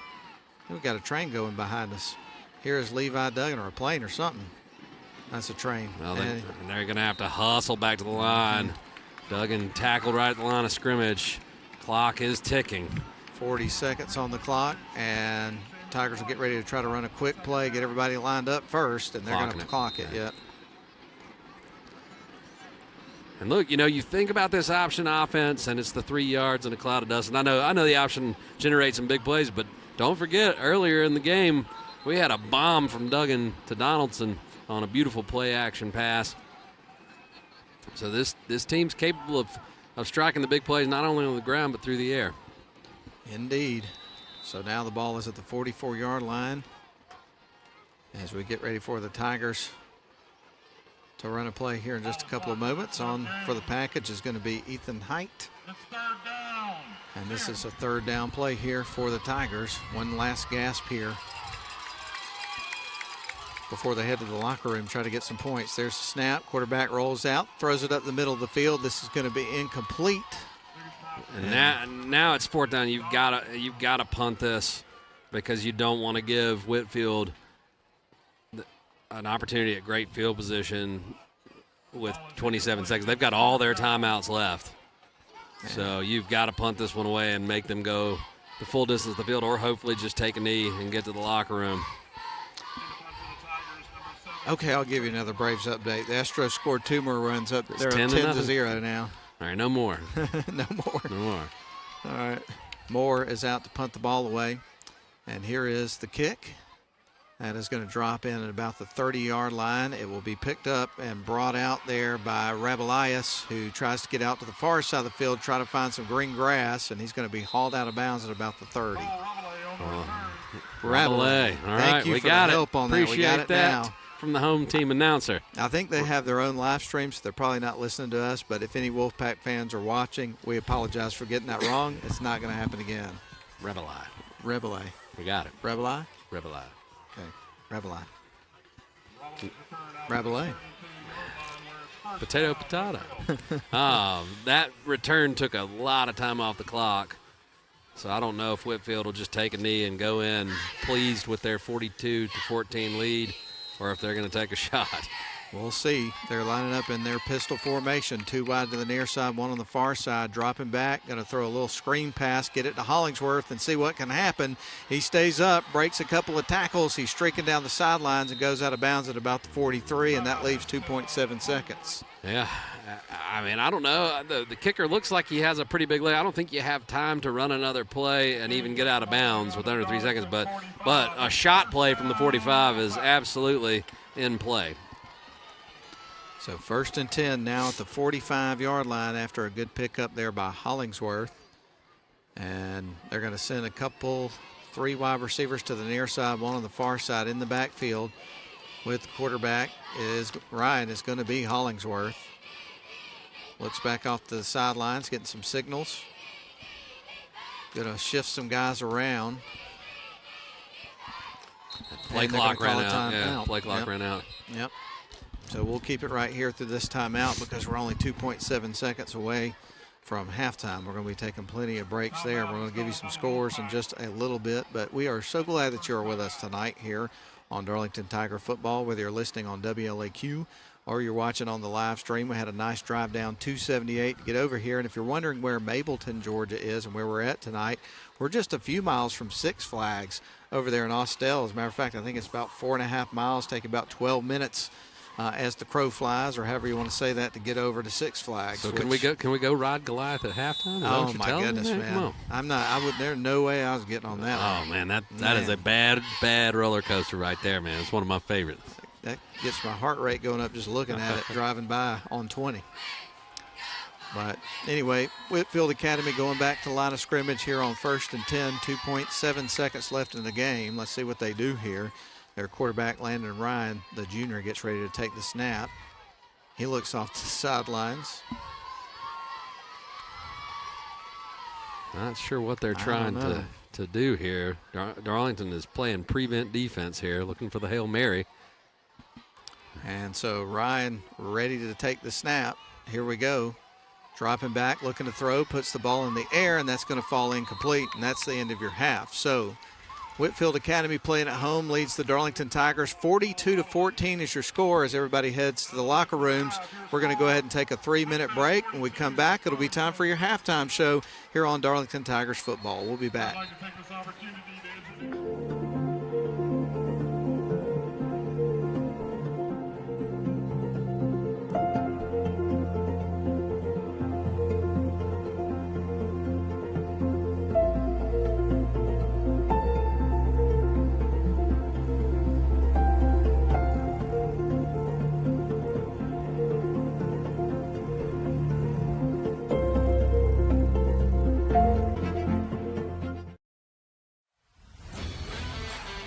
We've got a train going behind us. Here is Levi Duggan, or a plane or something. That's a train. Well, they're going to have to hustle back to the line. Duggan tackled right at the line of scrimmage. Clock is ticking. 40 seconds on the clock, and Tigers will get ready to try to run a quick play, get everybody lined up first, and they're going to clock it. Yep. And look, you think about this option offense, and it's the 3 yards and a cloud of dust. And I know the option generates some big plays, but don't forget, earlier in the game, we had a bomb from Duggan to Donaldson on a beautiful play-action pass. So this team's capable of striking the big plays not only on the ground but through the air. Indeed. So now the ball is at the 44-yard line as we get ready for the Tigers to run a play here in just a couple of moments. On for the package is going to be Ethan Height. And this is a 3rd down play here for the Tigers. One last gasp here before they head to the locker room, try to get some points. There's the snap. Quarterback rolls out, throws it up the middle of the field. This is going to be incomplete. And now it's 4th down. You've got to punt this because you don't want to give Whitefield an opportunity at great field position with 27 seconds. They've got all their timeouts left. So you've got to punt this one away and make them go the full distance of the field, or hopefully just take a knee and get to the locker room. Okay, I'll give you another Braves update. The Astros scored 2 more runs up. They're 10-0 now. All right, no more. No more. No more. All right. Moore is out to punt the ball away. And here is the kick. That is going to drop in at about the 30-yard line. It will be picked up and brought out there by Rabelias, who tries to get out to the far side of the field, try to find some green grass, and he's going to be hauled out of bounds at about the 30. Rabelais. All right, Thank you we for got the it. help on that. Appreciate We got it that now. From the home team announcer. I think they have their own live stream, so they're probably not listening to us, but if any Wolfpack fans are watching, we apologize for getting that wrong. It's not going to happen again. Rabelais. We got it. Rabelais? Rabelais. Okay. Rabelais. Rabelais. Potato. That return took a lot of time off the clock. So I don't know if Whitefield will just take a knee and go in pleased with their 42-14 lead, or if they're going to take a shot. We'll see. They're lining up in their pistol formation. 2 wide to the near side, 1 on the far side. Dropping back, going to throw a little screen pass, get it to Hollingsworth and see what can happen. He stays up, breaks a couple of tackles. He's streaking down the sidelines and goes out of bounds at about the 43, and that leaves 2.7 seconds. Yeah, I mean, I don't know. The kicker looks like he has a pretty big leg. I don't think you have time to run another play and even get out of bounds with under 3 seconds, but a shot play from the 45 is absolutely in play. So 1st and 10 now at the 45-yard line after a good pickup there by Hollingsworth. And they're going to send 3 wide receivers to the near side, 1 on the far side in the backfield. With the quarterback Ryan is going to be Hollingsworth. Looks back off to the sidelines, getting some signals. Going to shift some guys around. Play clock ran out. Yeah, play clock ran out. Yep. So we'll keep it right here through this timeout because we're only 2.7 seconds away from halftime. We're going to be taking plenty of breaks there. We're going to give you some scores in just a little bit, but we are so glad that you're with us tonight here on Darlington Tiger Football, whether you're listening on WLAQ or you're watching on the live stream. We had a nice drive down 278 to get over here, and if you're wondering where Mableton, Georgia is and where we're at tonight, we're just a few miles from Six Flags over there in Austell. As a matter of fact, I think it's about 4.5 miles, take about 12 minutes as the crow flies, or however you want to say that, to get over to Six Flags. So can we go ride Goliath at halftime? Oh my goodness, man! There's no way I was getting on that. Oh man, that is a bad roller coaster right there, man. It's one of my favorites. That gets my heart rate going up just looking at it driving by on 20. But anyway, Whitefield Academy going back to the line of scrimmage here on 1st and 10, 2.7 seconds left in the game. Let's see what they do here. Their quarterback, Landon Ryan, the junior, gets ready to take the snap. He looks off to the sidelines. Not sure what they're trying to do here. Darlington is playing prevent defense here, looking for the Hail Mary. And so Ryan ready to take the snap. Here we go. Dropping back, looking to throw, puts the ball in the air, and that's going to fall incomplete, and that's the end of your half. So Whitefield Academy playing at home leads the Darlington Tigers. 42-14 is your score as everybody heads to the locker rooms. We're going to go ahead and take a 3-minute break. When we come back, it'll be time for your halftime show here on Darlington Tigers football. We'll be back.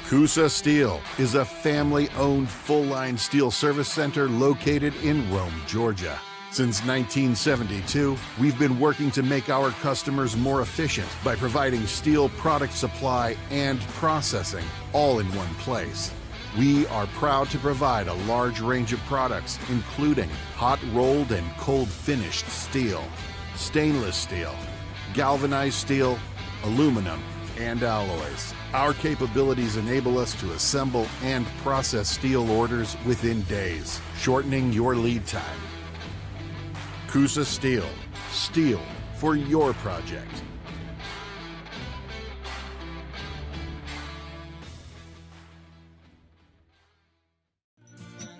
Coosa Steel is a family-owned full-line steel service center located in Rome, Georgia. Since 1972, we've been working to make our customers more efficient by providing steel product supply and processing all in one place. We are proud to provide a large range of products, including hot-rolled and cold-finished steel, stainless steel, galvanized steel, aluminum, and alloys. Our capabilities enable us to assemble and process steel orders within days, shortening your lead time. Coosa Steel. Steel for your project.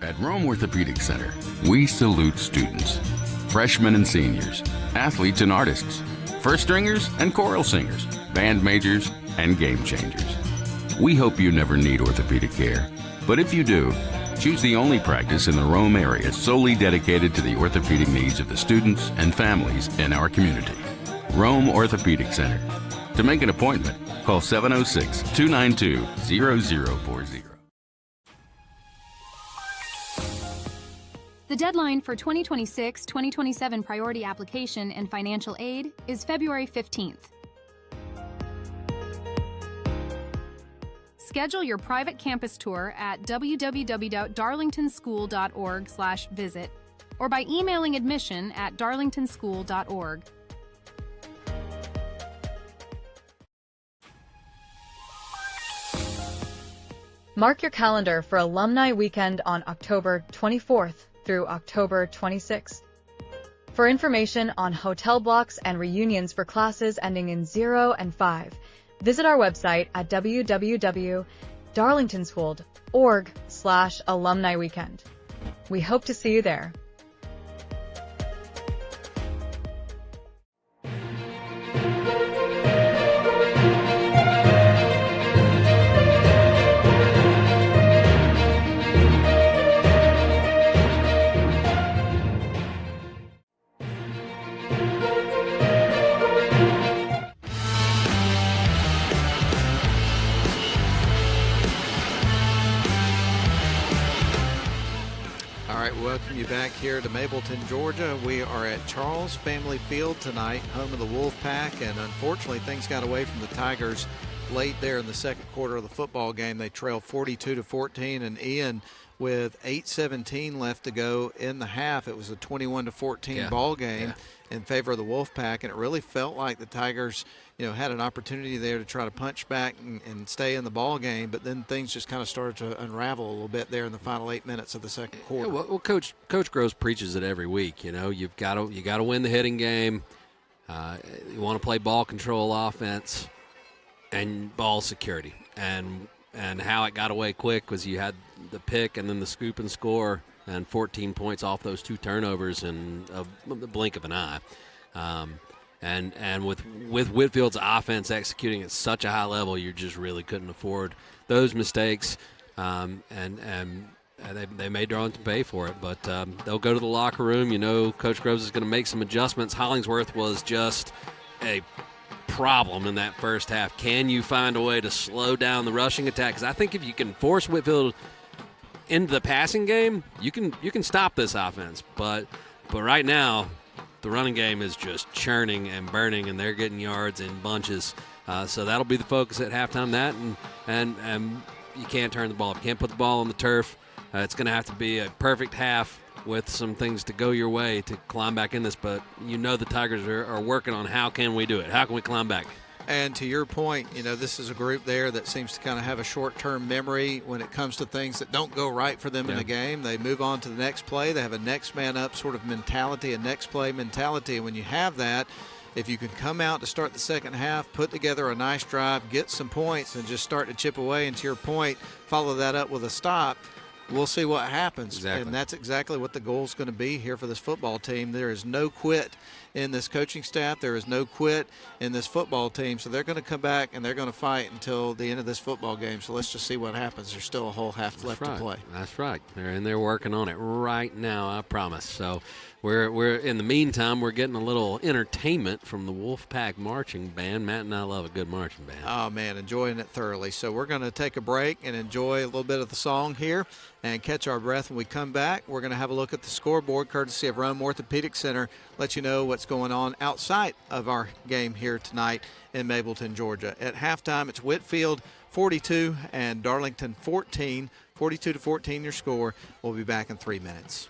At Rome Orthopedic Center, we salute students, freshmen and seniors, athletes and artists, first stringers and choral singers, band majors and game changers. We hope you never need orthopedic care, but if you do, choose the only practice in the Rome area solely dedicated to the orthopedic needs of the students and families in our community. Rome Orthopedic Center. To make an appointment, call 706-292-0040. The deadline for 2026-2027 priority application and financial aid is February 15th. Schedule your private campus tour at www.darlingtonschool.org/visit or by emailing admission at darlingtonschool.org. Mark your calendar for Alumni Weekend on October 24th through October 26th. For information on hotel blocks and reunions for classes ending in 0 and 5, visit our website at www.darlingtonschool.org/alumni weekend. We hope to see you there. Welcome you back here to Mableton, Georgia. We are at Charles Family Field tonight, home of the Wolfpack, and unfortunately things got away from the Tigers late there in the second quarter of the football game. They trailed 42-14, and Ian, with 8:17 left to go in the half, it was a 21-14 ball game in favor of the Wolfpack, and it really felt like the Tigers, had an opportunity there to try to punch back and stay in the ball game, but then things just kind of started to unravel a little bit there in the final 8 minutes of the second quarter. Yeah, well, Coach Groves preaches it every week. You've got to win the hitting game. You want to play ball control offense and ball security. And how it got away quick was you had the pick and then the scoop and score, and 14 points off those two turnovers in the blink of an eye. And with Whitfield's offense executing at such a high level, you just really couldn't afford those mistakes. And they made Darlington pay for it. But they'll go to the locker room. Coach Groves is going to make some adjustments. Hollingsworth was just a problem in that first half. Can you find a way to slow down the rushing attack? Because I think if you can force Whitfield into the passing game, you can stop this offense. But right now, the running game is just churning and burning, and they're getting yards in bunches. So that'll be the focus at halftime. That and you can't turn the ball. If you can't put the ball on the turf, it's going to have to be a perfect half with some things to go your way to climb back in this. But you know the Tigers are working on how can we do it? How can we climb back? And to your point, this is a group there that seems to kind of have a short-term memory when it comes to things that don't go right for them in a game. They move on to the next play. They have a next man up sort of mentality, a next play mentality. And when you have that, if you can come out to start the second half, put together a nice drive, get some points, and just start to chip away, and to your point, follow that up with a stop, we'll see what happens. Exactly. And that's exactly what the goal is going to be here for this football team. There is no quit in this coaching staff. There is no quit in this football team. So they're going to come back and they're going to fight until the end of this football game. So let's just see what happens. There's still a whole half left to play. That's right. They're working on it right now, I promise. So we're in the meantime, we're getting a little entertainment from the Wolfpack Marching Band. Matt and I love a good marching band. Oh, man, enjoying it thoroughly. So we're going to take a break and enjoy a little bit of the song here and catch our breath. When we come back, we're going to have a look at the scoreboard courtesy of Rome Orthopedic Center, let you know what's going on outside of our game here tonight in Mableton, Georgia. At halftime, it's Whitefield 42 and Darlington 14. 42-14 your score. We'll be back in 3 minutes.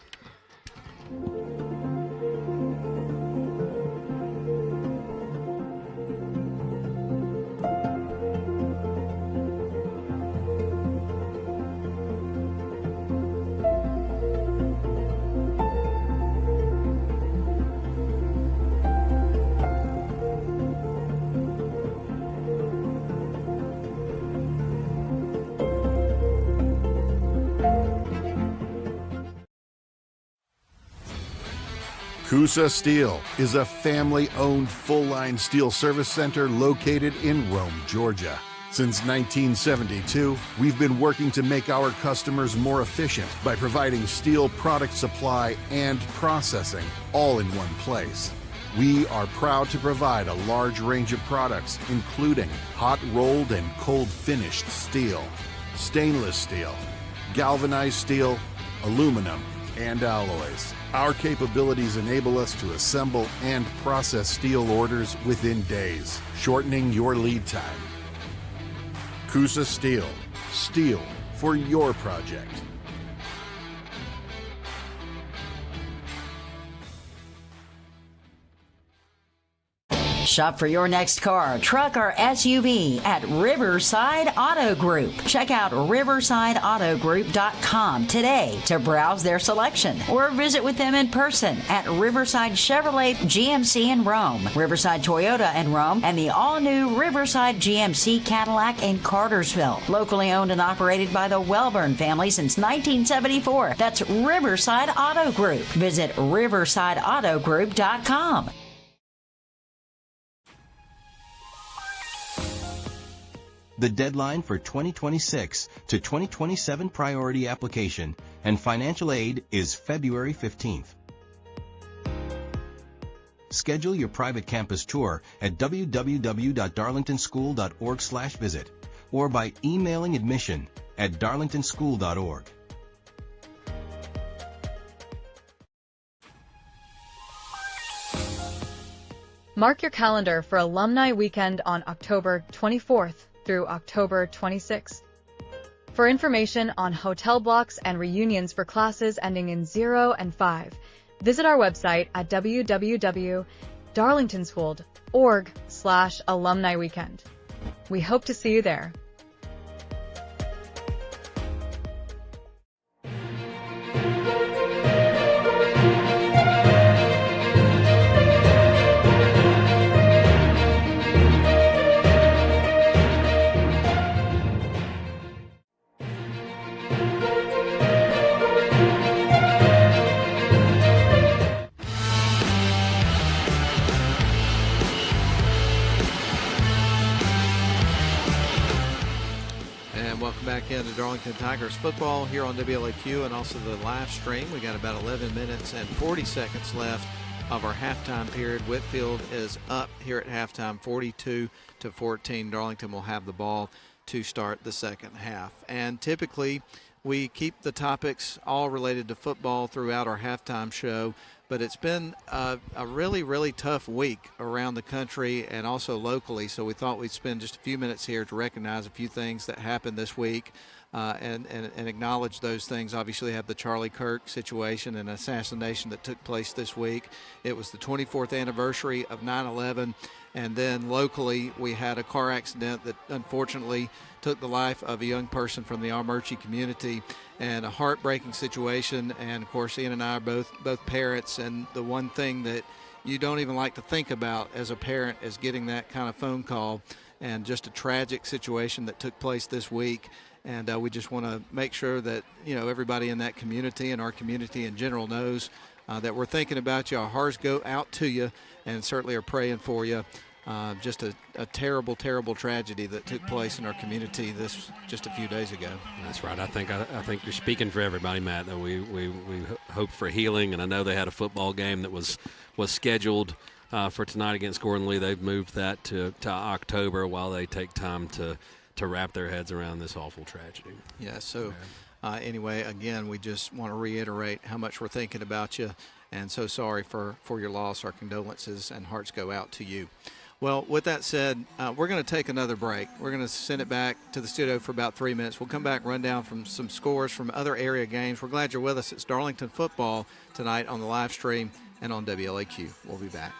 Coosa Steel is a family-owned full-line steel service center located in Rome, Georgia. Since 1972, we've been working to make our customers more efficient by providing steel product supply and processing all in one place. We are proud to provide a large range of products, including hot-rolled and cold-finished steel, stainless steel, galvanized steel, aluminum, and alloys. Our capabilities enable us to assemble and process steel orders within days, shortening your lead time. Coosa Steel. Steel for your project. Shop for your next car, truck, or SUV at Riverside Auto Group. Check out riversideautogroup.com today to browse their selection or visit with them in person at Riverside Chevrolet GMC in Rome, Riverside Toyota in Rome, and the all-new Riverside GMC Cadillac in Cartersville. Locally owned and operated by the Welburn family since 1974. That's Riverside Auto Group. Visit riversideautogroup.com. The deadline for 2026 to 2027 priority application and financial aid is February 15th. Schedule your private campus tour at www.darlingtonschool.org/visit or by emailing admission@darlingtonschool.org. Mark your calendar for Alumni Weekend on October 24th through October 26th. For information on hotel blocks and reunions for classes ending in 0 and 5, visit our website at www.darlingtonschool.org/alumni weekend. We hope to see you there. Back into Darlington Tigers football here on WLAQ and also the live stream. We got about 11 minutes and 40 seconds left of our halftime period. Whitefield is up here at halftime, 42-14. Darlington will have the ball to start the second half. And typically we keep the topics all related to football throughout our halftime show, but it's been a really, really tough week around the country and also locally, so we thought we'd spend just a few minutes here to recognize a few things that happened this week and acknowledge those things. Obviously, have the Charlie Kirk situation and assassination that took place this week. It was the 24th anniversary of 9/11, and then locally we had a car accident that unfortunately took the life of a young person from the Armurchie community, and a heartbreaking situation. And of course, Ian and I are both parents, and the one thing that you don't even like to think about as a parent is getting that kind of phone call, and just a tragic situation that took place this week. And we just want to make sure that, everybody in that community and our community in general knows that we're thinking about you. Our hearts go out to you and certainly are praying for you. Just a terrible, terrible tragedy that took place in our community just a few days ago. That's right. I think you're speaking for everybody, Matt, that we hope for healing. And I know they had a football game that was scheduled for tonight against Gordon Lee. They've moved that to October while they take time to wrap their heads around this awful tragedy. Yeah, so anyway, again, we just want to reiterate how much we're thinking about you, and so sorry for your loss. Our condolences and hearts go out to you. Well, with that said, we're going to take another break. We're going to send it back to the studio for about 3 minutes. We'll come back, run down from some scores from other area games. We're glad you're with us. It's Darlington football tonight on the live stream and on WLAQ. We'll be back.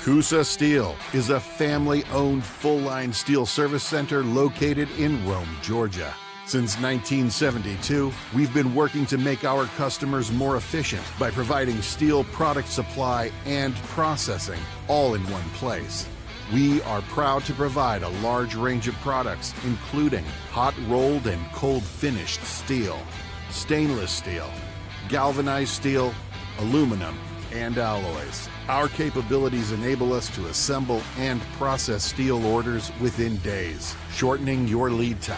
Coosa Steel is a family-owned full-line steel service center located in Rome, Georgia. Since 1972, we've been working to make our customers more efficient by providing steel product supply and processing all in one place. We are proud to provide a large range of products, including hot-rolled and cold-finished steel, stainless steel, galvanized steel, aluminum, and alloys. Our capabilities enable us to assemble and process steel orders within days, shortening your lead time.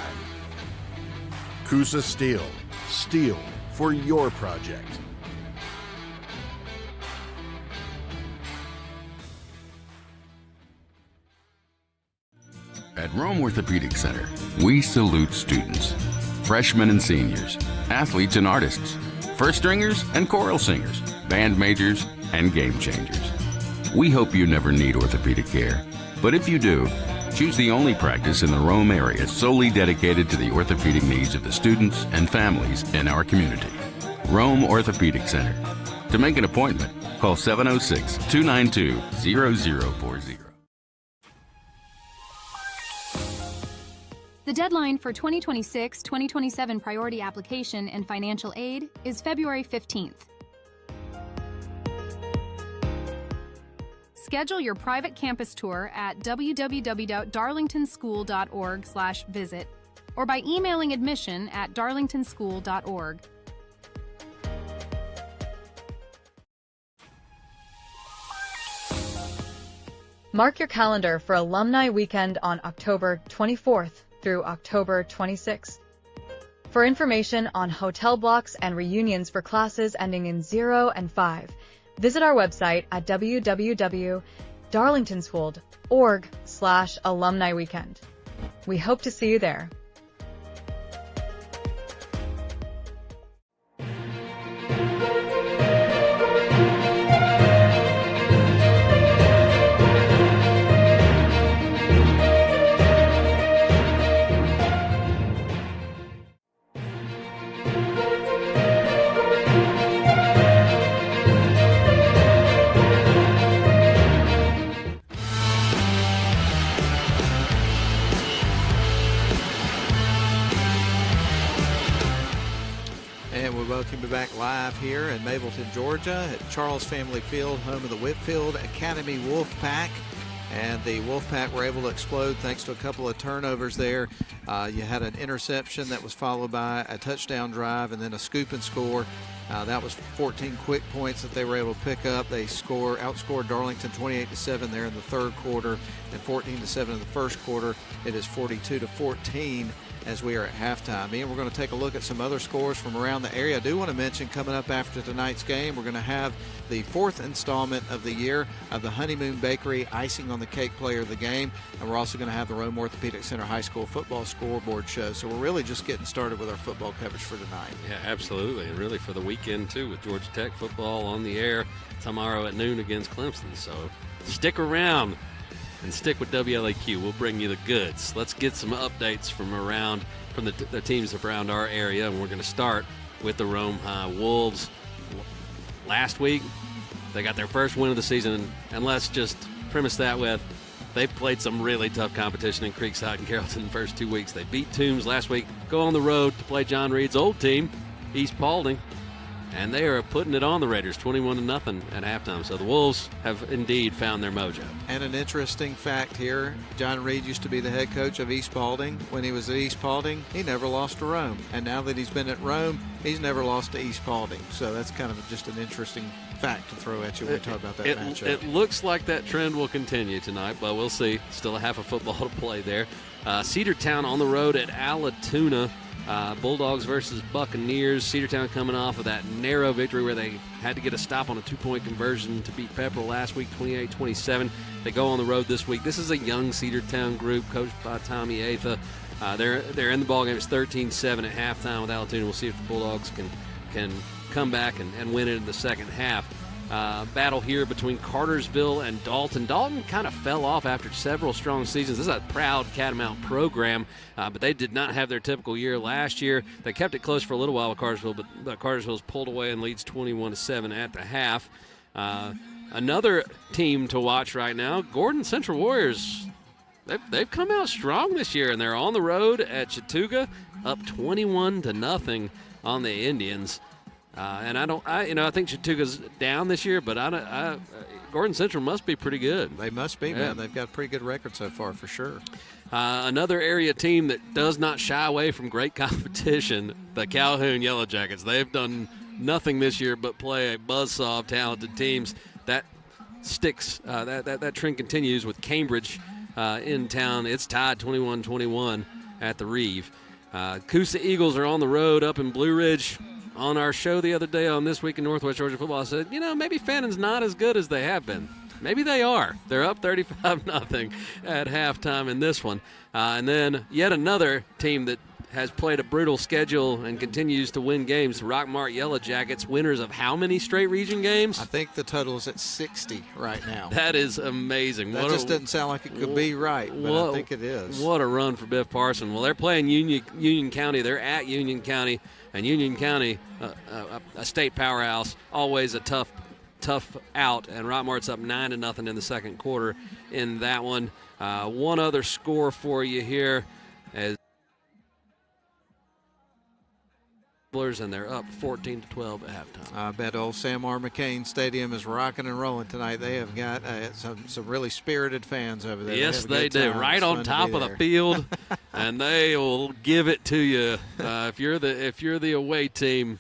Coosa Steel. Steel for your project. At Rome Orthopedic Center, we salute students, freshmen and seniors, athletes and artists, first stringers and choral singers, band majors and game changers. We hope you never need orthopedic care, but if you do, choose the only practice in the Rome area solely dedicated to the orthopedic needs of the students and families in our community. Rome Orthopedic Center. To make an appointment, call 706-292-0040. The deadline for 2026-2027 priority application and financial aid is February 15th. Schedule your private campus tour at www.darlingtonschool.org/visit or by emailing admission@darlingtonschool.org. Mark your calendar for Alumni Weekend on October 24th through October 26th. For information on hotel blocks and reunions for classes ending in 0 and 5, visit our website at www.darlingtonschool.org/alumni weekend. We hope to see you there. Back live here in Mableton, Georgia at Charles Family Field, home of the Whitefield Academy Wolfpack. and the Wolfpack were able to explode thanks to a couple of turnovers there. You had an interception that was followed by a touchdown drive and then a scoop and score. That was 14 quick points that they were able to pick up. They outscored Darlington 28-7 there in the third quarter and 14-7 in the first quarter. It is 42-14 as we are at halftime. And we're going to take a look at some other scores from around the area. I do want to mention coming up after tonight's game, we're going to have the fourth installment of the year of the Honeymoon Bakery Icing on the Cake Player of the Game. And we're also going to have the Rome Orthopedic Center High School football scoreboard show. So we're really just getting started with our football coverage for tonight. Yeah, absolutely. And really for the weekend, too, with Georgia Tech football on the air tomorrow at noon against Clemson. So stick around and stick with WLAQ. We'll bring you the goods. Let's get some updates from the teams around our area, and we're going to start with the Rome High Wolves. Last week, they got their first win of the season, and let's just premise that with they played some really tough competition in Creekside and Carrollton the first 2 weeks. They beat Toombs last week, go on the road to play John Reed's old team, East Paulding, and they are putting it on the Raiders 21-0 at halftime. So the Wolves have indeed found their mojo. And an interesting fact here, John Reed used to be the head coach of East Paulding. When he was at East Paulding, he never lost to Rome. And now that he's been at Rome, he's never lost to East Paulding. So that's kind of just an interesting fact to throw at you when we talk about that matchup. It looks like that trend will continue tonight, but we'll see. Still a half of football to play there. Cedartown on the road at Allatoona. Bulldogs versus Buccaneers. Cedartown coming off of that narrow victory where they had to get a stop on a 2-point conversion to beat Pepperell last week, 28-27. They go on the road this week. This is a young Cedartown group coached by Tommy Atha. They're in the ballgame. It's 13-7 at halftime with Allatoona. We'll see if the Bulldogs can come back and win it in the second half. Battle here between Cartersville and Dalton. Dalton kind of fell off after several strong seasons. This is a proud Catamount program, but they did not have their typical year last year. They kept it close for a little while with Cartersville, but Cartersville's pulled away and leads 21-7 at the half. Another team to watch right now, Gordon Central Warriors. They've come out strong this year, and they're on the road at Chattooga, up 21-0 on the Indians. And I think Chattooga's down this year, but Gordon Central must be pretty good. They must be, man. They've got a pretty good record so far, for sure. Another area team that does not shy away from great competition, the Calhoun Yellow Jackets. They've done nothing this year but play a buzzsaw of talented teams. That sticks. That trend continues with Cambridge in town. It's tied 21-21 at the Reeve. Coosa Eagles are on the road up in Blue Ridge. On our show the other day on This Week in Northwest Georgia Football, I said, maybe Fannon's not as good as they have been. Maybe they are. They're up 35-0 at halftime in this one. And then yet another team that has played a brutal schedule and continues to win games, Rockmart Yellow Jackets, winners of how many straight region games? I think the total is at 60 right now. That is amazing. That just doesn't sound like it could be right, but I think it is. What a run for Biff Parson. Well, they're playing Union County. They're at Union County. And Union County, a state powerhouse, always a tough out. And Rockmart's up 9-0 in the second quarter in that one. One other score for you here as and they're up 14-12 at halftime. I bet old Sam R. McCain Stadium is rocking and rolling tonight. They have got some really spirited fans over there. Yes, they do. Right on top of the field, and they will give it to you. If you're the away team,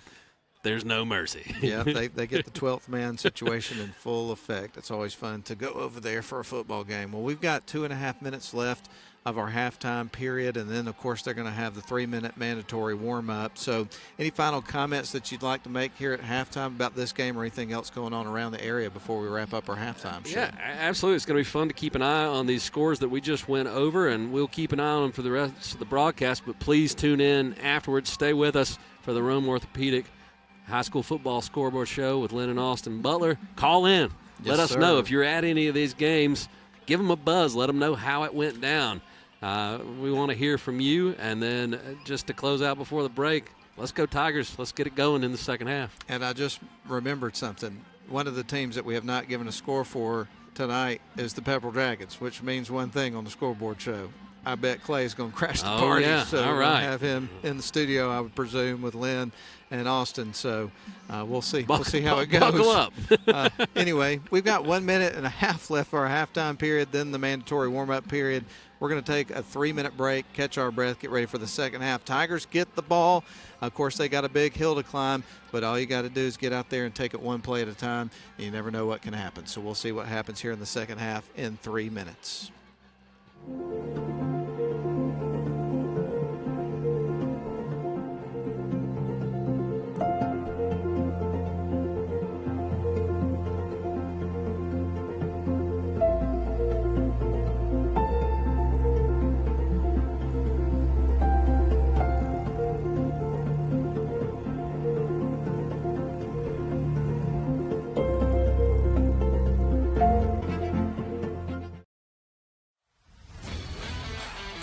there's no mercy. Yeah, they get the 12th man situation in full effect. It's always fun to go over there for a football game. Well, we've got 2.5 minutes left of our halftime period, and then, of course, they're going to have the 3-minute mandatory warm-up. So any final comments that you'd like to make here at halftime about this game or anything else going on around the area before we wrap up our halftime show? Yeah, absolutely. It's going to be fun to keep an eye on these scores that we just went over, and we'll keep an eye on them for the rest of the broadcast. But please tune in afterwards. Stay with us for the Rome Orthopedic High School Football Scoreboard Show with Lynn and Austin Butler. Call in. Let us know if you're at any of these games. Give them a buzz. Let them know how it went down. We want to hear from you. And then just to close out before the break, let's go Tigers. Let's get it going in the second half. And I just remembered something. One of the teams that we have not given a score for tonight is the Pepperell Dragons, which means one thing on the scoreboard show. I bet Clay's going to crash the Oh, party. yeah. So All we'll right. have him in the studio, I would presume, with Lynn and Austin. So we'll see. We'll see how it goes. Buckle up. Anyway, we've got 1 minute and a half left for our halftime period, then the mandatory warm-up period. We're going to take a 3-minute break, catch our breath, get ready for the second half. Tigers get the ball. Of course, they got a big hill to climb, but all you got to do is get out there and take it one play at a time. You never know what can happen. So we'll see what happens here in the second half in 3 minutes.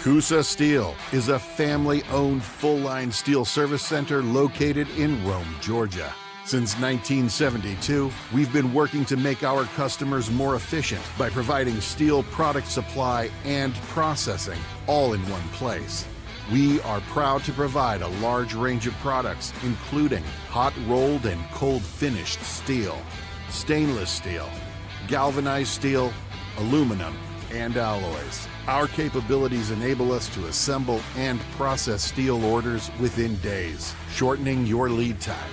Coosa Steel is a family-owned full-line steel service center located in Rome, Georgia. Since 1972, we've been working to make our customers more efficient by providing steel product supply and processing all in one place. We are proud to provide a large range of products, including hot-rolled and cold-finished steel, stainless steel, galvanized steel, aluminum, and alloys. Our capabilities enable us to assemble and process steel orders within days, shortening your lead time.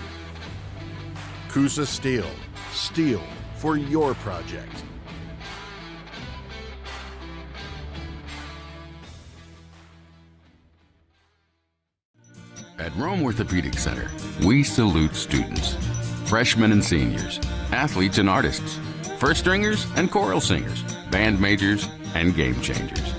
Coosa Steel. Steel for your project. At Rome Orthopedic Center, we salute students, freshmen and seniors, athletes and artists, first stringers and choral singers, band majors and game changers.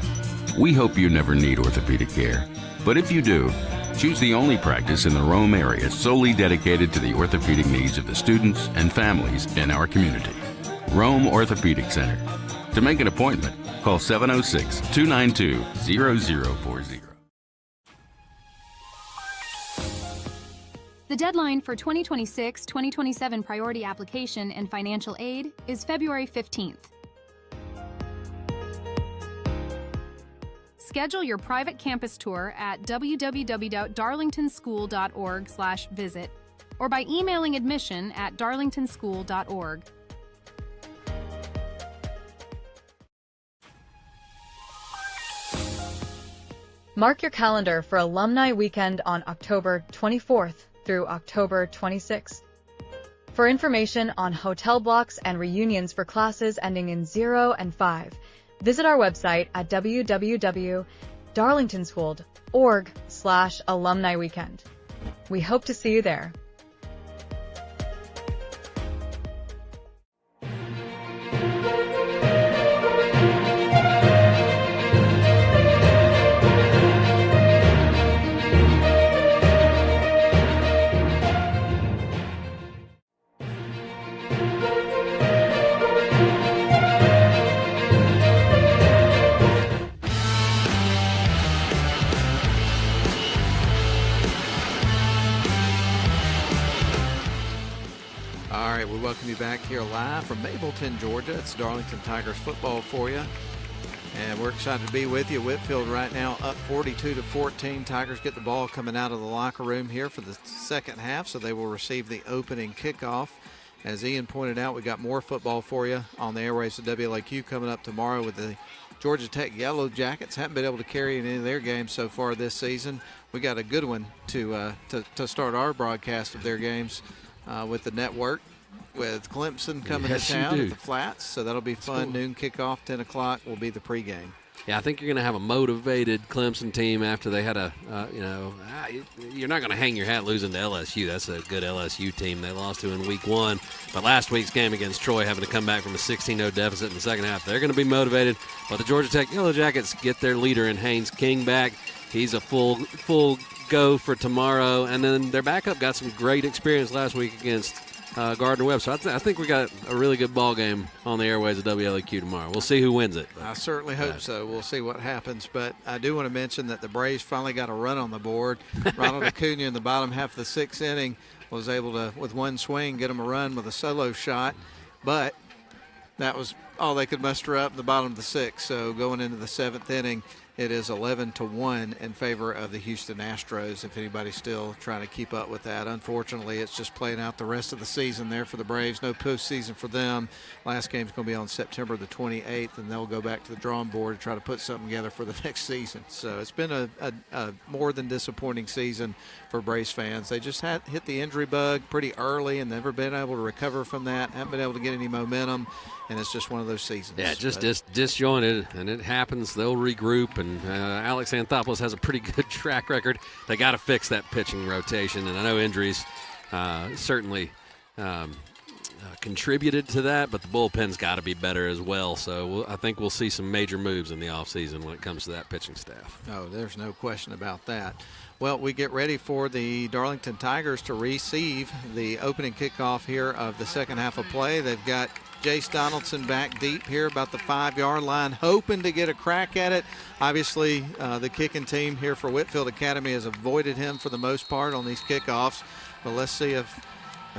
We hope you never need orthopedic care, but if you do, choose the only practice in the Rome area solely dedicated to the orthopedic needs of the students and families in our community. Rome Orthopedic Center. To make an appointment, call 706-292-0040. The deadline for 2026-2027 priority application and financial aid is February 15th. Schedule your private campus tour at www.darlingtonschool.org/visit or by emailing admission@darlingtonschool.org. Mark your calendar for Alumni Weekend on October 24th through October 26th. For information on hotel blocks and reunions for classes ending in 0 and 5, visit our website at www.darlingtonschool.org/alumni weekend. We hope to see you there. Welcome you back here live from Mableton, Georgia. It's Darlington Tigers football for you. And we're excited to be with you. Whitefield right now up 42-14. Tigers get the ball coming out of the locker room here for the second half, so they will receive the opening kickoff. As Ian pointed out, we got more football for you on the airwaves of WLAQ coming up tomorrow with the Georgia Tech Yellow Jackets. Haven't been able to carry in any of their games so far this season. We got a good one to start our broadcast of their games with the network, with Clemson coming to town at the Flats. So that'll be fun. Cool. Noon kickoff, 10 o'clock will be the pregame. Yeah, I think you're going to have a motivated Clemson team after they had you're not going to hang your hat losing to LSU. That's a good LSU team they lost to in week 1. But last week's game against Troy, having to come back from a 16-0 deficit in the second half, they're going to be motivated. But the Georgia Tech Yellow Jackets get their leader in Haynes King back. He's a full go for tomorrow. And then their backup got some great experience last week against Gardner-Webb. So I think we got a really good ball game on the airways of WLAQ tomorrow. We'll see who wins it. I certainly hope so. We'll see what happens. But I do want to mention that the Braves finally got a run on the board. Ronald Acuna in the bottom half of the 6th inning was able to, with one swing, get him a run with a solo shot. But that was all they could muster up in the bottom of the sixth. So going into the seventh inning, it is 11-1 in favor of the Houston Astros, if anybody's still trying to keep up with that. Unfortunately, it's just playing out the rest of the season there for the Braves. No postseason for them. Last game's going to be on September the 28th, and they'll go back to the drawing board to try to put something together for the next season. So it's been a more than disappointing season for Braves fans. They just hit the injury bug pretty early and never been able to recover from that, haven't been able to get any momentum, and it's just one of those seasons. Yeah, just disjointed, and it happens. They'll regroup, and Alex Anthopoulos has a pretty good track record. They got to fix that pitching rotation, and I know injuries certainly contributed to that, but the bullpen's got to be better as well. So I think we'll see some major moves in the offseason when it comes to that pitching staff. Oh, there's no question about that. Well, we get ready for the Darlington Tigers to receive the opening kickoff here of the second half of play. They've got Jace Donaldson back deep here about the 5-yard line, hoping to get a crack at it. Obviously, the kicking team here for Whitefield Academy has avoided him for the most part on these kickoffs. But let's see if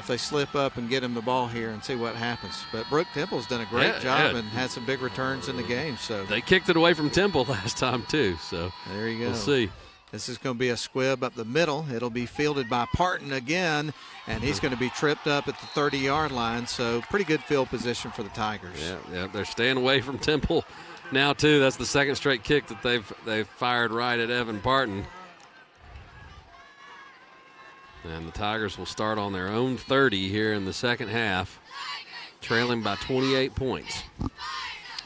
they slip up and get him the ball here and see what happens. But Brooke Temple's done a great job and had some big returns in the game. So they kicked it away from Temple last time too. So there you go. We'll see. This is going to be a squib up the middle. It'll be fielded by Parton again, and he's going to be tripped up at the 30-yard line. So pretty good field position for the Tigers. Yeah, they're staying away from Temple now too. That's the second straight kick that they've fired right at Evan Parton. And the Tigers will start on their own 30 here in the second half, trailing by 28 points.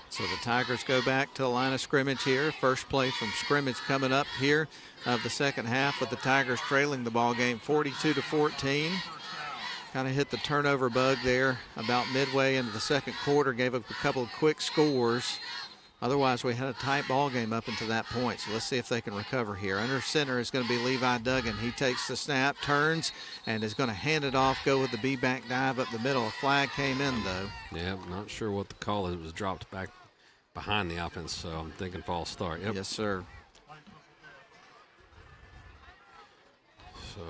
So the Tigers go back to the line of scrimmage here. First play from scrimmage coming up here of the second half, with the Tigers trailing the ball game 42-14. Kind of hit the turnover bug there about midway into the second quarter, gave up a couple of quick scores. Otherwise, we had a tight ball game up until that point. So let's see if they can recover here. Under center is going to be Levi Duggan. He takes the snap, turns, and is going to hand it off, go with the B-back dive up the middle. A flag came in, though. Yeah, not sure what the call is. It was dropped back behind the offense, so I'm thinking false start. Yep. Yes, sir. So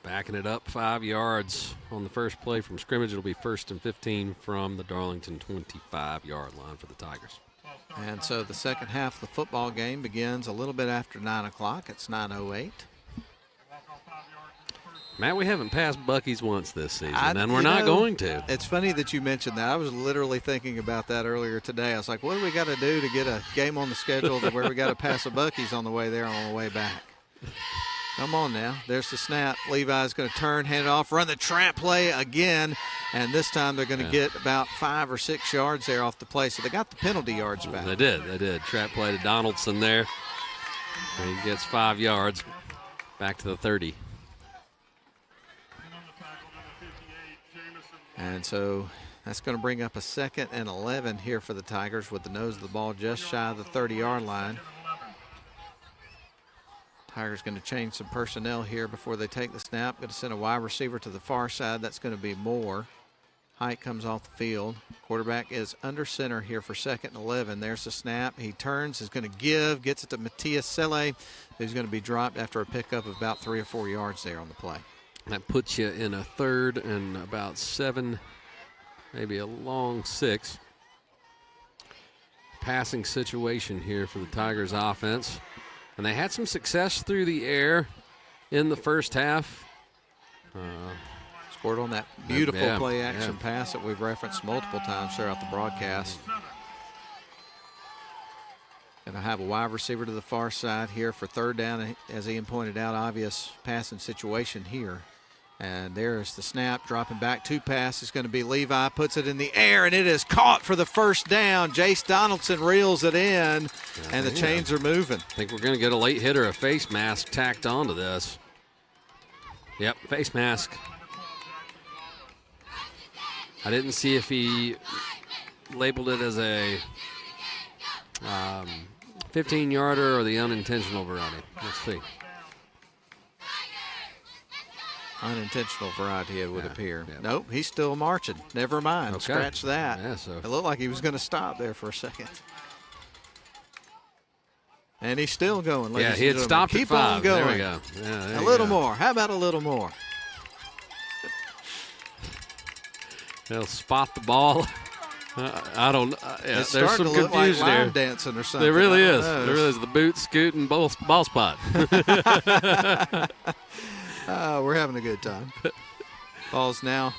backing it up 5 yards on the first play from scrimmage. It'll be 1st and 15 from the Darlington 25-yard line for the Tigers. And so the second half of the football game begins a little bit after 9 o'clock. It's 9:08. Matt, we haven't passed Buc-ee's once this season, and we're not going to. It's funny that you mentioned that. I was literally thinking about that earlier today. I was like, what do we got to do to get a game on the schedule to where we got to pass a Buc-ee's on the way there, on the way back? Come on now. There's the snap. Levi's going to turn, hand it off, run the trap play again, and this time they're going to get about 5 or 6 yards there off the play. So they got the penalty yards back. They did. Trap play to Donaldson there. And he gets 5 yards back to the 30. And so that's going to bring up a 2nd and 11 here for the Tigers, with the nose of the ball just shy of the 30-yard line. Tigers going to change some personnel here before they take the snap. Going to send a wide receiver to the far side. That's going to be Moore. Height comes off the field. Quarterback is under center here for 2nd and 11. There's the snap. He turns, is going to give, gets it to Matias Selle, who's going to be dropped after a pickup of about 3 or 4 yards there on the play. That puts you in a 3rd and about 7, maybe a long 6. Passing situation here for the Tigers offense. And they had some success through the air in the first half. Scored on that beautiful play-action pass that we've referenced multiple times throughout the broadcast. Going to have a wide receiver to the far side here for 3rd down. As Ian pointed out, obvious passing situation here. And there's the snap, dropping back to pass. It's going to be Levi, puts it in the air, and it is caught for the 1st down. Jace Donaldson reels it in, and the chains are moving. I think we're going to get a late hitter, a face mask tacked onto this. Yep, face mask. I didn't see if he labeled it as a 15-yarder or the unintentional variety. Let's see. Unintentional variety, it would appear. Yeah. Nope, he's still marching. Never mind. Okay. Scratch that. Yeah, so. It looked like he was going to stop there for a second. And he's still going. Yeah, he had stopped Keep at 5. on going. There we go. Yeah, a little more. How about a little more? They'll spot the ball I don't. Yeah, it's there's starting some to look like confusion line here. dancing or something. There really I don't is. know. There really is. The boot, scoot, and ball spot. We're having a good time. Ball's now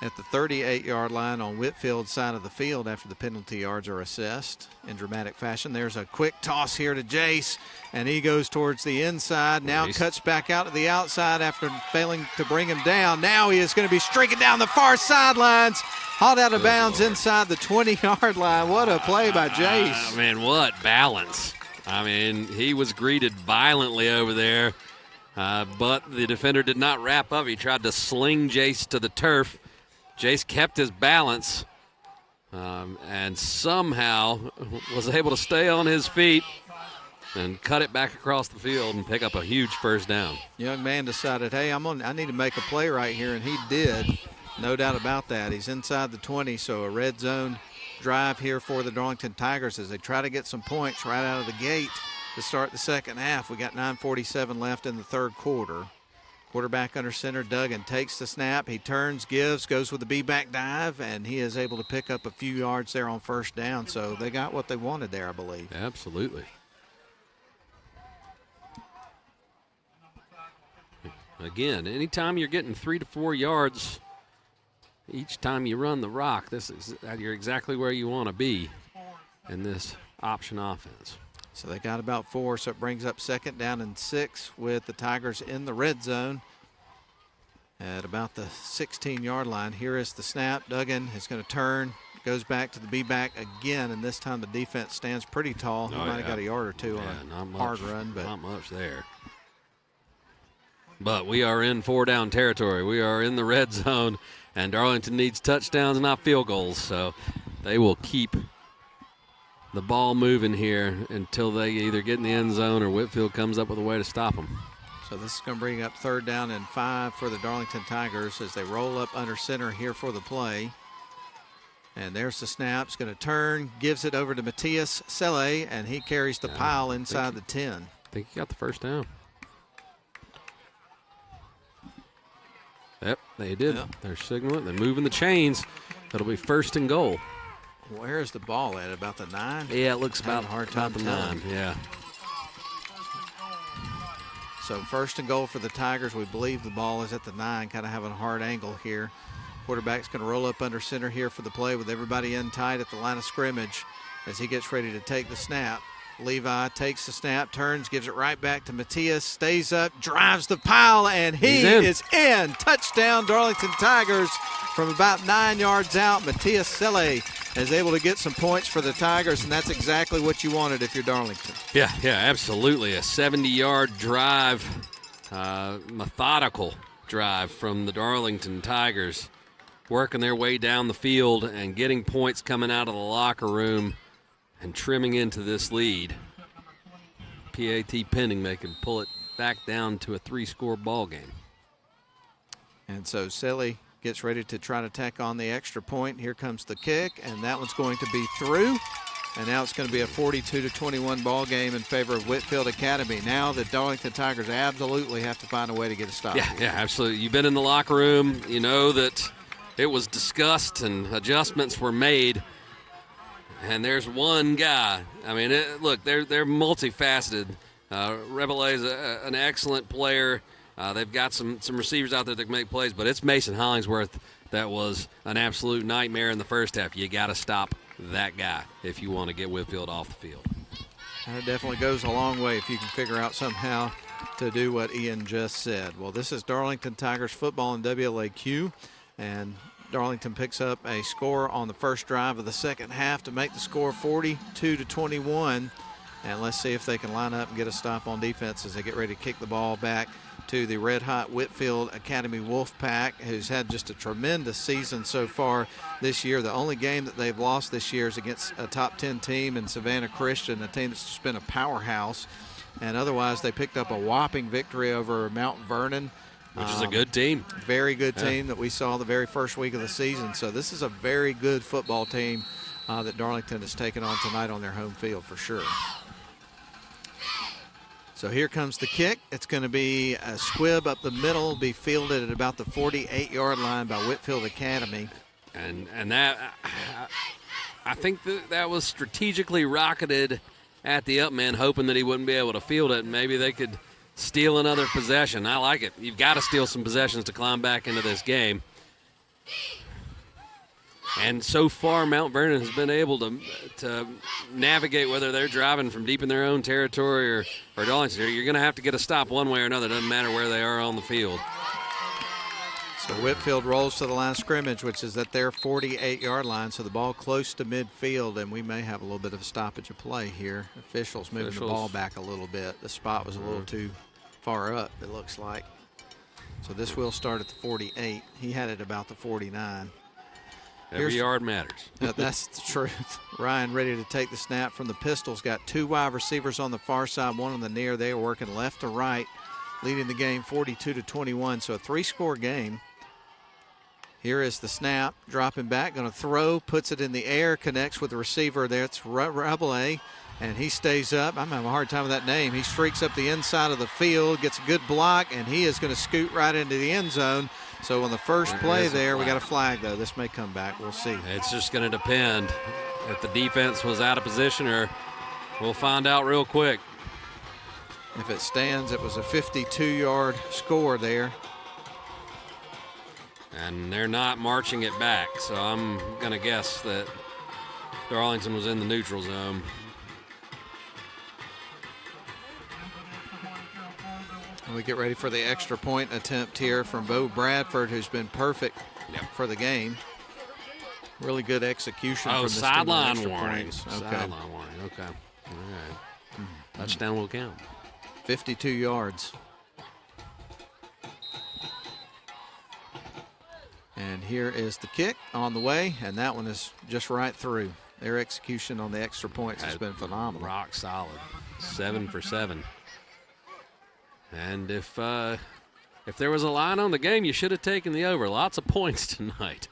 at the 38-yard line on Whitfield's side of the field after the penalty yards are assessed in dramatic fashion. There's a quick toss here to Jace, and he goes towards the inside. Now cuts back out to the outside after failing to bring him down. Now he is going to be streaking down the far sidelines, hauled out of bounds inside the 20-yard line. What a play by Jace. Man, what balance. I mean, he was greeted violently over there, but the defender did not wrap up. He tried to sling Jace to the turf. Jace kept his balance and somehow was able to stay on his feet and cut it back across the field and pick up a huge first down. Young man decided, hey, I need to make a play right here, and he did. No doubt about that. He's inside the 20, so a red zone drive here for the Darlington Tigers as they try to get some points right out of the gate to start the second half. We got 9:47 left in the third quarter. Quarterback under center, Duggan takes the snap. He turns, goes with the B-back dive, and he is able to pick up a few yards there on first down. So they got what they wanted there, I believe. Absolutely. Again, anytime you're getting 3 to 4 yards each time you run the rock, you're exactly where you want to be in this option offense. So they got about 4, so it brings up second down and 6 with the Tigers in the red zone at about the 16-yard line. Here is the snap. Duggan is going to turn, goes back to the B-back again, and this time the defense stands pretty tall. He might have got a yard or two on a hard run, but not much there. But we are in 4-down territory. We are in the red zone, and Darlington needs touchdowns, not field goals, so they will keep the ball moving here until they either get in the end zone or Whitfield comes up with a way to stop them. So this is going to bring up 3rd down and 5 for the Darlington Tigers as they roll up under center here for the play. And there's the snap. It's going to turn, gives it over to Matthias Selle, and he carries the pile inside the 10. I think he got the first down. Yep, they did. Yep. They're signaling. They're moving the chains. It'll be 1st and goal. Where is the ball at? About the 9? Yeah, it looks about a hard time the 9. Yeah. So 1st and goal for the Tigers. We believe the ball is at the 9, kind of having a hard angle here. Quarterback's going to roll up under center here for the play with everybody in tight at the line of scrimmage as he gets ready to take the snap. Levi takes the snap, turns, gives it right back to Matthias, stays up, drives the pile, and he is in. Touchdown, Darlington Tigers from about 9 yards out. Matthias Selle is able to get some points for the Tigers, and that's exactly what you wanted if you're Darlington. Yeah, absolutely. A 70-yard drive, methodical drive from the Darlington Tigers, working their way down the field and getting points coming out of the locker room and trimming into this lead. PAT pending, they can pull it back down to a 3-score ball game. And so Selle gets ready to try to tack on the extra point. Here comes the kick, and that one's going to be through. And now it's going to be a 42-21 ball game in favor of Whitefield Academy. Now the Darlington Tigers absolutely have to find a way to get a stop. Yeah, absolutely. You've been in the locker room. You know that it was discussed and adjustments were made. And there's one guy. I mean, look, they're multifaceted. Rabelais is an excellent player. They've got some receivers out there that can make plays, but it's Mason Hollingsworth that was an absolute nightmare in the first half. You got to stop that guy if you want to get Whitfield off the field. That definitely goes a long way if you can figure out somehow to do what Ian just said. Well, this is Darlington Tigers football in WLAQ, and Darlington picks up a score on the first drive of the second half to make the score 42-21. And let's see if they can line up and get a stop on defense as they get ready to kick the ball back to the red-hot Whitefield Academy Wolfpack, who's had just a tremendous season so far this year. The only game that they've lost this year is against a top 10 team in Savannah Christian, a team that's just been a powerhouse. And otherwise, they picked up a whopping victory over Mount Vernon, which is a good team. Very good team that we saw the very first week of the season. So this is a very good football team that Darlington has taken on tonight on their home field for sure. So here comes the kick. It's going to be a squib up the middle, be fielded at about the 48-yard line by Whitefield Academy. And that, I think that was strategically rocketed at the up man, hoping that he wouldn't be able to field it, and maybe they could steal another possession. I like it. You've got to steal some possessions to climb back into this game. And so far, Mount Vernon has been able to navigate whether they're driving from deep in their own territory or Darlington. You're going to have to get a stop one way or another. It doesn't matter where they are on the field. So Whitefield rolls to the line of scrimmage, which is at their 48-yard line. So the ball close to midfield, and we may have a little bit of a stoppage of play here. Officials moving the ball back a little bit. The spot was a little too far up, it looks like. So this will start at the 48. He had it about the 49. Every yard matters. That's the truth. Ryan ready to take the snap from the Pistols. Got two wide receivers on the far side, one on the near. They are working left to right, leading the game 42-21. So a three-score game. Here is the snap, dropping back, going to throw, puts it in the air, connects with the receiver. That's Rabelais, and he stays up. I'm having a hard time with that name. He streaks up the inside of the field, gets a good block, and he is going to scoot right into the end zone. So on the first play there, we got a flag, though. This may come back. We'll see. It's just going to depend if the defense was out of position, or we'll find out real quick. If it stands, it was a 52-yard score there. And they're not marching it back, so I'm going to guess that Darlington was in the neutral zone. And we get ready for the extra point attempt here from Bo Bradford, who's been perfect for the game. Really good execution from the sideline warning. Okay. Sideline warning, okay. All right. Touchdown will count. 52 yards. And here is the kick on the way, and that one is just right through. Their execution on the extra points has been phenomenal. Rock solid. 7 for 7. And if there was a line on the game, you should have taken the over. Lots of points tonight.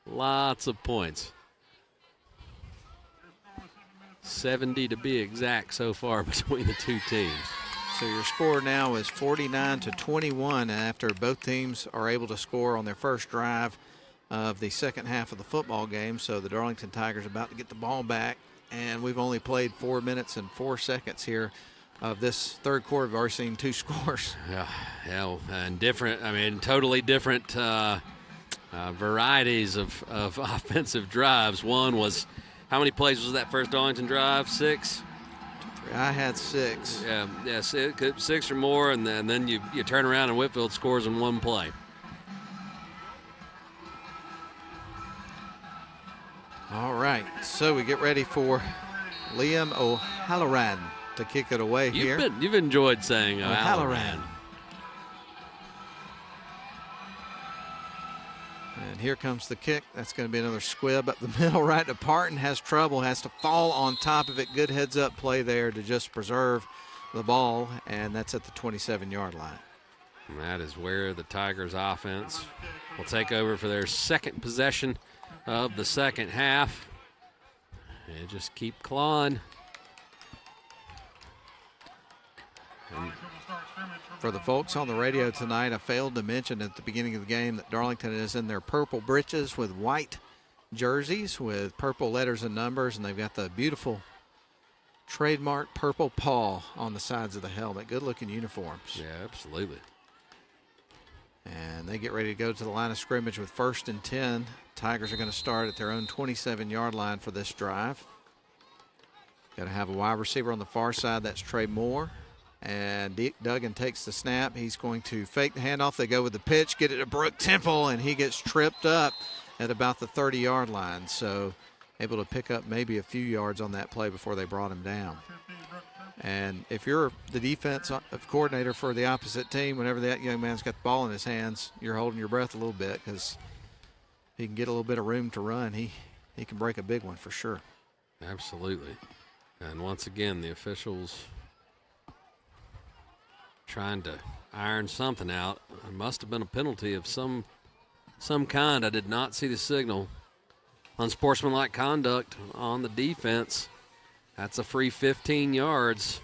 Lots of points. 70 to be exact so far between the two teams. So your score now is 49-21 after both teams are able to score on their first drive of the second half of the football game. So the Darlington Tigers about to get the ball back, and we've only played 4 minutes and 4 seconds here of this third quarter. We've already seen two scores. Yeah, and different, totally different varieties of offensive drives. One was, how many plays was that first Darlington drive? 6? I had 6. Yeah, 6 or more, and then you turn around and Whitefield scores in one play. All right, so we get ready for Liam O'Halloran to kick it away here. You've enjoyed saying O'Halloran. And here comes the kick. That's going to be another squib up the middle right to Parton. Has trouble, has to fall on top of it. Good heads-up play there to just preserve the ball, and that's at the 27-yard line. And that is where the Tigers offense will take over for their second possession of the second half. And just keep clawing. And for the folks on the radio tonight, I failed to mention at the beginning of the game that Darlington is in their purple breeches with white jerseys with purple letters and numbers, and they've got the beautiful trademark purple paw on the sides of the helmet. Good-looking uniforms. Yeah, absolutely. And they get ready to go to the line of scrimmage with 1st and 10. Tigers are going to start at their own 27-yard line for this drive. Got to have a wide receiver on the far side. That's Trey Moore. And Duggan takes the snap. He's going to fake the handoff. They go with the pitch, get it to Brooke Temple, and he gets tripped up at about the 30-yard line. So able to pick up maybe a few yards on that play before they brought him down. And if you're the defense coordinator for the opposite team, whenever that young man's got the ball in his hands, you're holding your breath a little bit because he can get a little bit of room to run. He can break a big one for sure. Absolutely. And once again, the officials trying to iron something out. It must have been a penalty of some kind. I did not see the signal. Unsportsmanlike conduct on the defense. That's a free 15 yards.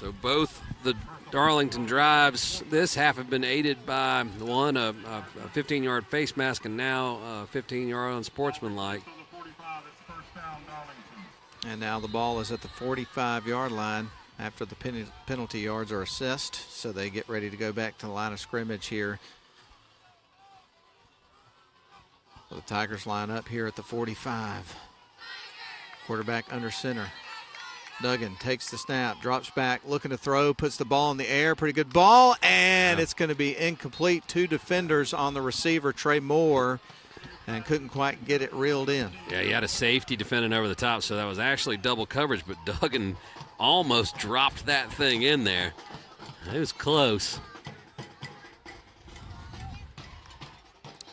So both the Darlington drives this half have been aided by one, a 15-yard face mask, and now a 15-yard unsportsmanlike. And now the ball is at the 45-yard line after the penalty yards are assessed, so they get ready to go back to the line of scrimmage here. So the Tigers line up here at the 45. Quarterback under center. Duggan takes the snap, drops back, looking to throw, puts the ball in the air. Pretty good ball, and it's going to be incomplete. Two defenders on the receiver, Trey Moore, and couldn't quite get it reeled in. Yeah, he had a safety defending over the top, so that was actually double coverage, but Duggan almost dropped that thing in there. It was close.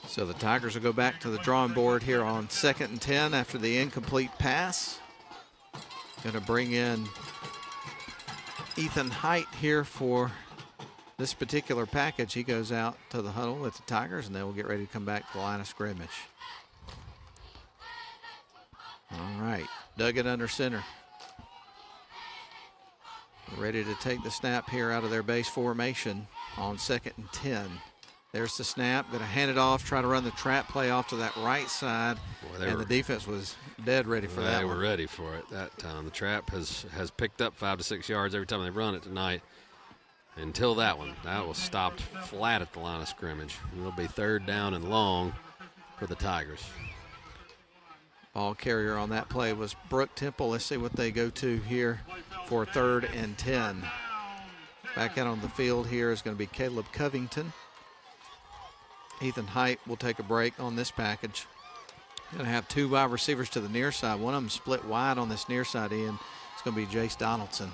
So the Tigers will go back to the drawing board here on 2nd and 10 after the incomplete pass. Going to bring in Ethan Height here for this particular package. He goes out to the huddle with the Tigers, and then we'll get ready to come back to the line of scrimmage. All right, Duggan under center. Ready to take the snap here out of their base formation on 2nd and 10. There's the snap, going to hand it off, try to run the trap play off to that right side, and the defense was dead ready for that. They were ready for it that time. The trap has picked up 5 to 6 yards every time they've run it tonight. Until that one. That was stopped flat at the line of scrimmage. It'll be 3rd down and long for the Tigers. Ball carrier on that play was Brooke Temple. Let's see what they go to here for 3rd and 10. Back out on the field here is going to be Caleb Covington. Ethan Height will take a break on this package. Going to have 2 wide receivers to the near side. One of them split wide on this near side end. It's going to be Jace Donaldson.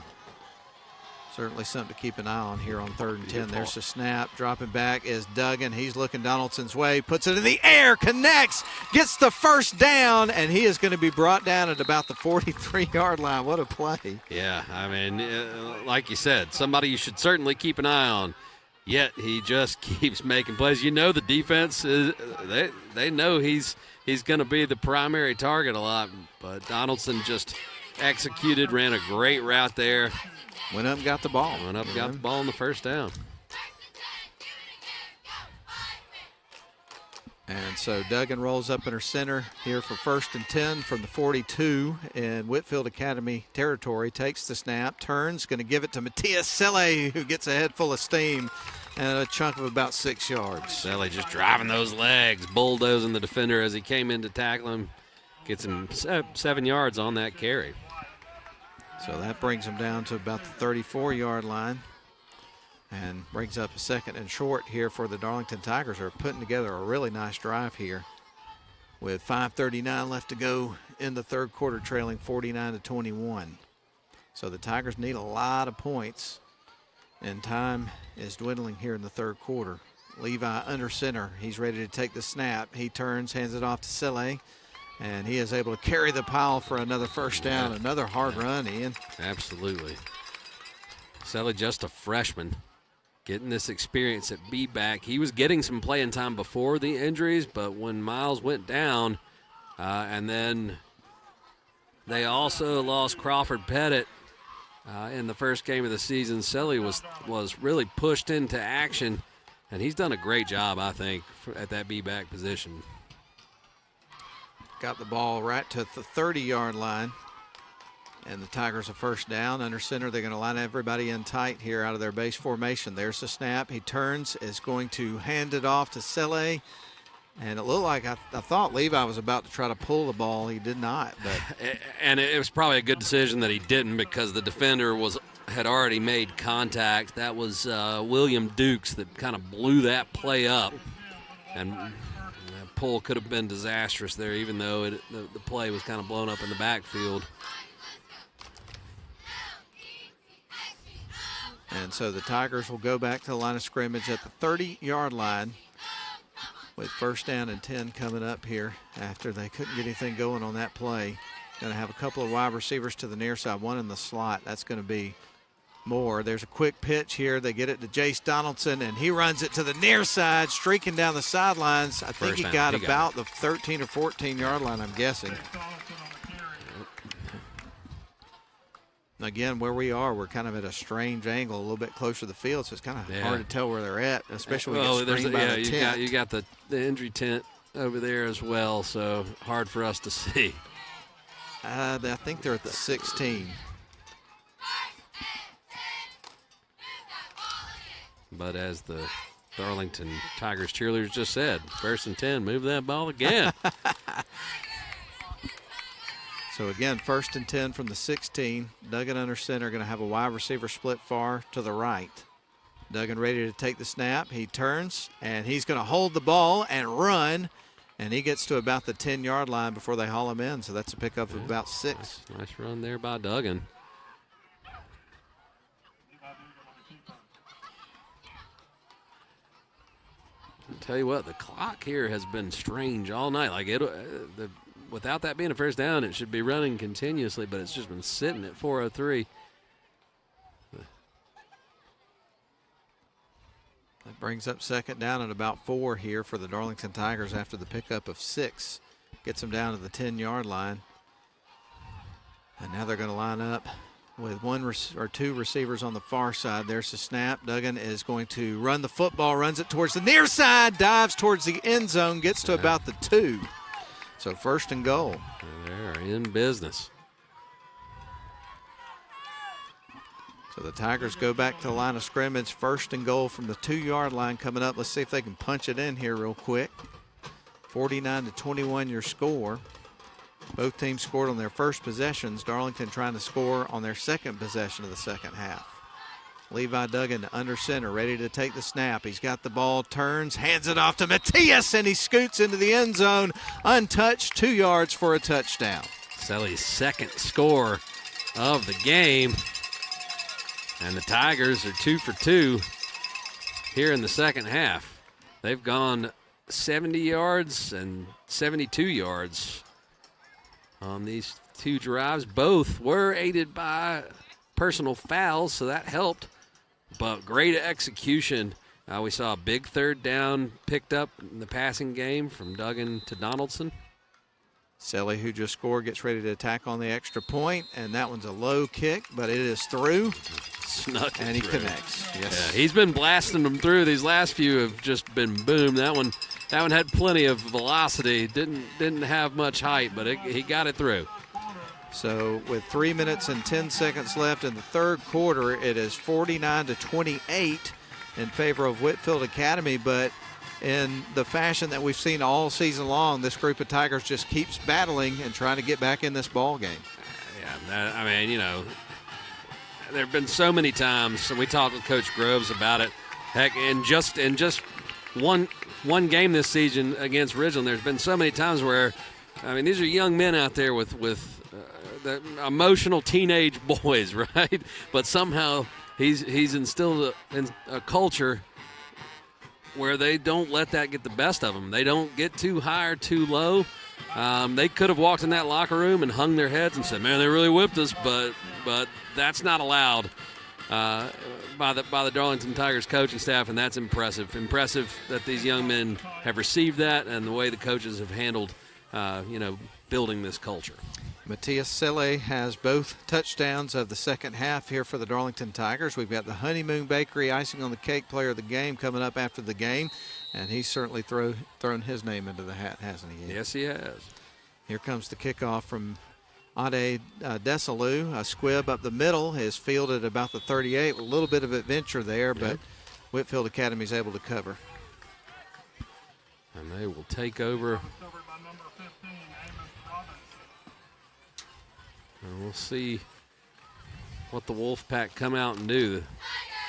Certainly something to keep an eye on here on 3rd and 10. There's the snap. Dropping back is Duggan. He's looking Donaldson's way. Puts it in the air. Connects. Gets the 1st down. And he is going to be brought down at about the 43-yard line. What a play. Yeah, I mean, like you said, somebody you should certainly keep an eye on. Yet he just keeps making plays. You know the defense, they know he's going to be the primary target a lot. But Donaldson just executed, ran a great route there. Went up and got the ball. Went up and got the ball on the 1st down. And so Duggan rolls up in her center here for 1st and 10 from the 42 in Whitefield Academy territory. Takes the snap, turns, going to give it to Matias Selle, who gets a head full of steam and a chunk of about 6 yards. Selle just driving those legs, bulldozing the defender as he came in to tackle him. Gets him 7 yards on that carry. So that brings him down to about the 34-yard line and brings up a 2nd and short here for the Darlington Tigers. Are putting together a really nice drive here with 5:39 left to go in the 3rd quarter, trailing 49-21. So the Tigers need a lot of points, and time is dwindling here in the 3rd quarter. Levi under center. He's ready to take the snap. He turns, hands it off to Selle. And he is able to carry the pile for another 1st down. Another hard run, Ian. Absolutely. Selle, just a freshman, getting this experience at B-back. He was getting some playing time before the injuries, but when Miles went down, and then they also lost Crawford Pettit in the first game of the season, Selle was really pushed into action, and he's done a great job, I think, at that B-back position. Got the ball right to the 30-yard line. And the Tigers a 1st down. Under center, they're going to line everybody in tight here out of their base formation. There's the snap. He turns, is going to hand it off to Selle. And it looked like I thought Levi was about to try to pull the ball. He did not. But and it was probably a good decision that he didn't, because the defender had already made contact. That was William Dukes that kind of blew that play up. And that pull could have been disastrous there, even though the play was kind of blown up in the backfield. And so the Tigers will go back to the line of scrimmage at the 30-yard line with 1st down and 10 coming up here after they couldn't get anything going on that play. Going to have a couple of wide receivers to the near side, one in the slot. That's going to be Moore. There's a quick pitch here. They get it to Jace Donaldson, and he runs it to the near side, streaking down the sidelines. I think he got about the 13 or 14-yard line, I'm guessing. again, where we are, we're kind of at a strange angle, a little bit closer to the field, so it's kind of hard to tell where they're at, especially when you get screened by the tent. You got the injury tent over there as well, so hard for us to see. I think they're at the 16. But as the Darlington Tigers cheerleaders just said, 1st and 10, move that ball again. So again, 1st and 10 from the 16. Duggan under center, going to have a wide receiver split far to the right. Duggan ready to take the snap. He turns, and he's going to hold the ball and run, and he gets to about the 10-yard line before they haul him in. So that's a pickup of about 6. Nice run there by Duggan. I'll tell you what, the clock here has been strange all night. Like without that being a first down, it should be running continuously, but it's just been sitting at 4:03. That brings up 2nd down and about 4 here for the Darlington Tigers after the pickup of 6. Gets them down to the 10-yard line. And now they're going to line up with 1 or 2 receivers on the far side. There's the snap. Duggan is going to run the football, runs it towards the near side, dives towards the end zone, gets to about the 2. So 1st and goal. They're in business. So the Tigers go back to the line of scrimmage. 1st and goal from the 2-yard line coming up. Let's see if they can punch it in here real quick. 49-21 your score. Both teams scored on their first possessions. Darlington trying to score on their second possession of the second half. Levi Duggan under center, ready to take the snap. He's got the ball, turns, hands it off to Matias, and he scoots into the end zone, untouched, 2 yards for a touchdown. Selly's second score of the game. And the Tigers are 2 for 2 here in the second half. They've gone 70 yards and 72 yards on these 2 drives. Both were aided by personal fouls, so that helped. But great execution. We saw a big 3rd down picked up in the passing game from Duggan to Donaldson. Selly, who just scored, gets ready to attack on the extra point, and that one's a low kick, but it is through. Snuck and he through. Connects. Yes. Yeah, he's been blasting them through. These last few have just been boom. That one had plenty of velocity. Didn't have much height, but he got it through. So with 3 minutes and 10 seconds left in the 3rd quarter, it is 49-28 in favor of Whitefield Academy. But in the fashion that we've seen all season long, this group of Tigers just keeps battling and trying to get back in this ball game. I mean, there have been so many times, and we talked with Coach Groves about it. Heck, in just one game this season against Ridgeland, there's been so many times where, these are young men out there with the emotional teenage boys, right? But somehow he's instilled a culture where they don't let that get the best of them. They don't get too high or too low. They could have walked in that locker room and hung their heads and said, "Man, they really whipped us," but that's not allowed by the Darlington Tigers coaching staff, and that's impressive. Impressive that these young men have received that and the way the coaches have handled, building this culture. Matias Selle has both touchdowns of the second half here for the Darlington Tigers. We've got the Honeymoon Bakery icing on the cake player of the game coming up after the game, and he's certainly thrown his name into the hat, hasn't he? Yes, he has. Here comes the kickoff from Ade Desalu. A squib up the middle is fielded about the 38 with a little bit of adventure there, but Whitefield Academy is able to cover. And they will take over. And we'll see what the Wolfpack come out and do.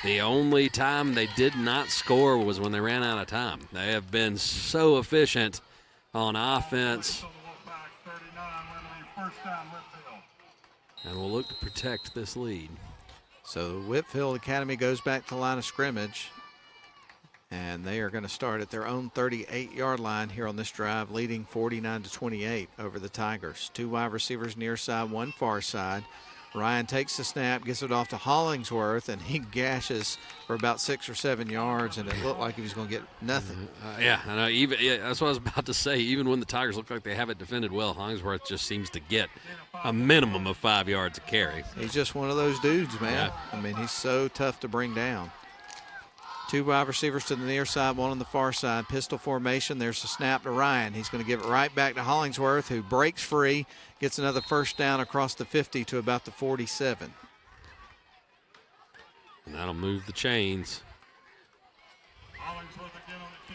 The only time they did not score was when they ran out of time. They have been so efficient on offense. And we'll look to protect this lead. So Whitefield Academy goes back to the line of scrimmage. And they are going to start at their own 38-yard line here on this drive, leading 49-28 over the Tigers. 2 wide receivers near side, 1 far side. Ryan takes the snap, gets it off to Hollingsworth, and he gashes for about 6 or 7 yards, and it looked like he was going to get nothing. Yeah, I know. That's what I was about to say. Even when the Tigers look like they have it defended well, Hollingsworth just seems to get a minimum of 5 yards a carry. He's just one of those dudes, man. Yeah. I mean, he's so tough to bring down. 2 wide receivers to the near side, 1 on the far side. Pistol formation. There's a snap to Ryan. He's going to give it right back to Hollingsworth, who breaks free, gets another first down across the 50 to about the 47. And that'll move the chains.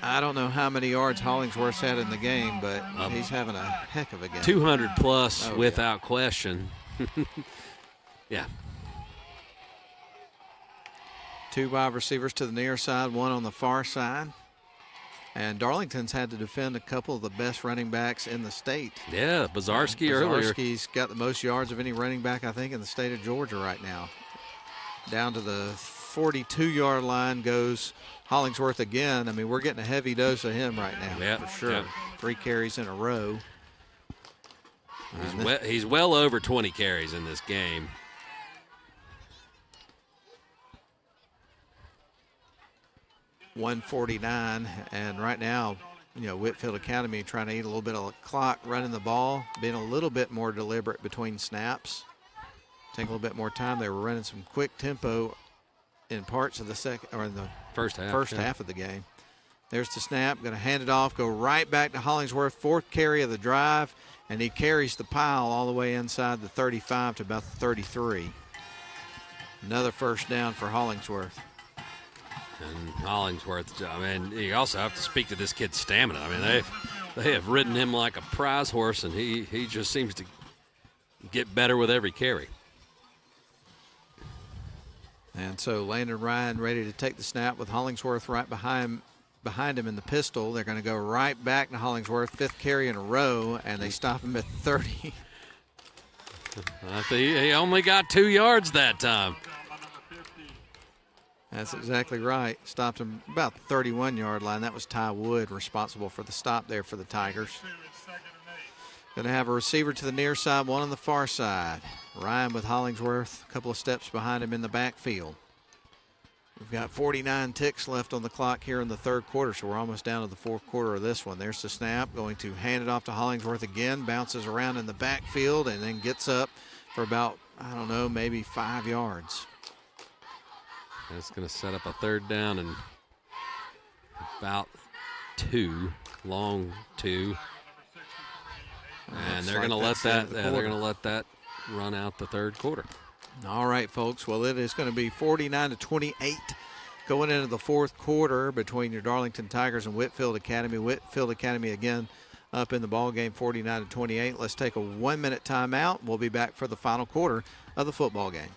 I don't know how many yards Hollingsworth's had in the game, but he's having a heck of a game. 200 plus without question. Yeah. 2 wide receivers to the near side, 1 on the far side. And Darlington's had to defend a couple of the best running backs in the state. Yeah, Bazarski earlier. Bazarski's got the most yards of any running back, I think, in the state of Georgia right now. Down to the 42-yard line goes Hollingsworth again. I mean, we're getting a heavy dose of him right now, for sure. Yeah. 3 carries in a row. He's well over 20 carries in this game. .149, and right now, Whitefield Academy trying to eat a little bit of the clock, running the ball, being a little bit more deliberate between snaps. Take a little bit more time. They were running some quick tempo in parts of the first half of the game. There's the snap, going to hand it off, go right back to Hollingsworth, 4th carry of the drive, and he carries the pile all the way inside the 35 to about the 33. Another first down for Hollingsworth. And Hollingsworth, I mean, you also have to speak to this kid's stamina. I mean, they have ridden him like a prize horse, and he just seems to get better with every carry. And so Landon Ryan ready to take the snap with Hollingsworth right behind him in the pistol. They're going to go right back to Hollingsworth, 5th carry in a row, and they stop him at 30. He only got 2 yards that time. That's exactly right. Stopped him about the 31-yard line. That was Ty Wood responsible for the stop there for the Tigers. Going to have a receiver to the near side, 1 on the far side. Ryan with Hollingsworth, a couple of steps behind him in the backfield. We've got 49 ticks left on the clock here in the 3rd quarter, so we're almost down to the 4th quarter of this one. There's the snap, going to hand it off to Hollingsworth again, bounces around in the backfield, and then gets up for about, I don't know, maybe 5 yards. It's going to set up a 3rd down and about 2, long 2. And they're going to let that. They're going to let that run out the 3rd quarter. All right, folks. Well, it is going to be 49-28 going into the 4th quarter between your Darlington Tigers and Whitefield Academy. Whitefield Academy again up in the ball game, 49-28. Let's take a 1-minute timeout. We'll be back for the final quarter of the football game.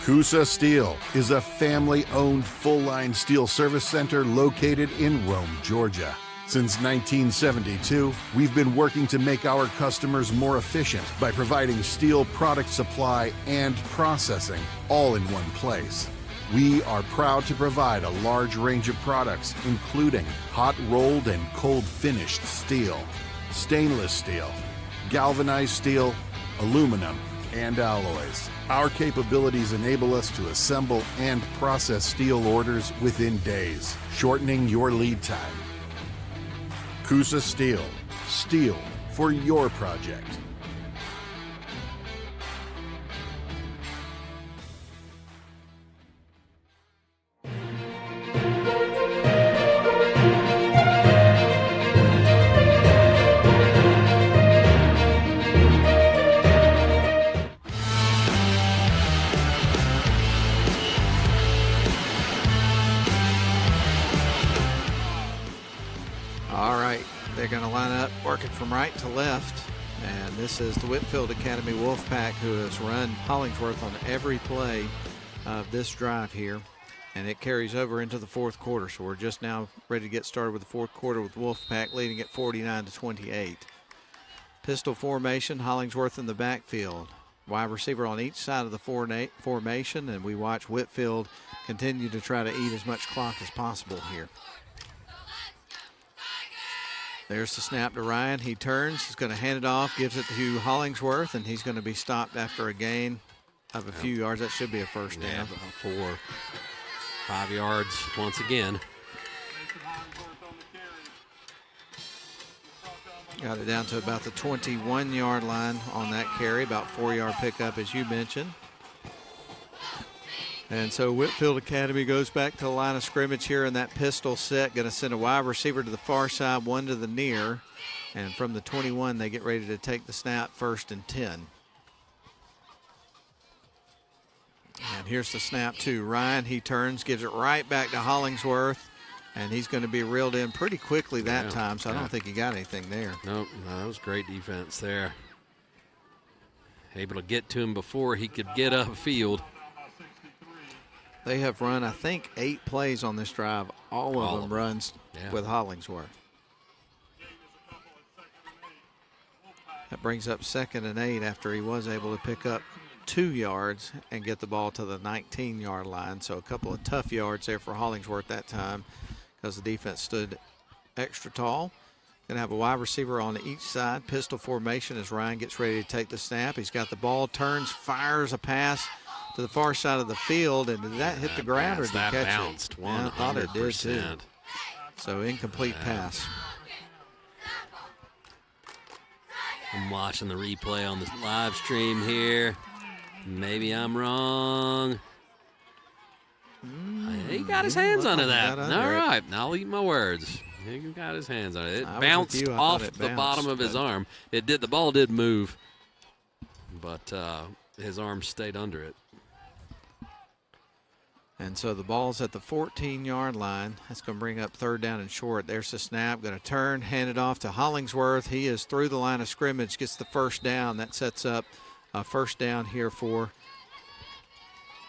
Coosa Steel is a family-owned full-line steel service center located in Rome, Georgia. Since 1972, we've been working to make our customers more efficient by providing steel product supply and processing all in one place. We are proud to provide a large range of products, including hot-rolled and cold-finished steel, stainless steel, galvanized steel, aluminum, and alloys. Our capabilities enable us to assemble and process steel orders within days, shortening your lead time. Coosa Steel. Steel for your project. They're going to line up working from right to left. And this is the Whitefield Academy Wolfpack, who has run Hollingsworth on every play of this drive here. And it carries over into the 4th quarter. So we're just now ready to get started with the 4th quarter with Wolfpack leading at 49-28. Pistol formation, Hollingsworth in the backfield. Wide receiver on each side of the formation, and we watch Whitefield continue to try to eat as much clock as possible here. There's the snap to Ryan. He turns. He's going to hand it off, gives it to Hollingsworth, and he's going to be stopped after a gain of a few yards. That should be a first down. About 4 or 5 yards once again. Got it down to about the 21-yard line on that carry, about 4-yard pickup, as you mentioned. And so Whitefield Academy goes back to the line of scrimmage here in that pistol set. Going to send a wide receiver to the far side, one to the near. And from the 21, they get ready to take the snap, 1st and 10. And here's the snap to Ryan. He turns, gives it right back to Hollingsworth. And he's going to be reeled in pretty quickly that time, so I don't think he got anything there. Nope, no, that was great defense there. Able to get to him before he could get upfield. They have run, I think, 8 plays on this drive. All of them runs with Hollingsworth. That brings up 2nd and 8 after he was able to pick up 2 yards and get the ball to the 19-yard line. So a couple of tough yards there for Hollingsworth that time because the defense stood extra tall. Going to have a wide receiver on each side, pistol formation as Ryan gets ready to take the snap. He's got the ball, turns, fires a pass to the far side of the field, and did that hit the ground or did it catch bounced it? Yeah, I thought it did too. 100%. So incomplete pass. I'm watching the replay on the live stream here. Maybe I'm wrong. He got his hands under that. All right, I'll eat my words. He got his hands on it. It bounced off the bottom of his arm. It did. The ball did move, but his arm stayed under it. And so the ball's at the 14-yard line. That's going to bring up 3rd down and short. There's the snap. Going to turn, hand it off to Hollingsworth. He is through the line of scrimmage, gets the 1st down. That sets up a 1st down here for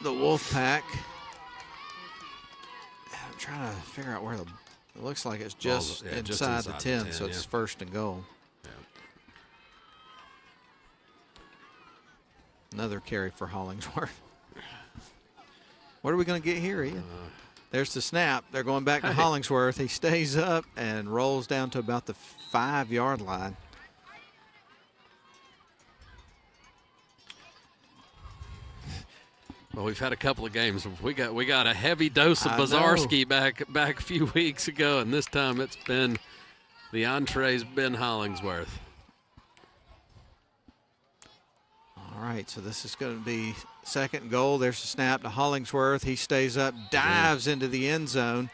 the Wolfpack. I'm trying to figure out where it looks like it's just, inside the 10, so it's 1st and goal. Yeah. Another carry for Hollingsworth. What are we going to get here, Ian? There's the snap. They're going back to Hollingsworth. He stays up and rolls down to about the 5-yard line. Well, we've had a couple of games. We got a heavy dose of Bazarski back a few weeks ago, and this time it's been the entree's been Hollingsworth. All right, so this is going to be 2nd and goal. There's the snap to Hollingsworth. He stays up, dives into the end zone,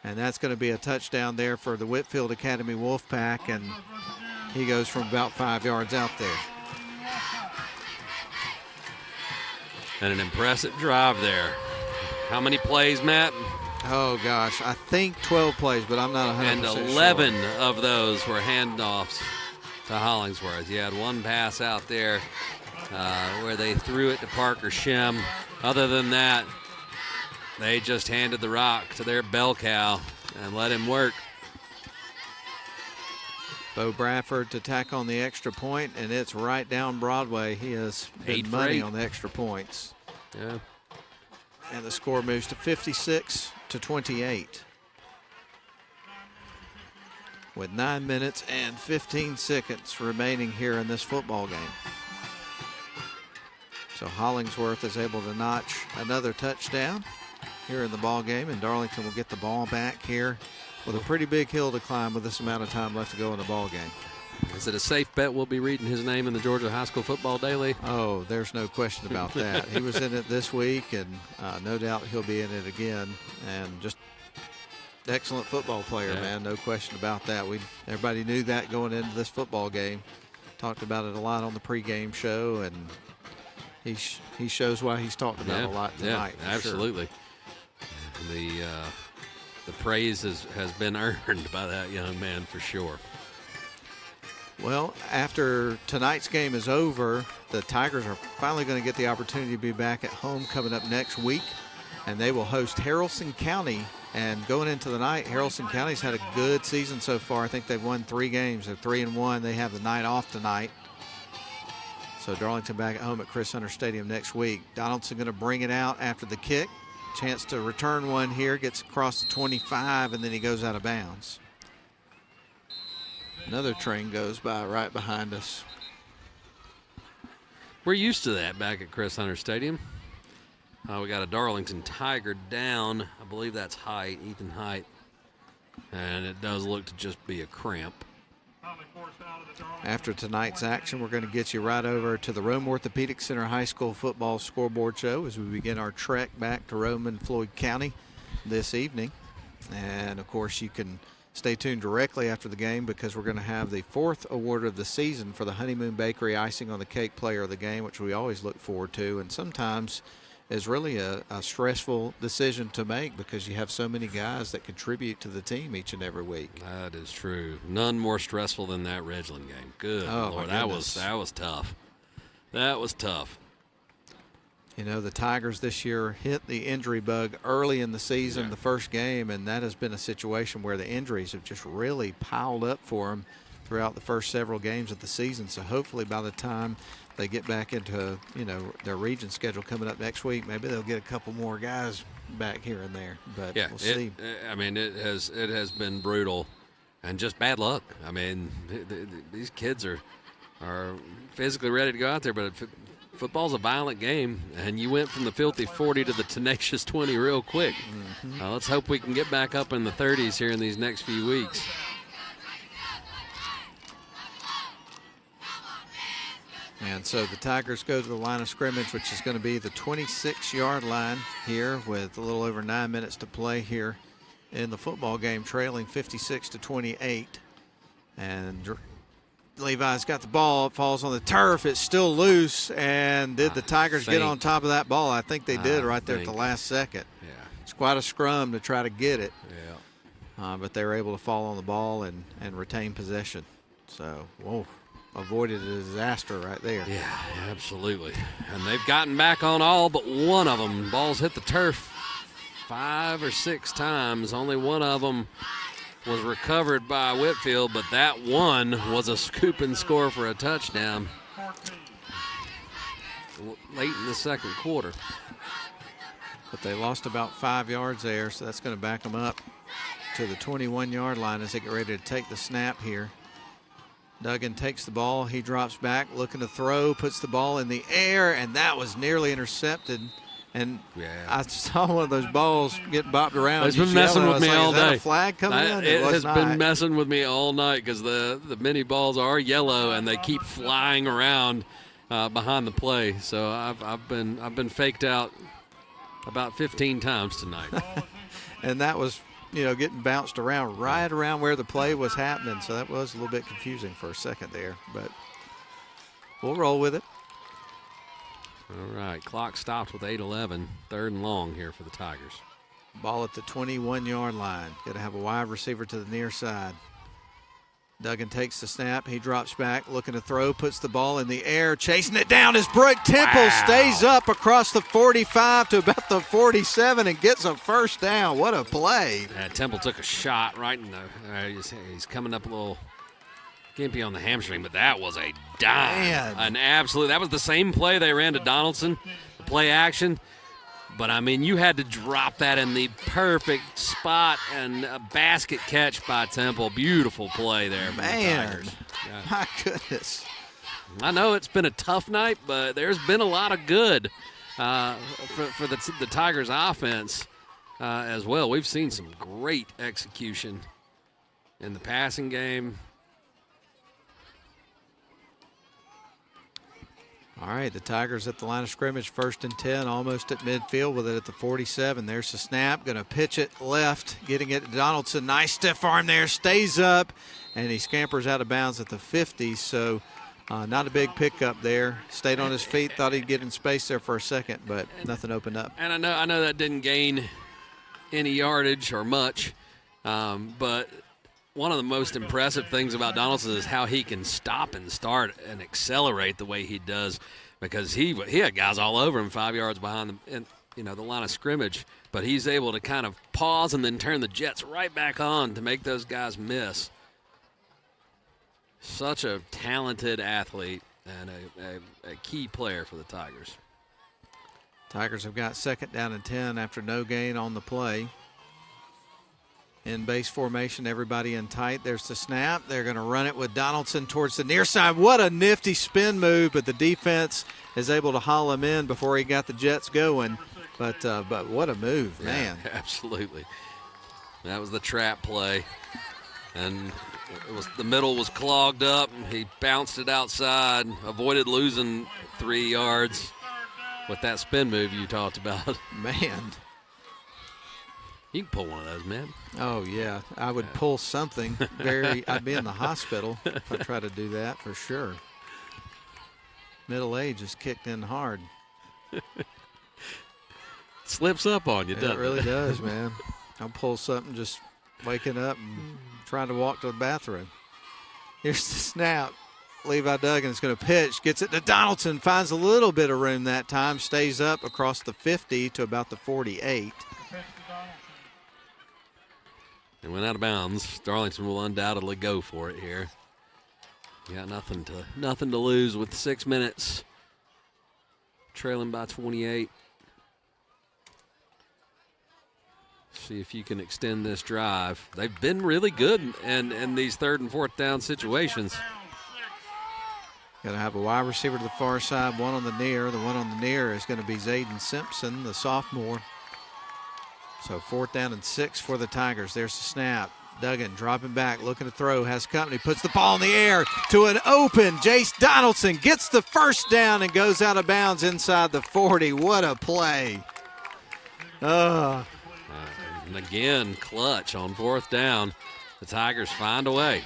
and that's going to be a touchdown there for the Whitefield Academy Wolfpack, and he goes from about 5 yards out there. And an impressive drive there. How many plays, Matt? Oh, gosh, I think 12 plays, but I'm not 100% And 11 of those were handoffs to Hollingsworth. You had one pass out there where they threw it to Parker Shem. Other than that, they just handed the rock to their bell cow and let him work. Bo Bradford to tack on the extra point, and it's right down Broadway. He has been money on the extra points. Yeah. And the score moves to 56-28. With 9 minutes and 15 seconds remaining here in this football game. So Hollingsworth is able to notch another touchdown here in the ball game, and Darlington will get the ball back here with a pretty big hill to climb with this amount of time left to go in the ball game. Is it a safe bet we'll be reading his name in the Georgia High School Football Daily? Oh, there's no question about that. He was in it this week, and no doubt he'll be in it again. And just excellent football player, man. No question about that. Everybody knew that going into this football game. Talked about it a lot on the pregame show, and he shows why he's talked about a lot tonight. Yeah, absolutely. Sure. The praise has been earned by that young man for sure. Well, after tonight's game is over, the Tigers are finally going to get the opportunity to be back at home coming up next week, and they will host Haralson County. And going into the night, Haralson County's had a good season so far. I think they've won 3 games. They're 3-1. They have the night off tonight. So Darlington back at home at Chris Hunter Stadium next week. Donaldson going to bring it out after the kick. Chance to return one here, gets across the 25, and then he goes out of bounds. Another train goes by right behind us. We're used to that back at Chris Hunter Stadium. We got a Darlington Tiger down. I believe that's Ethan Height. And it does look to just be a cramp. After tonight's action, we're going to get you right over to the Rome Orthopedic Center High School football scoreboard show as we begin our trek back to Rome and Floyd County this evening. And, of course, you can stay tuned directly after the game because we're going to have the 4th award of the season for the Honeymoon Bakery Icing on the Cake player of the game, which we always look forward to. And sometimes is really a stressful decision to make because you have so many guys that contribute to the team each and every week. That is true. None more stressful than that Ridgeland game. Good Lord, that was tough. That was tough. You know, the Tigers this year hit the injury bug early in the season, the first game, and that has been a situation where the injuries have just really piled up for them throughout the first several games of the season. So hopefully by the time they get back into, their region schedule coming up next week, maybe they'll get a couple more guys back here and there. But we'll see. It has been brutal and just bad luck. I mean, these kids are physically ready to go out there, but football's a violent game, and you went from the filthy 40 to the tenacious 20 real quick. Mm-hmm. Let's hope we can get back up in the 30s here in these next few weeks. And so the Tigers go to the line of scrimmage, which is going to be the 26-yard line here with a little over 9 minutes to play here in the football game, trailing 56-28. And Levi's got the ball. It falls on the turf. It's still loose. And did the Tigers get on top of that ball? I think they did right there at the last second. Yeah. It's quite a scrum to try to get it. Yeah. But they were able to fall on the ball and retain possession. So, whoa. Avoided a disaster right there. Yeah, absolutely. And they've gotten back on all but one of them. Balls hit the turf 5 or 6 times. Only one of them was recovered by Whitefield, but that one was a scoop and score for a touchdown late in the second quarter. But they lost about 5 yards there, so that's going to back them up to the 21-yard line as they get ready to take the snap here. Duggan takes the ball. He drops back, looking to throw, puts the ball in the air, and that was nearly intercepted. And I saw one of those balls get bopped around. It's been messing with me all day. Is that a flag coming in? It has been messing with me all night because the mini balls are yellow and they keep flying around behind the play. So I've been faked out about 15 times tonight. And that was, getting bounced around right around where the play was happening. So that was a little bit confusing for a second there, but we'll roll with it. All right, clock stopped with 8:11, 3rd and long here for the Tigers. Ball at the 21-yard line. Got to have a wide receiver to the near side. Duggan takes the snap. He drops back, looking to throw, puts the ball in the air, chasing it down as Brooke Temple stays up across the 45 to about the 47 and gets a first down. What a play. Temple took a shot right in the he's coming up a little gimpy on the hamstring, but that was a dime. An absolute. That was the same play they ran to Donaldson, the play action. But, I mean, you had to drop that in the perfect spot and a basket catch by Temple. Beautiful play there for the Tigers. My goodness. I know it's been a tough night, but there's been a lot of good for the Tigers offense as well. We've seen some great execution in the passing game. All right, the Tigers at the line of scrimmage, 1st and 10, almost at midfield with it at the 47. There's the snap, going to pitch it left, getting it to Donaldson. Nice stiff arm there, stays up, and he scampers out of bounds at the 50. So not a big pickup there. Stayed on his feet, thought he'd get in space there for a second, but nothing opened up. And I know that didn't gain any yardage or much, but one of the most impressive things about Donaldson is how he can stop and start and accelerate the way he does, because he had guys all over him 5 yards behind the line of scrimmage, but he's able to kind of pause and then turn the jets right back on to make those guys miss. Such a talented athlete and a key player for the Tigers. Tigers have got 2nd down and 10 after no gain on the play. In base formation, everybody in tight. There's the snap. They're going to run it with Donaldson towards the near side. What a nifty spin move, but the defense is able to haul him in before he got the Jets going. But what a move, man. Yeah, absolutely. That was the trap play. And the middle was clogged up. He bounced it outside, avoided losing 3 yards with that spin move you talked about. Man. You can pull one of those, man. Oh, yeah. I would pull something. I'd be in the hospital if I try to do that for sure. Middle age is kicked in hard. Slips up on you, doesn't it? It really does, man. I'll pull something just waking up and trying to walk to the bathroom. Here's the snap. Levi Duggan is going to pitch, gets it to Donaldson, finds a little bit of room that time, stays up across the 50 to about the 48. It went out of bounds. Darlington will undoubtedly go for it here. You got nothing to lose with 6 minutes. Trailing by 28. See if you can extend this drive. They've been really good in these 3rd and 4th down situations. Got to have a wide receiver to the far side, one on the near. The one on the near is going to be Zayden Simpson, the sophomore. So 4th down and 6 for the Tigers. There's the snap. Duggan dropping back, looking to throw, has company, puts the ball in the air to an open. Jace Donaldson gets the first down and goes out of bounds inside the 40. What a play. And again, clutch on 4th down. The Tigers find a way.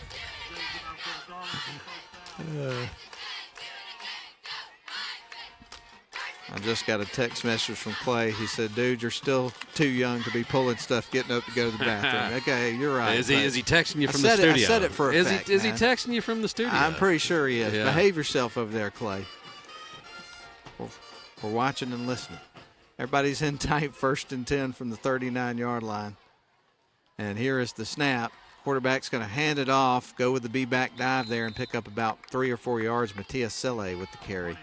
I just got a text message from Clay. He said, dude, you're still too young to be pulling stuff, getting up to go to the bathroom. Okay, you're right. Is he texting you from the studio? I said it for a fact, Is he texting you from the studio? I'm pretty sure he is. Yeah. Behave yourself over there, Clay. We're watching and listening. Everybody's in tight, 1st and 10 from the 39-yard line. And here is the snap. Quarterback's going to hand it off, go with the B-back dive there, and pick up about 3 or 4 yards. Matias Selle with the carry.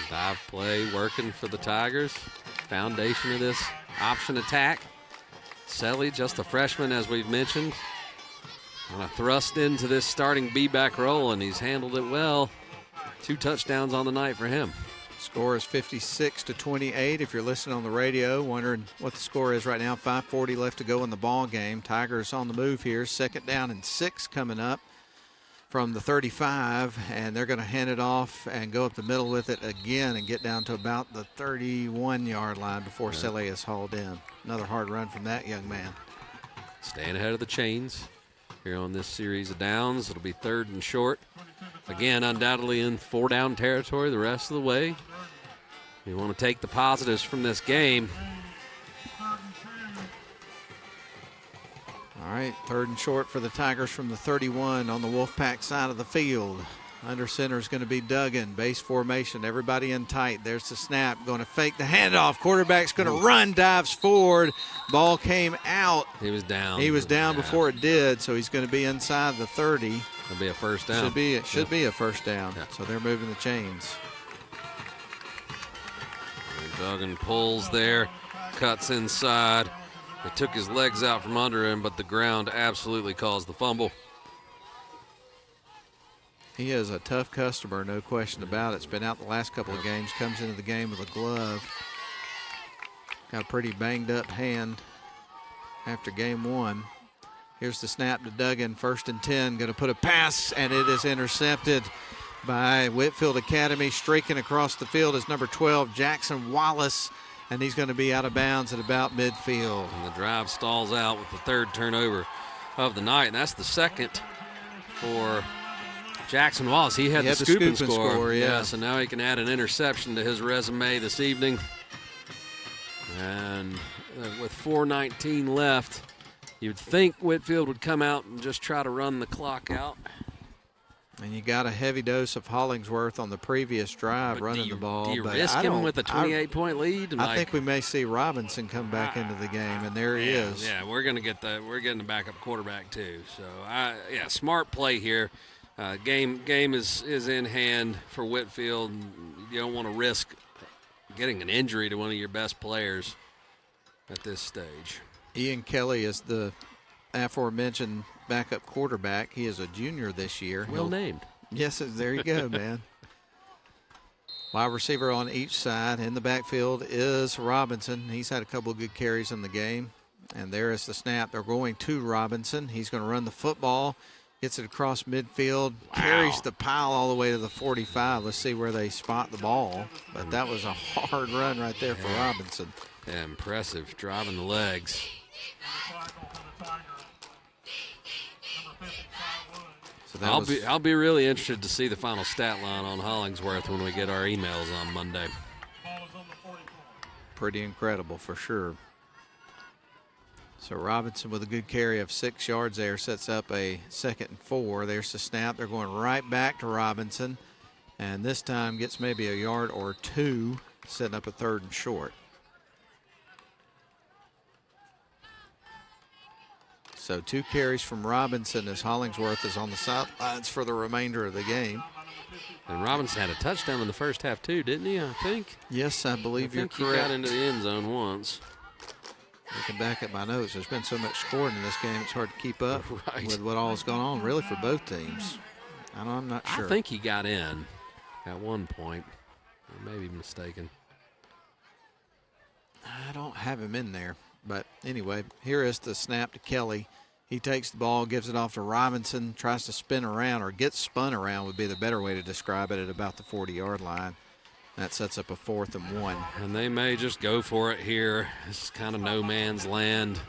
Dive play working for the Tigers. Foundation of this option attack. Selle, just a freshman, as we've mentioned. Going to thrust into this starting B-back role, and he's handled it well. 2 touchdowns on the night for him. Score is 56-28. If you're listening on the radio, wondering what the score is right now, 5:40 left to go in the ball game. Tigers on the move here. 2nd down and 6 coming up from the 35, and they're going to hand it off and go up the middle with it again and get down to about the 31-yard line before Selle is hauled in. Another hard run from that young man. Staying ahead of the chains here on this series of downs. It'll be 3rd and short. Again, undoubtedly in 4-down territory the rest of the way. You want to take the positives from this game. All right, 3rd and short for the Tigers from the 31 on the Wolfpack side of the field. Under center is going to be Duggan. Base formation, everybody in tight. There's the snap, going to fake the handoff. Quarterback's going to run, dives forward. Ball came out. He was down. He was down before it did, so he's going to be inside the 30. It'll be a first down. Should be a first down. Yeah. So they're moving the chains. Duggan pulls there, cuts inside. They took his legs out from under him, but the ground absolutely caused the fumble. He is a tough customer, no question about it. It's been out the last couple of games. Comes into the game with a glove. Got a pretty banged up hand after game 1. Here's the snap to Duggan, 1st and 10. Going to put a pass, and it is intercepted by Whitefield Academy. Streaking across the field is number 12, Jackson Wallace, and he's going to be out of bounds at about midfield. And the drive stalls out with the 3rd turnover of the night, and that's the 2nd for Jackson Wallace. He had the scoop and score. Yeah, so now he can add an interception to his resume this evening. And with 4:19 left, you'd think Whitefield would come out and just try to run the clock out. And you got a heavy dose of Hollingsworth on the previous drive running the ball. Do you risk him with a 28-point lead? I think we may see Robinson come back into the game, and there he is. Yeah, we're going to get we're getting the backup quarterback too. So smart play here. Game is in hand for Whitefield. You don't want to risk getting an injury to one of your best players at this stage. Ian Kelly is the aforementioned backup quarterback. He is a junior this year. Well named. Yes, there you go, man. Wide receiver on each side. In the backfield is Robinson. He's had a couple of good carries in the game. And there is the snap. They're going to Robinson. He's going to run the football. Gets it across midfield. Carries the pile all the way to the 45. Let's see where they spot the ball. But that was a hard run right there for Robinson. Yeah, impressive. Driving the legs. So I'll be really interested to see the final stat line on Hollingsworth when we get our emails on Monday. Pretty incredible for sure. So Robinson with a good carry of 6 yards there sets up a 2nd and 4. There's the snap. They're going right back to Robinson. And this time gets maybe a yard or 2, setting up a 3rd and short. So 2 carries from Robinson as Hollingsworth is on the sidelines for the remainder of the game. And Robinson had a touchdown in the first half too, didn't he, I think? Yes, I believe you're correct. He got into the end zone once. I can back up my notes. There's been so much scoring in this game, it's hard to keep up with what all has gone on, really, for both teams. I'm not sure. I think he got in at one point. I may be mistaken. I don't have him in there. But anyway, here is the snap to Kelly. He takes the ball, gives it off to Robinson, tries to spin around, or gets spun around would be the better way to describe it, at about the 40-yard line. That sets up a 4th and 1. And they may just go for it here. This is kind of no man's land.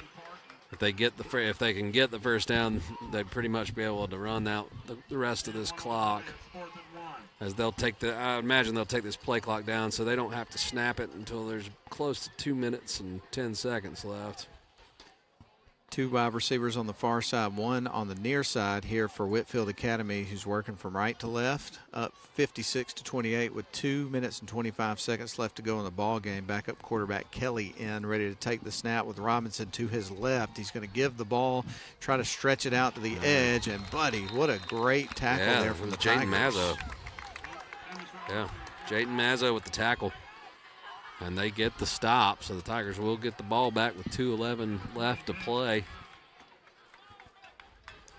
If they can get the first down, they'd pretty much be able to run out the rest of this clock. As I imagine they'll take this play clock down so they don't have to snap it until there's close to 2 minutes and 10 seconds left. 2 wide receivers on the far side, 1 on the near side here for Whitefield Academy, who's working from right to left, up 56-28 with 2 minutes and 25 seconds left to go in the ball game. Backup quarterback Kelly in, ready to take the snap with Robinson to his left. He's going to give the ball, try to stretch it out to the edge, and buddy, what a great tackle there from the Tigers. Mazzo. Yeah, Jayden Mazzo with the tackle. And they get the stop, so the Tigers will get the ball back with 2:11 left to play.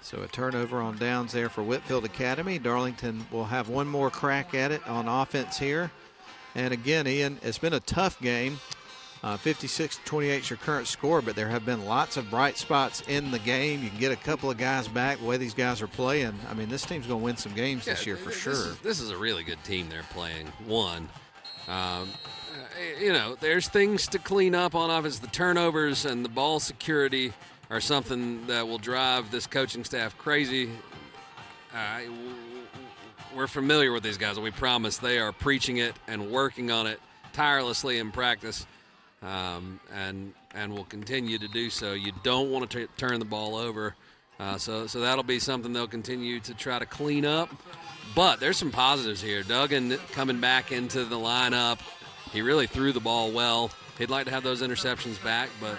So a turnover on downs there for Whitefield Academy. Darlington will have one more crack at it on offense here. And again, Ian, it's been a tough game. 56-28 is your current score, but there have been lots of bright spots in the game. You can get a couple of guys back the way these guys are playing. I mean, this team's going to win some games this year for sure. This is a really good team they're playing. There's things to clean up on offense. The turnovers and the ball security are something that will drive this coaching staff crazy. We're familiar with these guys. We promise they are preaching it and working on it tirelessly in practice, and will continue to do so. You don't want to turn the ball over, so that'll be something they'll continue to try to clean up. But there's some positives here. Duggan coming back into the lineup. He really threw the ball well. He'd like to have those interceptions back, but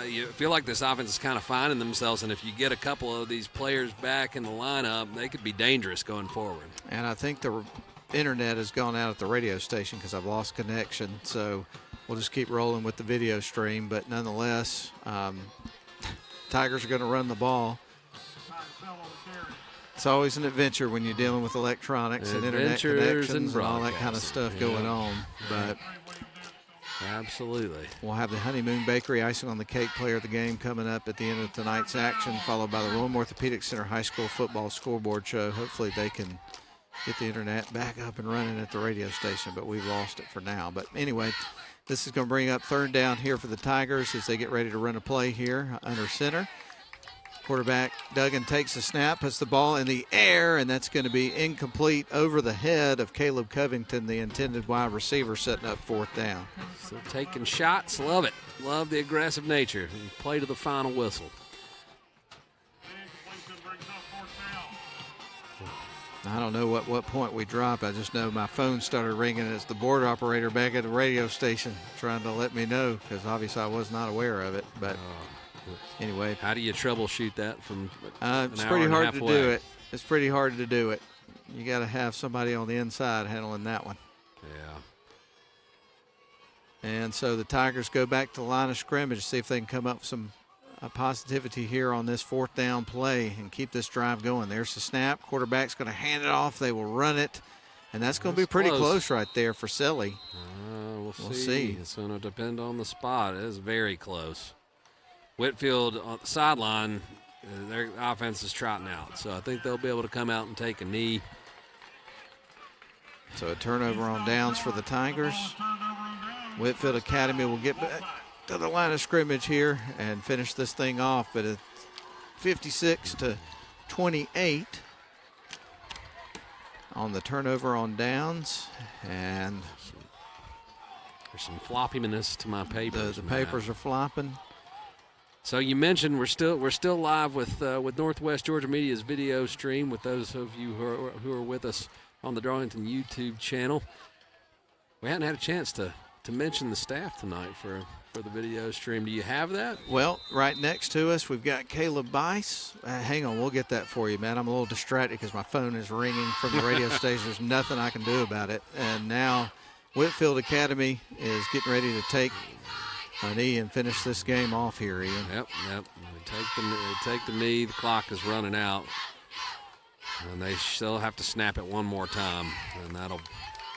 you feel like this offense is kind of finding themselves, and if you get a couple of these players back in the lineup, they could be dangerous going forward. And I think the internet has gone out at the radio station because I've lost connection, so we'll just keep rolling with the video stream. But nonetheless, Tigers are going to run the ball. It's always an adventure when you're dealing with electronics and internet connections and all that kind of stuff going on. But absolutely, we'll have the Honeymoon Bakery icing on the cake player of the game coming up at the end of tonight's action, followed by the Rome Orthopedic Center High School football scoreboard show. Hopefully they can get the internet back up and running at the radio station, but we've lost it for now. But anyway, this is going to bring up 3rd down here for the Tigers as they get ready to run a play here under center. Quarterback Duggan takes the snap, puts the ball in the air, and that's going to be incomplete over the head of Caleb Covington, the intended wide receiver, setting up 4th down. Still taking shots. Love it. Love the aggressive nature. And play to the final whistle. I don't know what point we dropped. I just know my phone started ringing. It's the board operator back at the radio station trying to let me know because obviously I was not aware of it. But anyway. How do you troubleshoot that from it's pretty hard to do it. It's pretty hard to do it. You got to have somebody on the inside handling that one. Yeah. And so the Tigers go back to the line of scrimmage, see if they can come up with some positivity here on this 4th down play and keep this drive going. There's the snap. Quarterback's going to hand it off. They will run it. And that's going to be pretty close right there for Selly. We'll see. It's going to depend on the spot. It is very close. Whitefield on the sideline, their offense is trotting out. So I think they'll be able to come out and take a knee. So a turnover on downs for the Tigers. Whitefield Academy will get back to the line of scrimmage here and finish this thing off. But it's 56-28 on the turnover on downs. And there's some floppiness to my papers. The papers are flopping. So you mentioned we're still live with Northwest Georgia Media's video stream with those of you who are with us on the Darlington YouTube channel. We hadn't had a chance to mention the staff tonight for the video stream. Do you have that? Well, right next to us, we've got Caleb Bice. Hang on, we'll get that for you, man. I'm a little distracted because my phone is ringing from the radio station. There's nothing I can do about it. And now Whitefield Academy is getting ready to take a knee and finish this game off here, Ian. Yep. They take the knee. The clock is running out. And they still have to snap it one more time. And that'll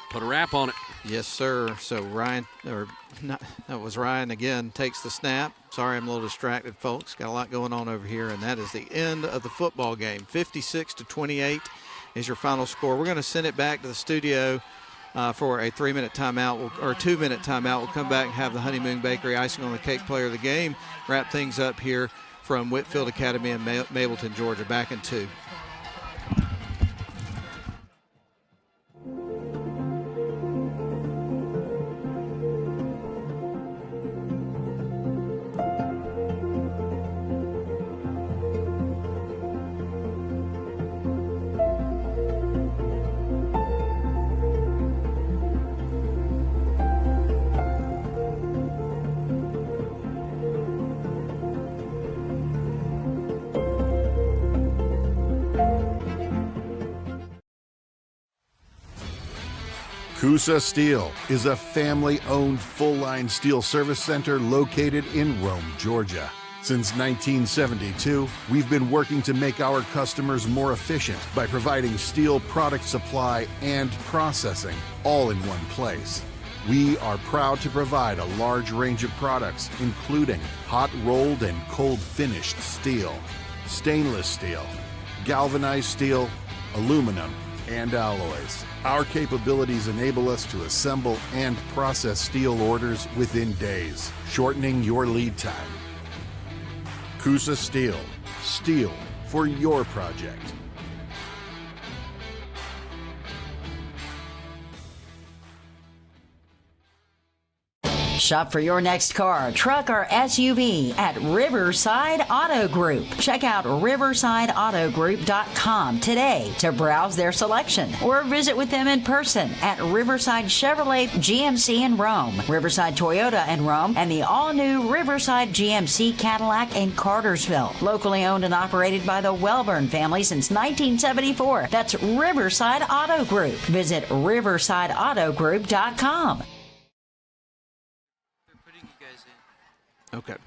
put a wrap on it. Yes, sir. So that was Ryan again, takes the snap. Sorry, I'm a little distracted, folks. Got a lot going on over here, and that is the end of the football game. 56-28 is your final score. We're going to send it back to the studio for a 3-minute timeout or 2-minute timeout. We'll come back and have the Honeymoon Bakery icing on the cake player of the game. Wrap things up here from Whitefield Academy in Mableton, Georgia. Back in 2. Coosa Steel is a family-owned full-line steel service center located in Rome, Georgia. Since 1972, we've been working to make our customers more efficient by providing steel product supply and processing all in one place. We are proud to provide a large range of products, including hot-rolled and cold-finished steel, stainless steel, galvanized steel, aluminum, and alloys. Our capabilities enable us to assemble and process steel orders within days, shortening your lead time. Coosa Steel. Steel for your project. Shop for your next car, truck, or SUV at Riverside Auto Group. Check out riversideautogroup.com today to browse their selection or visit with them in person at Riverside Chevrolet GMC in Rome, Riverside Toyota in Rome, and the all-new Riverside GMC Cadillac in Cartersville. Locally owned and operated by the Welburn family since 1974. That's Riverside Auto Group. Visit riversideautogroup.com. Okay.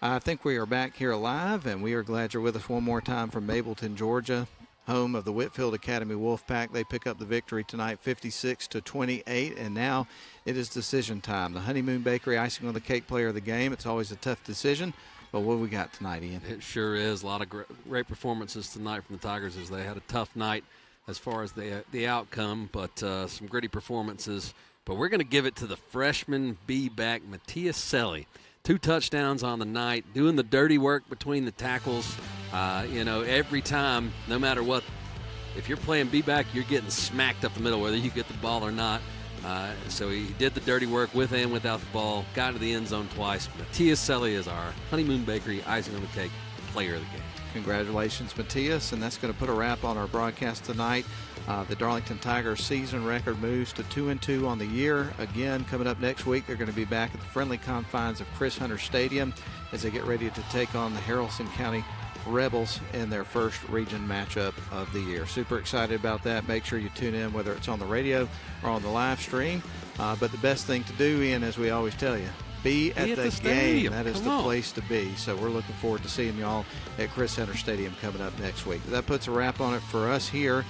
I think we are back here live, and we are glad you're with us one more time from Mableton, Georgia, home of the Whitefield Academy Wolfpack. They pick up the victory tonight, 56-28, and now it is decision time. The Honeymoon Bakery icing on the cake player of the game. It's always a tough decision, but what have we got tonight, Ian? It sure is. A lot of great performances tonight from the Tigers as they had a tough night as far as the outcome, but some gritty performances. But we're going to give it to the freshman B-back, Matthias Selly. 2 touchdowns on the night, doing the dirty work between the tackles. Every time, no matter what, if you're playing B-back, you're getting smacked up the middle, whether you get the ball or not. So he did the dirty work with and without the ball, got to the end zone twice. Matthias Selly is our Honeymoon Bakery icing on the cake player of the game. Congratulations, Matthias, and that's going to put a wrap on our broadcast tonight. The Darlington Tigers season record moves to 2-2 on the year. Again, coming up next week, they're going to be back at the friendly confines of Chris Hunter Stadium as they get ready to take on the Haralson County Rebels in their first region matchup of the year. Super excited about that. Make sure you tune in, whether it's on the radio or on the live stream. But the best thing to do, Ian, as we always tell you, be at the game. That is the place to be. So we're looking forward to seeing y'all at Chris Center Stadium coming up next week. That puts a wrap on it for us here.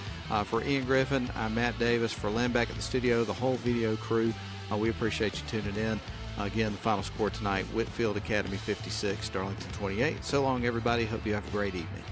For Ian Griffin, I'm Matt Davis. For Lynn back at the studio, the whole video crew, we appreciate you tuning in. Again, the final score tonight, Whitefield Academy 56, Darlington 28. So long, everybody. Hope you have a great evening.